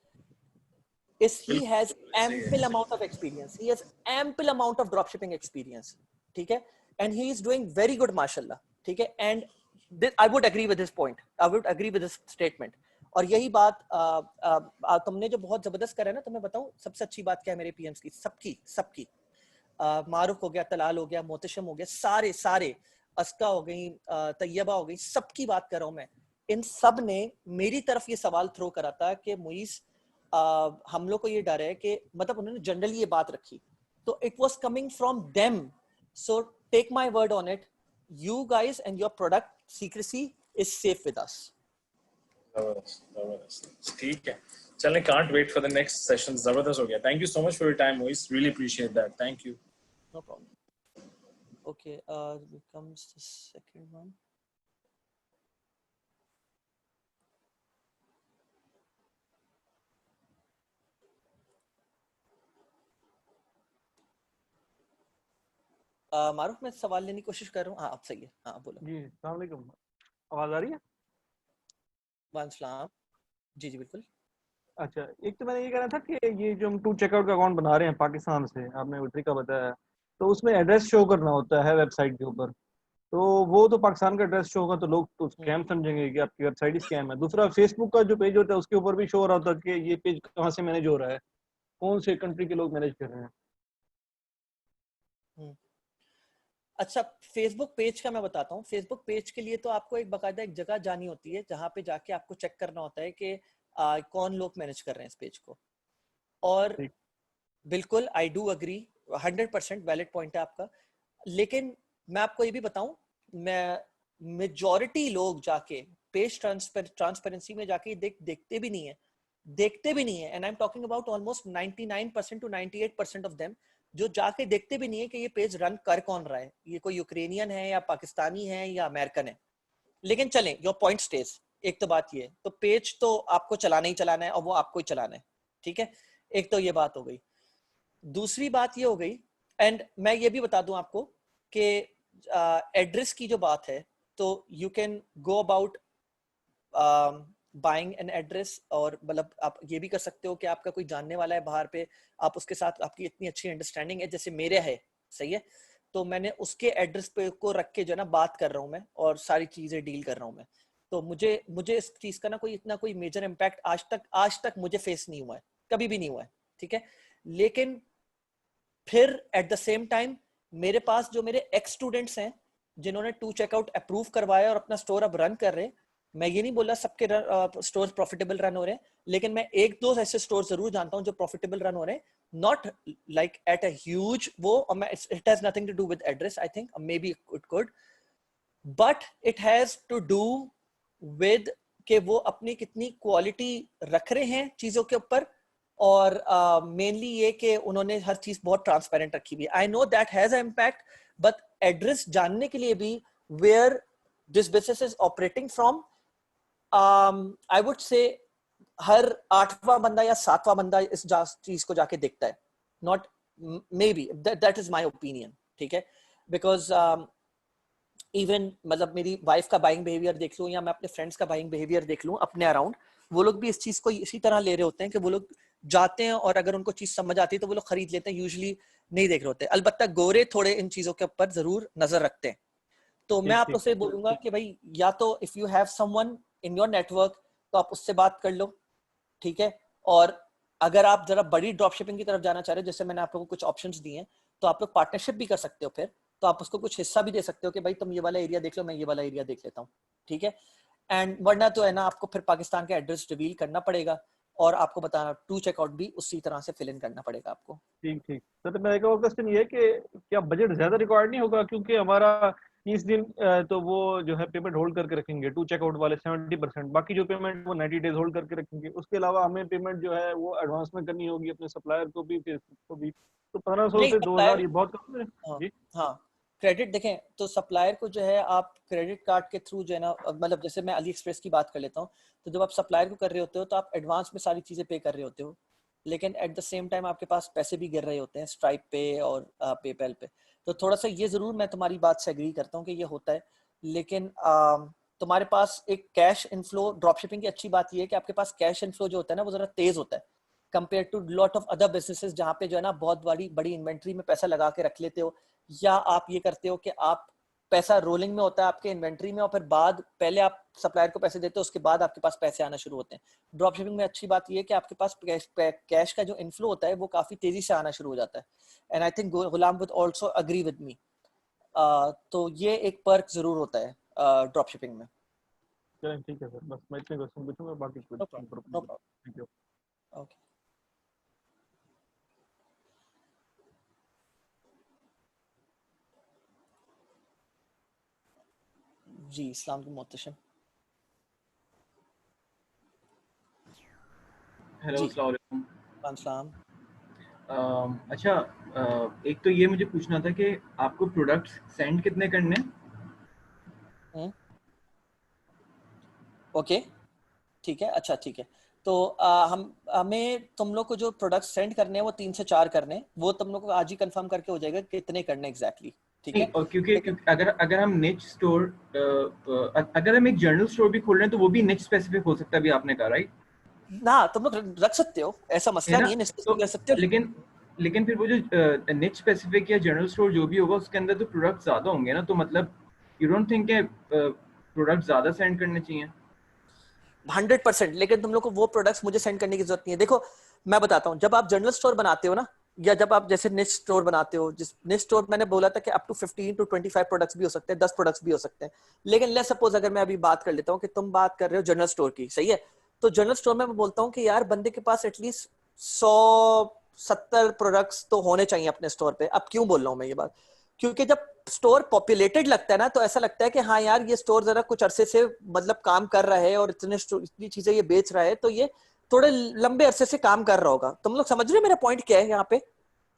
he has ample amount of experience, he has ample amount of dropshipping experience, ठीक है, and he is doing very good माशाल्लाह, ठीक है। and I would agree with his point, I would agree with his statement। और यही बात तुमने जो बहुत जबरदस्त करा है ना, तो मैं बताऊं सबसे अच्छी बात क्या है मेरे पीएम्स की, सबकी मारूफ हो गया, तलाल हो गया, मोहतशम हो गया, सारे अस्का हो गई, तैयबा हो गई, सबकी बात कर रहा हूं मैं। इन सब ने मेरी तरफ ये सवाल थ्रो करा था कि मुईस हम लोग को ये डर है कि, मतलब उन्होंने जनरली ये बात रखी, तो it was coming from them, so take my word on it, you guys and your product secrecy is safe with us। ठीक है, चलें, can't wait for the next session। जबरदस्त हो गया, thank you so much for your time Moise, really appreciate that, thank you। No problem। Okay, becomes the second one। मारूफ, मैं सवाल लेने की कोशिश कर रहा हूँ। हाँ अब सही है, हाँ बोलो। जी अस्सलाम वालेकुम, आवाज आ रही है? वालेकुम, जी बिल्कुल। अच्छा, एक तो मैंने ये कहना था कि ये जो हम टू चेकआउट का अकाउंट बना रहे हैं पाकिस्तान से, आपने वो तरीका बताया, तो उसमें एड्रेस शो करना होता है वेबसाइट के ऊपर, तो वो तो पाकिस्तान का एड्रेस शो होगा तो लोग तो स्कैम समझेंगे कि आपकी वेबसाइट ही स्कैम है। दूसरा, फेसबुक का जो पेज होता है उसके ऊपर भी शो हो रहा होता है कि ये पेज कहाँ से मैनेज हो रहा है, कौन से कंट्री के लोग मैनेज कर रहे हैं। अच्छा, फेसबुक पेज का मैं बताता हूँ। फेसबुक पेज के लिए तो आपको एक बाकायदा एक जगह जानी होती है जहाँ पे जाके आपको चेक करना होता है कि कौन लोग मैनेज कर रहे हैं इस पेज को। और बिल्कुल I do agree, 100% valid point है आपका, लेकिन मैं आपको ये भी बताऊं, मैं मेजॉरिटी लोग जाके पेज ट्रांसपेरेंसी में जाके देखते भी नहीं है। देखते भी नहीं है, and I am talking about almost 99% to 98% of them, जो जाके देखते भी नहीं है कि ये पेज रन कर कौन रहा है, ये कोई यूक्रेनियन है या पाकिस्तानी है या अमेरिकन है। लेकिन चलें, योर पॉइंट स्टेज। एक तो बात ये, तो पेज तो आपको चलाना ही चलाना है और वो आपको ही चलाना है, ठीक है। एक तो ये बात हो गई। दूसरी बात ये हो गई, एंड मैं ये भी बता दूं आपको कि एड्रेस की जो बात है, तो you can go about buying an address, और मतलब आप ये भी कर सकते हो कि आपका कोई जानने वाला है बाहर पे, आप उसके साथ आपकी इतनी अच्छी अंडरस्टैंडिंग है जैसे मेरे है, सही है, तो मैंने उसके एड्रेस पे को रख के जो है ना बात कर रहा हूँ मैं, और सारी चीजें डील कर रहा हूँ मैं। तो मुझे इस चीज का ना कोई इतना कोई मेजर इम्पैक्ट आज तक मुझे फेस नहीं हुआ है, कभी भी नहीं हुआ है, ठीक है। लेकिन फिर एट द सेम टाइम मेरे पास जो मेरे एक्स स्टूडेंट्स हैं जिन्होंने 2 चेकआउट अप्रूव करवाया और अपना स्टोर अब रन कर रहे हैं, मैं ये नहीं बोला सबके स्टोर्स प्रॉफिटेबल रन हो रहे हैं, लेकिन मैं एक दो ऐसे स्टोर जरूर जानता हूं जो प्रॉफिटेबल रन हो रहे हैं, not like at a huge वो, it has nothing to do with address, I think may be it could, but it has to do with कि वो अपनी कितनी क्वालिटी रख रहे हैं चीजों के ऊपर, और मेनली ये कि उन्होंने हर चीज बहुत ट्रांसपेरेंट रखी हुई है। I know that has a impact, but address जानने के लिए भी where this business is operating from, I would say हर 8वां बंदा या 7वां बंदा इस चीज को जाके देखता है, not may be, that is my opinion, ठीक है। बिकॉज इवन मतलब मेरी वाइफ का बाइंग बिहेवियर देख लूं या मैं अपने फ्रेंड्स का बाइंग बिहेवियर देख लूं अपने अराउंड, वो लोग भी इस चीज को इसी तरह ले रहे होते हैं कि वो लोग जाते हैं और अगर उनको चीज समझ आती है तो वो लोग खरीद लेते हैं, यूजुअली नहीं देख रहे होते। अलबत्ता गोरे थोड़े इन चीजों के ऊपर जरूर नजर रखते हैं। तो मैं आप लोग से बोलूंगा कि भाई या तो if you have someone in your network तो आप उससे बात कर लो, ठीक है। और अगर आप जरा बड़ी ड्रॉप शिपिंग की तरफ जाना चाह रहे हो, जैसे मैंने आप लोगों को कुछ ऑप्शंस दिए हैं, तो आप लोग पार्टनरशिप भी कर सकते हो, फिर तो आप उसको कुछ हिस्सा भी दे सकते हो कि भाई तुम ये वाला एरिया देख लो, मैं ये वाला एरिया देख लेता हूँ, ठीक है। एंड वरना तो है ना आपको फिर पाकिस्तान का एड्रेस रिवील करना पड़ेगा और आपको बताना 2 चेकआउट भी उसी तरह से फिल इन करना पड़ेगा आपको। ठीक। तो मेरा एक और क्वेश्चन ये है कि क्या बजट ज्यादा रिक्वायर्ड नहीं होगा, क्योंकि हमारा 30 दिन तो वो जो है पेमेंट होल्ड करके रखेंगे 2 चेकआउट वाले 70%, बाकी जो पेमेंट वो 90 डेज होल्ड करके रखेंगे। उसके अलावा हमें पेमेंट जो है वो एडवांस में करनी होगी अपने सप्लायर को भी, फेसबुक को भी। तो 1500 से 2000 ये बहुत कम है। जी हाँ, क्रेडिट देखें तो सप्लायर को जो है आप क्रेडिट कार्ड के थ्रू जो है ना, मतलब जैसे मैं अली एक्सप्रेस की बात कर लेता हूँ, तो जब आप सप्लायर को कर रहे होते हो तो आप एडवांस में सारी चीजें पे कर रहे होते हो, लेकिन एट द सेम टाइम आपके पास पैसे भी गिर रहे होते हैं स्ट्राइप पे और पेपैल पे। तो थोड़ा सा ये जरूर मैं तुम्हारी बात से एग्री करता हूँ कि ये होता है, लेकिन तुम्हारे पास एक कैश इनफ्लो, ड्रॉप शिपिंग की अच्छी बात ये है कि आपके पास कैश इनफ्लो जो होता है ना वो जरा तेज होता है compare to lot of other businesses, जहाँ पे जो है ना बहुत बड़ी इन्वेंट्री में पैसा लगा के रख लेते हो, या आप ये करते हो कि आप पैसा रोलिंग में होता है आपके इन्वेंट्री में, और फिर बाद पहले आप सप्लायर को पैसे देते हो, उसके बाद आपके पास पैसे आना शुरू होते हैं। ड्रॉप शिपिंग में अच्छी बात ये है कि आपके पास कैश का जो इनफ्लो होता है वो काफी तेजी से आना शुरू हो जाता है, and I think Ghulam would also agree with me. तो ये एक पर्क जरूर होता है ड्रॉप शिपिंग में। चलें ठीक है सर, बस मैं इतने क्वेश्चन पूछूंगा, बाकी no problem. Thank you. Okay जी, अस्सलाम वालेकुम मोहतरम। हेलो, अस्सलाम वालेकुम। अस्सलाम। अच्छा, एक तो ये मुझे पूछना था कि आपको प्रोडक्ट्स सेंड कितने करने हैं? ओके ठीक है, अच्छा ठीक है। तो हमें तुम लोग को जो प्रोडक्ट सेंड करने हैं वो 3 से 4 करने हैं, वो तुम लोग को आज ही कंफर्म करके हो जाएगा कितने करने एग्जैक्टली, ठीक है। और क्योंकि अगर हम निच स्टोर, अगर हम एक जनरल स्टोर भी खोल रहे हैं तो वो भी निच स्पेसिफिक हो सकता है, भी आपने कहा राइट ना, तुम लोग रख सकते हो, ऐसा मसला नहीं है, तो, कर सकते हो। लेकिन फिर वो जो निच स्पेसिफिक या जनरल स्टोर जो भी होगा उसके अंदर तो प्रोडक्ट ज्यादा होंगे ना, तो मतलब यू डोंट थिंक के प्रोडक्ट ज्यादा सेंड करने चाहिए? 100%, लेकिन तुम लोग को वो प्रोडक्ट्स मुझे सेंड करने की जरूरत नहीं है। देखो मैं बताता हूँ, जब आप जनरल स्टोर बनाते हो ना, या जब आप जैसे निच स्टोर बनाते हो, जिस निच स्टोर मैंने बोला था कि अप टू 15 to 25 प्रोडक्ट्स भी हो सकते हैं, 10 प्रोडक्ट्स भी हो सकते हैं। लेकिन लेट्स सपोज अगर मैं अभी बात कर लेता हूँ कि तुम बात कर रहे हो जनरल स्टोर की, सही है, तो जनरल स्टोर में मैं बोलता हूँ कि यार बंदे के पास एटलीस्ट 170 प्रोडक्ट्स तो होने चाहिए अपने स्टोर पे। अब क्यों बोल रहा हूँ मैं ये बात, क्योंकि जब स्टोर पॉपुलेटेड लगता है ना तो ऐसा लगता है कि हाँ यार ये स्टोर जरा कुछ अरसे से मतलब काम कर रहा है और इतनी चीजें ये बेच रहा है, तो ये थोड़े लंबे अरसे से काम कर रहा होगा। तुम लोग समझ रहे हो मेरा पॉइंट क्या है यहाँ पे?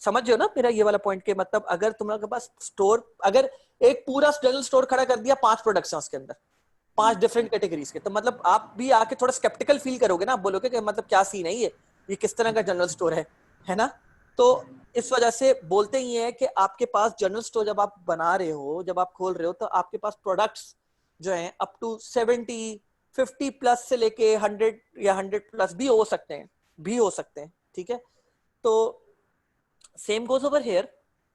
समझ रहे हो ना मेरा ये वाला पॉइंट के मतलब, अगर तुम लोग के पास स्टोर, अगर एक पूरा जनरल स्टोर खड़ा कर दिया, 5 प्रोडक्ट्स हैं उसके अंदर, 5 डिफरेंट कैटेगरीज के, तो मतलब आप भी आके थोड़ा स्केप्टिकल फील करोगे ना, आप बोलोगे कि मतलब क्या सीन है ये किस तरह का जनरल स्टोर है ना? तो इस वजह से बोलते ही है कि आपके पास जनरल स्टोर जब आप बना रहे हो, जब आप खोल रहे हो, तो आपके पास प्रोडक्ट्स जो हैं अप टू 70, 50 प्लस से लेके 100 या 100 प्लस भी हो सकते हैं, ठीक है? तो सेम गोज ओवर हियर।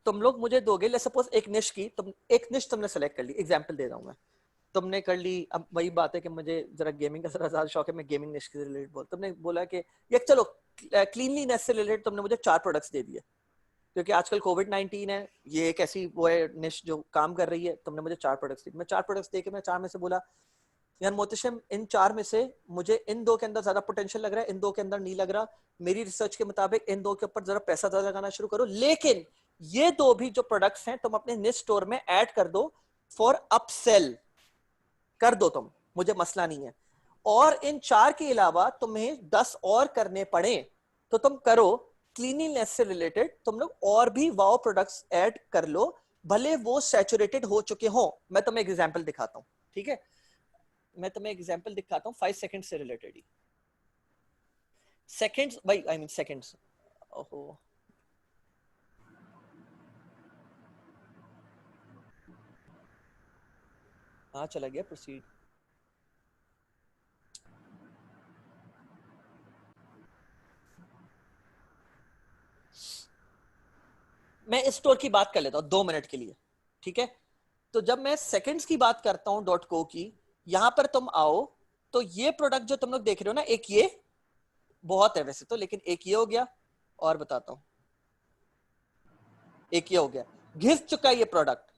तुम लोग मुझे दोगे, लेट्स सपोज एक निश तुमने सेलेक्ट कर ली, एग्जांपल दे रहा हूं मैं, तुमने कर ली। अब वही बात है कि मुझे जरा गेमिंग का ज्यादा शौक है, मैं गेमिंग निश के रिलेटेड बोल, तुमने बोला कि ये चलो क्लीनलीनेस से रिलेटेड तुमने मुझे 4 प्रोडक्ट्स दे दिए, क्योंकि आजकल कोविड-19 है, ये एक ऐसी वो है निश जो काम कर रही है। तुमने मुझे 4 प्रोडक्ट्स दिए, मैं 4 प्रोडक्ट्स देके मैं 4 में से बोला यार मोहतशिम, इन 4 में से मुझे इन 2 के अंदर ज्यादा पोटेंशियल लग रहा है, इन 2 के अंदर नहीं लग रहा, मेरी रिसर्च के मुताबिक इन 2 के ऊपर जरा पैसा ज्यादा लगाना शुरू करो, लेकिन ये 2 भी जो प्रोडक्ट्स हैं तुम अपने निश स्टोर में ऐड कर दो, फॉर अपसेल कर दो तुम, मुझे मसला नहीं है। और इन 4 के अलावा तुम्हें 10 और करने पड़े तो तुम करो, क्लीनिंगनेस से रिलेटेड तुम लोग और भी वाओ प्रोडक्ट्स ऐड कर लो, भले वो सैचुरेटेड हो चुके हो। मैं तुम्हें एग्जांपल दिखाता हूं, ठीक है? मैं तुम्हें एग्जांपल दिखाता हूं 5 सेकंड से रिलेटेड ही। सेकंड्स भाई, आई मीन सेकंड्स, ओहो हाँ चला गया, प्रोसीड। मैं इस स्टोर की बात कर लेता हूं 2 मिनट के लिए, ठीक है? तो जब मैं सेकंड्स की बात करता हूं .co की, यहां पर तुम आओ तो ये प्रोडक्ट जो तुम लोग देख रहे हो ना, एक ये बहुत है वैसे तो, लेकिन एक ये हो गया, और बताता हूं, एक ये हो गया, घिस चुका ये प्रोडक्ट,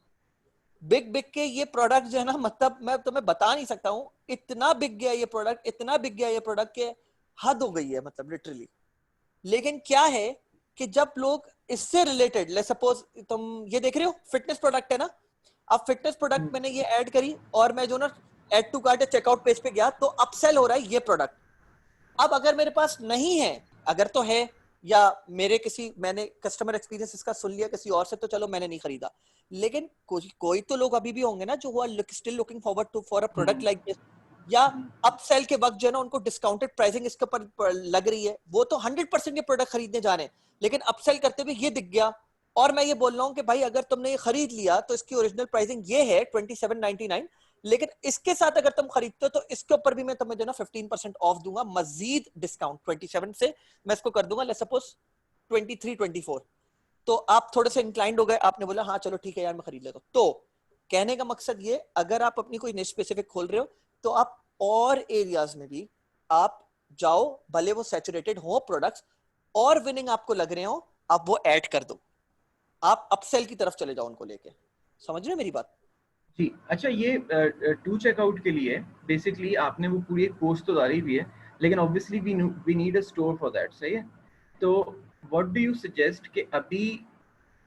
बिक के ये प्रोडक्ट जो है ना, मतलब मैं तुम्हें बता नहीं सकता हूं, इतना बिक गया ये प्रोडक्ट, इतना बिक गया ये प्रोडक्ट के हद हो गई है, मतलब लिटरली। लेकिन क्या है कि जब लोग इससे रिलेटेड, लेट्स सपोज तुम ये देख रहे हो फिटनेस प्रोडक्ट है ना, अब फिटनेस प्रोडक्ट मैंने ये ऐड करी और मैं जो ना ऐड टू कार्ट या चेकआउट पेज पे गया तो अपसेल हो रहा है ये प्रोडक्ट। अब अगर मेरे पास नहीं है, अगर तो है, या मैंने कस्टमर एक्सपीरियंस इसका सुन लिया किसी और से, तो चलो मैंने नहीं खरीदा, लेकिन कोई तो लोग अभी भी होंगे ना जो still looking forward to for a product like this, या अपसेल के वक्त जो है ना उनको डिस्काउंटेड प्राइसिंग इसके ऊपर लग रही है, वो तो 100% ये प्रोडक्ट खरीदने जा रहे हैं, लेकिन अपसेल करते हुए ये दिख गया, और मैं ये बोल रहा हूँ कि भाई अगर तुमने ये खरीद लिया तो इसकी ओरिजिनल प्राइसिंग ये है 27.99, लेकिन इसके साथ अगर तुम खरीदते हो तो इसके ऊपर भी मैं तुम्हें जो ना 15% ऑफ दूंगा, मजीद डिस्काउंट 27 से मैं इसको कर दूंगा लेट्स सपोज 23, 24। तो आप थोड़े से इंक्लाइंड हो गए, आपने बोला हाँ चलो ठीक है यार मैं खरीद लेता हूं। तो कहने का मकसद ये, अगर आप अपनी कोई निश स्पेसिफिक खोल रहे हो तो आप और एरियाज में भी आप जाओ, भले वो सैचुरेटेड हो प्रोडक्ट्स, और विनिंग आपको लग रहे हो आप वो ऐड कर दो, आप अपसेल की तरफ चले जाओ उनको लेके। समझ रहे हो मेरी बात? जी। अच्छा, ये टू चेकआउट के लिए बेसिकली आपने वो पूरी एक पोस्ट तो डाली हुई है, लेकिन obviously we need a store for that, सही है? तो व्हाट डू यू सजेस्ट कि अभी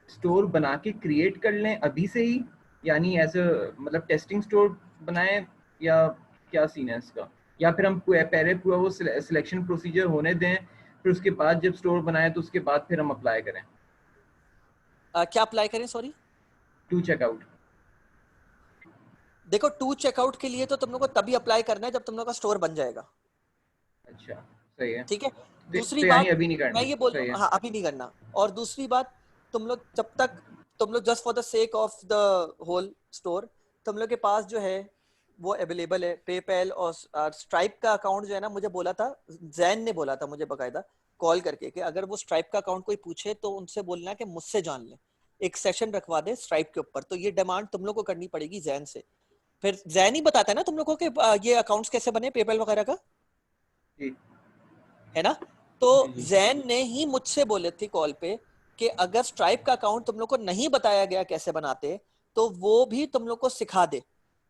स्टोर बना के क्रिएट कर लें अभी से ही, यानी एज अ मतलब टेस्टिंग स्टोर बनाएं, या क्या सीन है इसका, या फिर हम पहले पूरा वो सिलेक्शन प्रोसीजर होने दें, फिर उसके बाद जब स्टोर बनाए तो उसके बाद फिर हम अप्लाई करें? क्या अप्लाई करें, सॉरी? To checkout. देखो टू चेकआउट के लिए तो तुम लोग को तभी अप्लाई करना है जब तुम लोग का स्टोर बन जाएगा। अच्छा, सही है, ठीक है। दूसरी तो बात अभी नहीं करना, मैं ये बोल रहा हूँ, हाँ अभी नहीं करना। और दूसरी बात, तुम लोग जब तक तुम लोग just for the sake of the whole store तुम लोग के पास जो है वो अवेलेबल है पेपैल और स्ट्राइप का अकाउंट जो है ना, मुझे बोला था जैन ने बोला था मुझे बकायदा कॉल करके कि अगर वो स्ट्राइप का अकाउंट कोई पूछे तो उनसे बोलना कि मुझसे जान ले, एक सेशन रखवा दे स्ट्राइप के ऊपर। तो ये डिमांड तुम लोग को करनी पड़ेगी जैन से। फिर जैन ही बताता है ना तुम लोगों के ये अकाउंट्स कैसे बने पेपैल वगैरह का, है ना? तो जैन ने ही मुझसे बोले थे कॉल पे कि अगर स्ट्राइप का अकाउंट तुम लोग को नहीं बताया गया कैसे बनाते तो वो भी तुम लोग को सिखा दे।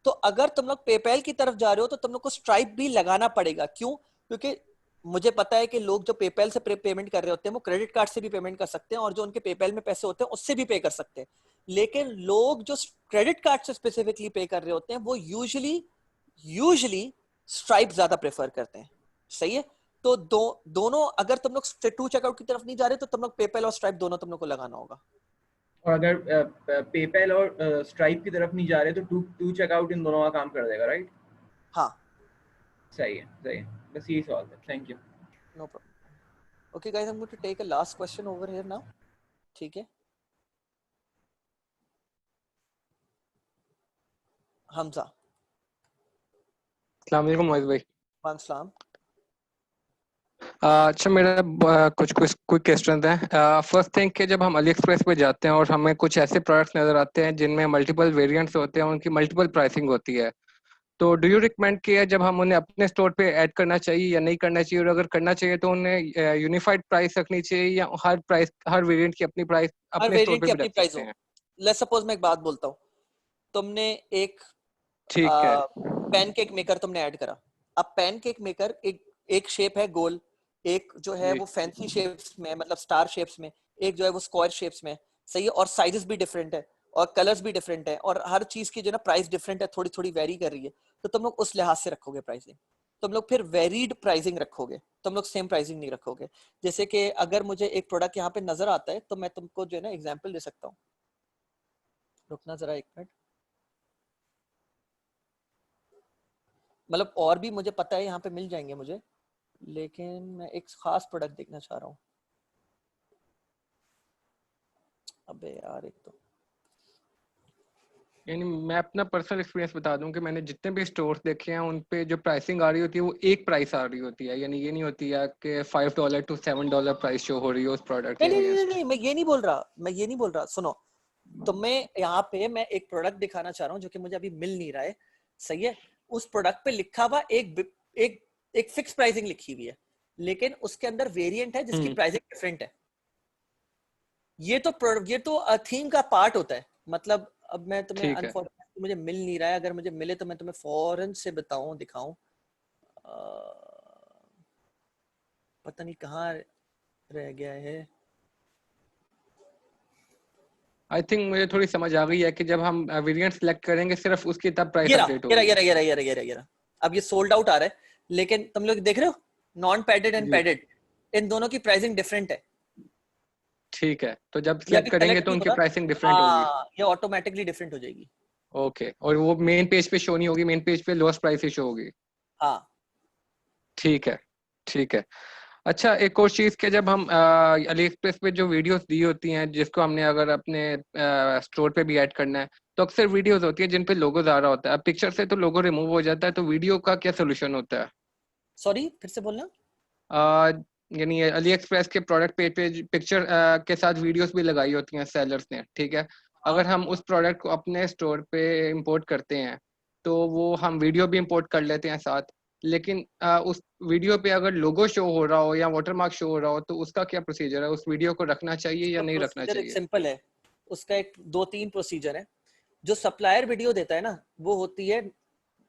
तो अगर तुम लोग पेपैल की तरफ जा रहे हो तो तुम लोग को स्ट्राइप भी लगाना पड़ेगा। क्यों? क्योंकि मुझे पता है कि लोग जो पेपैल से पेमेंट कर रहे होते हैं वो क्रेडिट कार्ड से भी पेमेंट कर सकते हैं और जो उनके पेपैल में पैसे होते हैं उससे भी पे कर सकते हैं, लेकिन लोग जो क्रेडिट कार्ड से स्पेसिफिकली पे कर रहे होते हैं वो यूजुअली स्ट्राइप ज्यादा प्रेफर करते हैं। सही है? तो दोनों अगर तुम लोग टू चेकआउट की तरफ नहीं जा रहे तो तुम लोग पेपैल और स्ट्राइप दोनों तुम लोग को लगाना होगा। और अगर पेपैल और स्ट्राइप की तरफ नहीं जा रहे तो टू चेकआउट इन दोनों का काम कर देगा, राइट? हाँ सही है, बस यही सवाल था। Thank you. No problem. Okay guys, I am going to take a last question over here now. ठीक है, हमजा। अस्सलाम वालेकुम मोइज भाई। वालेकुम सलाम। अच्छा, मेरा कुछ क्विक क्वेश्चन है। फर्स्ट थिंग कि जब हम अली एक्सप्रेस पे जाते हैं और हमें कुछ ऐसे प्रोडक्ट्स नजर आते हैं जिनमें मल्टीपल वेरिएंट्स होते हैं, उनकी मल्टीपल प्राइसिंग होती है, तो डू यू रिकमेंड कि जब हम उन्हें अपने स्टोर पे ऐड करना चाहिए या नहीं करना चाहिए, और अगर करना चाहिए तो उन्हें यूनिफाइड प्राइस रखनी चाहिए या हर वेरिएंट की अपनी प्राइस अपने स्टोर पे भी रख सकते हैं? लेट्स सपोज मैं एक बात बोलता हूँ, तुमने एक ठीक है, पैनकेक मेकर तुमने ऐड करा। अब पैनकेक मेकर एक शेप है गोल, एक जो है वो फैंसी शेप्स में, मतलब स्टार शेप्स में, एक जो है वो स्क्वायर शेप्स में, सही है, और साइजेस भी डिफरेंट है और कलर्स भी डिफरेंट है और हर चीज की जो ना प्राइस डिफरेंट है, थोड़ी थोड़ी वेरी कर रही है, तो तुम लोग उस लिहाज से रखोगे प्राइसिंग। तुम लोग फिर वेरीड प्राइसिंग रखोगे, तुम लोग सेम प्राइसिंग नहीं रखोगे। जैसे कि अगर मुझे एक प्रोडक्ट यहाँ पे नजर आता है तो मैं तुमको जो है ना एग्जाम्पल दे सकता हूँ। रुकना जरा एक मिनट, मतलब और भी मुझे पता है यहाँ पे मिल जाएंगे मुझे, लेकिन मैं एक खास प्रोडक्ट देखना चाह रहा हूँ। अबे यार, एक तो यानी मैं अपना पर्सनल एक्सपीरियंस बता दूं कि मैंने जितने भी स्टोर्स देखे हैं उन पे जो प्राइसिंग आ रही होती है वो एक प्राइस आ रही होती है, यानी ये नहीं होती है कि $5 to $7 प्राइस शो हो रही है उस प्रोडक्ट के अगेंस्ट। नहीं, मैं ये नहीं बोल रहा, सुनो, तुम्हें यहाँ पे मैं एक प्रोडक्ट दिखाना चाह रहा हूँ जो कि मुझे अभी मिल नहीं रहा है, सही है। उस प्रोडक्ट पे लिखा हुआ एक फिक्स प्राइसिंग लिखी हुई है, लेकिन उसके अंदर वेरिएंट है जिसकी प्राइसिंग डिफरेंट है। ये तो थीम का पार्ट होता है। मतलब अब मैं तुम्हें अनफॉर्चुनेटली मुझे मिल नहीं रहा है, अगर मुझे मिले तो मैं तुम्हें फौरन से बताऊं, दिखाऊं। पता नहीं कहाँ रह गया है। आई थिंक मुझे थोड़ी समझ आ गई है कि जब हम वेरिएंट सिलेक्ट करेंगे सिर्फ उसकी तब प्राइस अपडेट होगी। अब ये सोल्ड आउट आ रहा है, लेकिन तुम लोग देख रहे हो नॉन पैडेड एंड पैडेड, इन दोनों की प्राइसिंग डिफरेंट है। ठीक है, तो जब सिलेक्ट करेंगे तो उनकी प्राइसिंग डिफरेंट होगी, ये ऑटोमेटिकली डिफरेंट हो जाएगी। ओके, और वो मेन पेज पे शो नहीं होगी, मेन पेज पे लोएस्ट प्राइस ही शो होगी। हाँ ठीक है। अच्छा, एक और चीज के जब हम अली एक्सप्रेस पे जो वीडियोस दी होती हैं जिसको हमने अगर अपने स्टोर पे भी ऐड करना है, तो अक्सर वीडियोस होती है जिन पे लोगो आ रहा होता है। अब पिक्चर से तो लोगो रिमूव हो जाता है, तो वीडियो का क्या सोल्यूशन होता है? सॉरी, फिर से बोलना। यानी अली एक्सप्रेस के प्रोडक्ट पेज पे पिक्चर के साथ वीडियोस भी लगाई होती हैं सेलर्स ने, ठीक है। अगर हम उस प्रोडक्ट को अपने स्टोर पे इंपोर्ट करते हैं तो वो हम वीडियो भी इंपोर्ट कर लेते हैं साथ, लेकिन उस वीडियो पे अगर लोगो शो हो रहा हो या वाटरमार्क शो हो रहा हो तो उसका क्या प्रोसीजर है? उस वीडियो को रखना चाहिए या नहीं रखना चाहिए? सिंपल है, उसका एक 2-3 प्रोसीजर है। जो सप्लायर वीडियो देता है ना, वो होती है,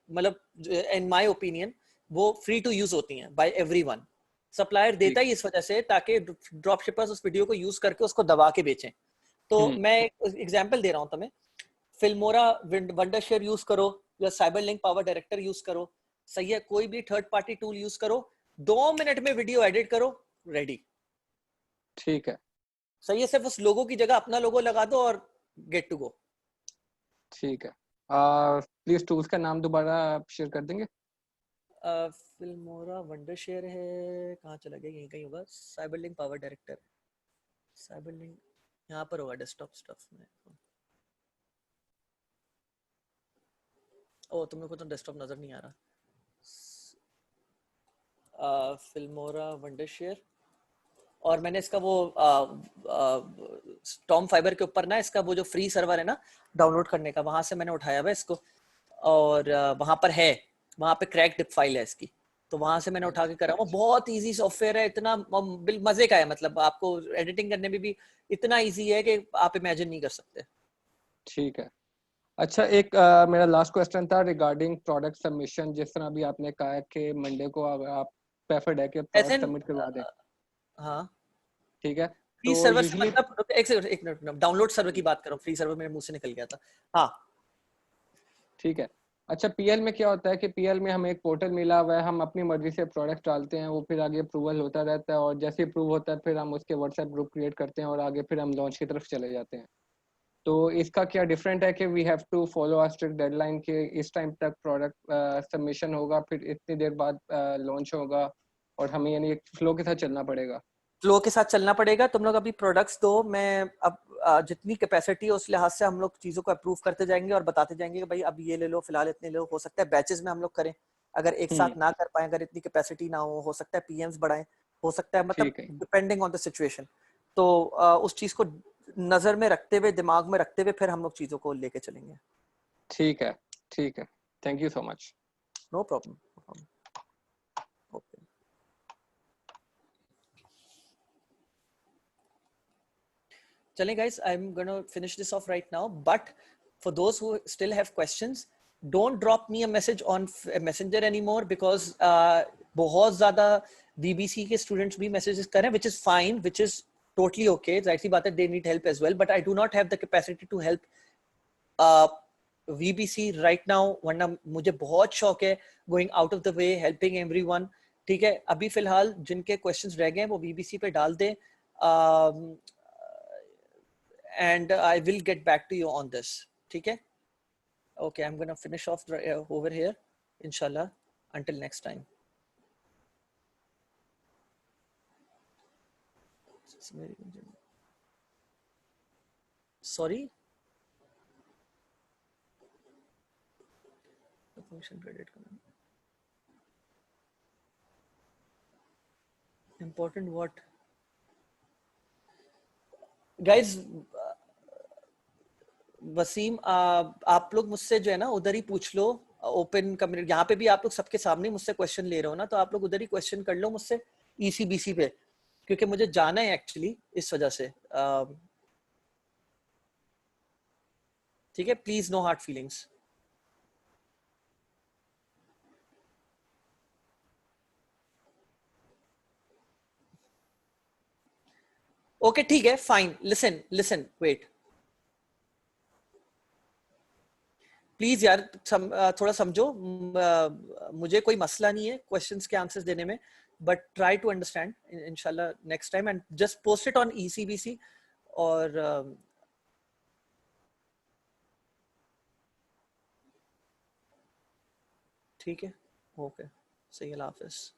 मतलब इन माय ओपिनियन वो फ्री टू यूज होती हैं बाय एवरीवन। सप्लायर देता ही इस वजह से ताकि ड्रॉप शिपर्स उस वीडियो को यूज करके उसको दबा के बेचें। तो मैं एग्जांपल दे रहा हूं तुम्हें, फिल्मोरा वंडरशेयर यूज करो या साइबरलिंक पावर डायरेक्टर यूज करो, सही है, कोई भी थर्ड पार्टी टूल यूज करो, 2 मिनट में वीडियो एडिट करो, रेडी। ठीक है, सही है, सिर्फ उस लोगो की जगह अपना लोगो लगा दो और गेट टू गो। ठीक है, प्लीज टूल्स का नाम दोबारा शेयर कर देंगे? फिल्मोरा वंडरशेयर है, कहाँ चला गया, यहीं कहीं होगा। साइबरलिंक पावर डायरेक्टर, साइबरलिंक यहाँ पर होगा डेस्कटॉप स्टफ में। ओ, तुम लोग को तो डेस्कटॉप नजर नहीं आ रहा। फिल्मोरा वंडरशेयर, और मैंने इसका वो टॉम फाइबर के ऊपर ना इसका वो जो फ्री सर्वर है ना डाउनलोड करने का, वहां से मैंने उठाया हुआ इसको, और वहां पर है, वहां पे क्रैक डिप फाइल है इसकी, तो वहां से मैंने उठा के करा। वो बहुत इजी सॉफ्टवेयर है, इतना मजे का है, मतलब आपको एडिटिंग करने में भी इतना इजी है कि आप इमेजिन नहीं कर सकते। ठीक है। अच्छा, एक मेरा लास्ट क्वेश्चन था रिगार्डिंग प्रोडक्ट सबमिशन। जिस तरह अभी आपने कहा कि मंडे को आप प्रेफर्ड है कि प्रोडक्ट सबमिट करवा दें, हाँ ठीक है, फ्री तो सर्वर से मतलब एक मिनट डाउनलोड सर्वर की बात करो, फ्री सर्वर मेरे मुंह से निकल गया था। हाँ ठीक है, अच्छा, पीएल में क्या होता है कि पीएल में हमें एक पोर्टल मिला हुआ है, हम अपनी मर्जी से प्रोडक्ट डालते हैं, वो फिर आगे अप्रूवल होता रहता है, और जैसे अप्रूव होता है फिर हम उसके व्हाट्सएप ग्रुप क्रिएट करते हैं और आगे फिर हम लॉन्च की तरफ चले जाते हैं। तो इसका क्या डिफरेंट है कि we have to follow a strict deadline के इस टाइम तक प्रोडक्ट सबमिशन होगा, फिर इतनी देर बाद लॉन्च होगा, और हमें यानी एक फ्लो के साथ चलना पड़ेगा? फ्लो के साथ चलना पड़ेगा। तुम लोग अभी प्रोडक्ट्स दो, मैं अब जितनी कैपेसिटी है उस लिहाज से हम लोग चीजों को अप्रूव करते जाएंगे और बताते जाएंगे कि भाई अब ये ले लो, फिलहाल इतने लो। हो सकता है बैचेस में हम लोग करें, अगर एक साथ ना कर पाए, अगर इतनी कैपेसिटी ना हो सकता है पीएम्स बढ़ाएं, हो सकता है, मतलब डिपेंडिंग ऑन द सिचुएशन। तो उस चीज को नजर में रखते हुए, दिमाग में रखते हुए फिर हम लोग चीजों को लेके चलेंगे। ठीक है, ठीक है, thank you so much. No problem. Okay, चलें guys, I'm gonna finish this off right now, but for those who still have questions, don't drop me a message on messenger anymore, because बहुत ज़्यादा VBC के students भी messages कर रहे हैं, which is fine, which is totally okay, जाहिर सी बात है, they need help as well, but I do not have the capacity to help VBC right now, वरना मुझे बहुत शौक है going out of the way, helping everyone। ठीक है, अभी फिलहाल जिनके questions रह गए हैं वो VBC पे डाल दें, and I will get back to you on this. ठीक है? Okay, I'm gonna finish off over here, inshallah. Until next time. Sorry? The function credit command. Important what? Guys, Wasim, आप लोग मुझसे जो है ना उधर ही पूछ लो, ओपन कम्युनिटी, यहाँ पे भी आप लोग सबके सामने मुझसे क्वेश्चन ले रहे हो ना, तो आप लोग उधर ही क्वेश्चन कर लो मुझसे ECBC पे, क्योंकि मुझे जाना है एक्चुअली, इस वजह से। ठीक है, please no hard feelings. Okay, ठीक है, फाइन। लिसन वेट, प्लीज यार थोड़ा समझो, मुझे कोई मसला नहीं है क्वेश्चंस के आंसर्स देने में, बट ट्राई टू अंडरस्टैंड इंशाल्लाह next time, and just post it on ECBC। और ठीक है, ओके, सही, अल्लाह हाफिज़।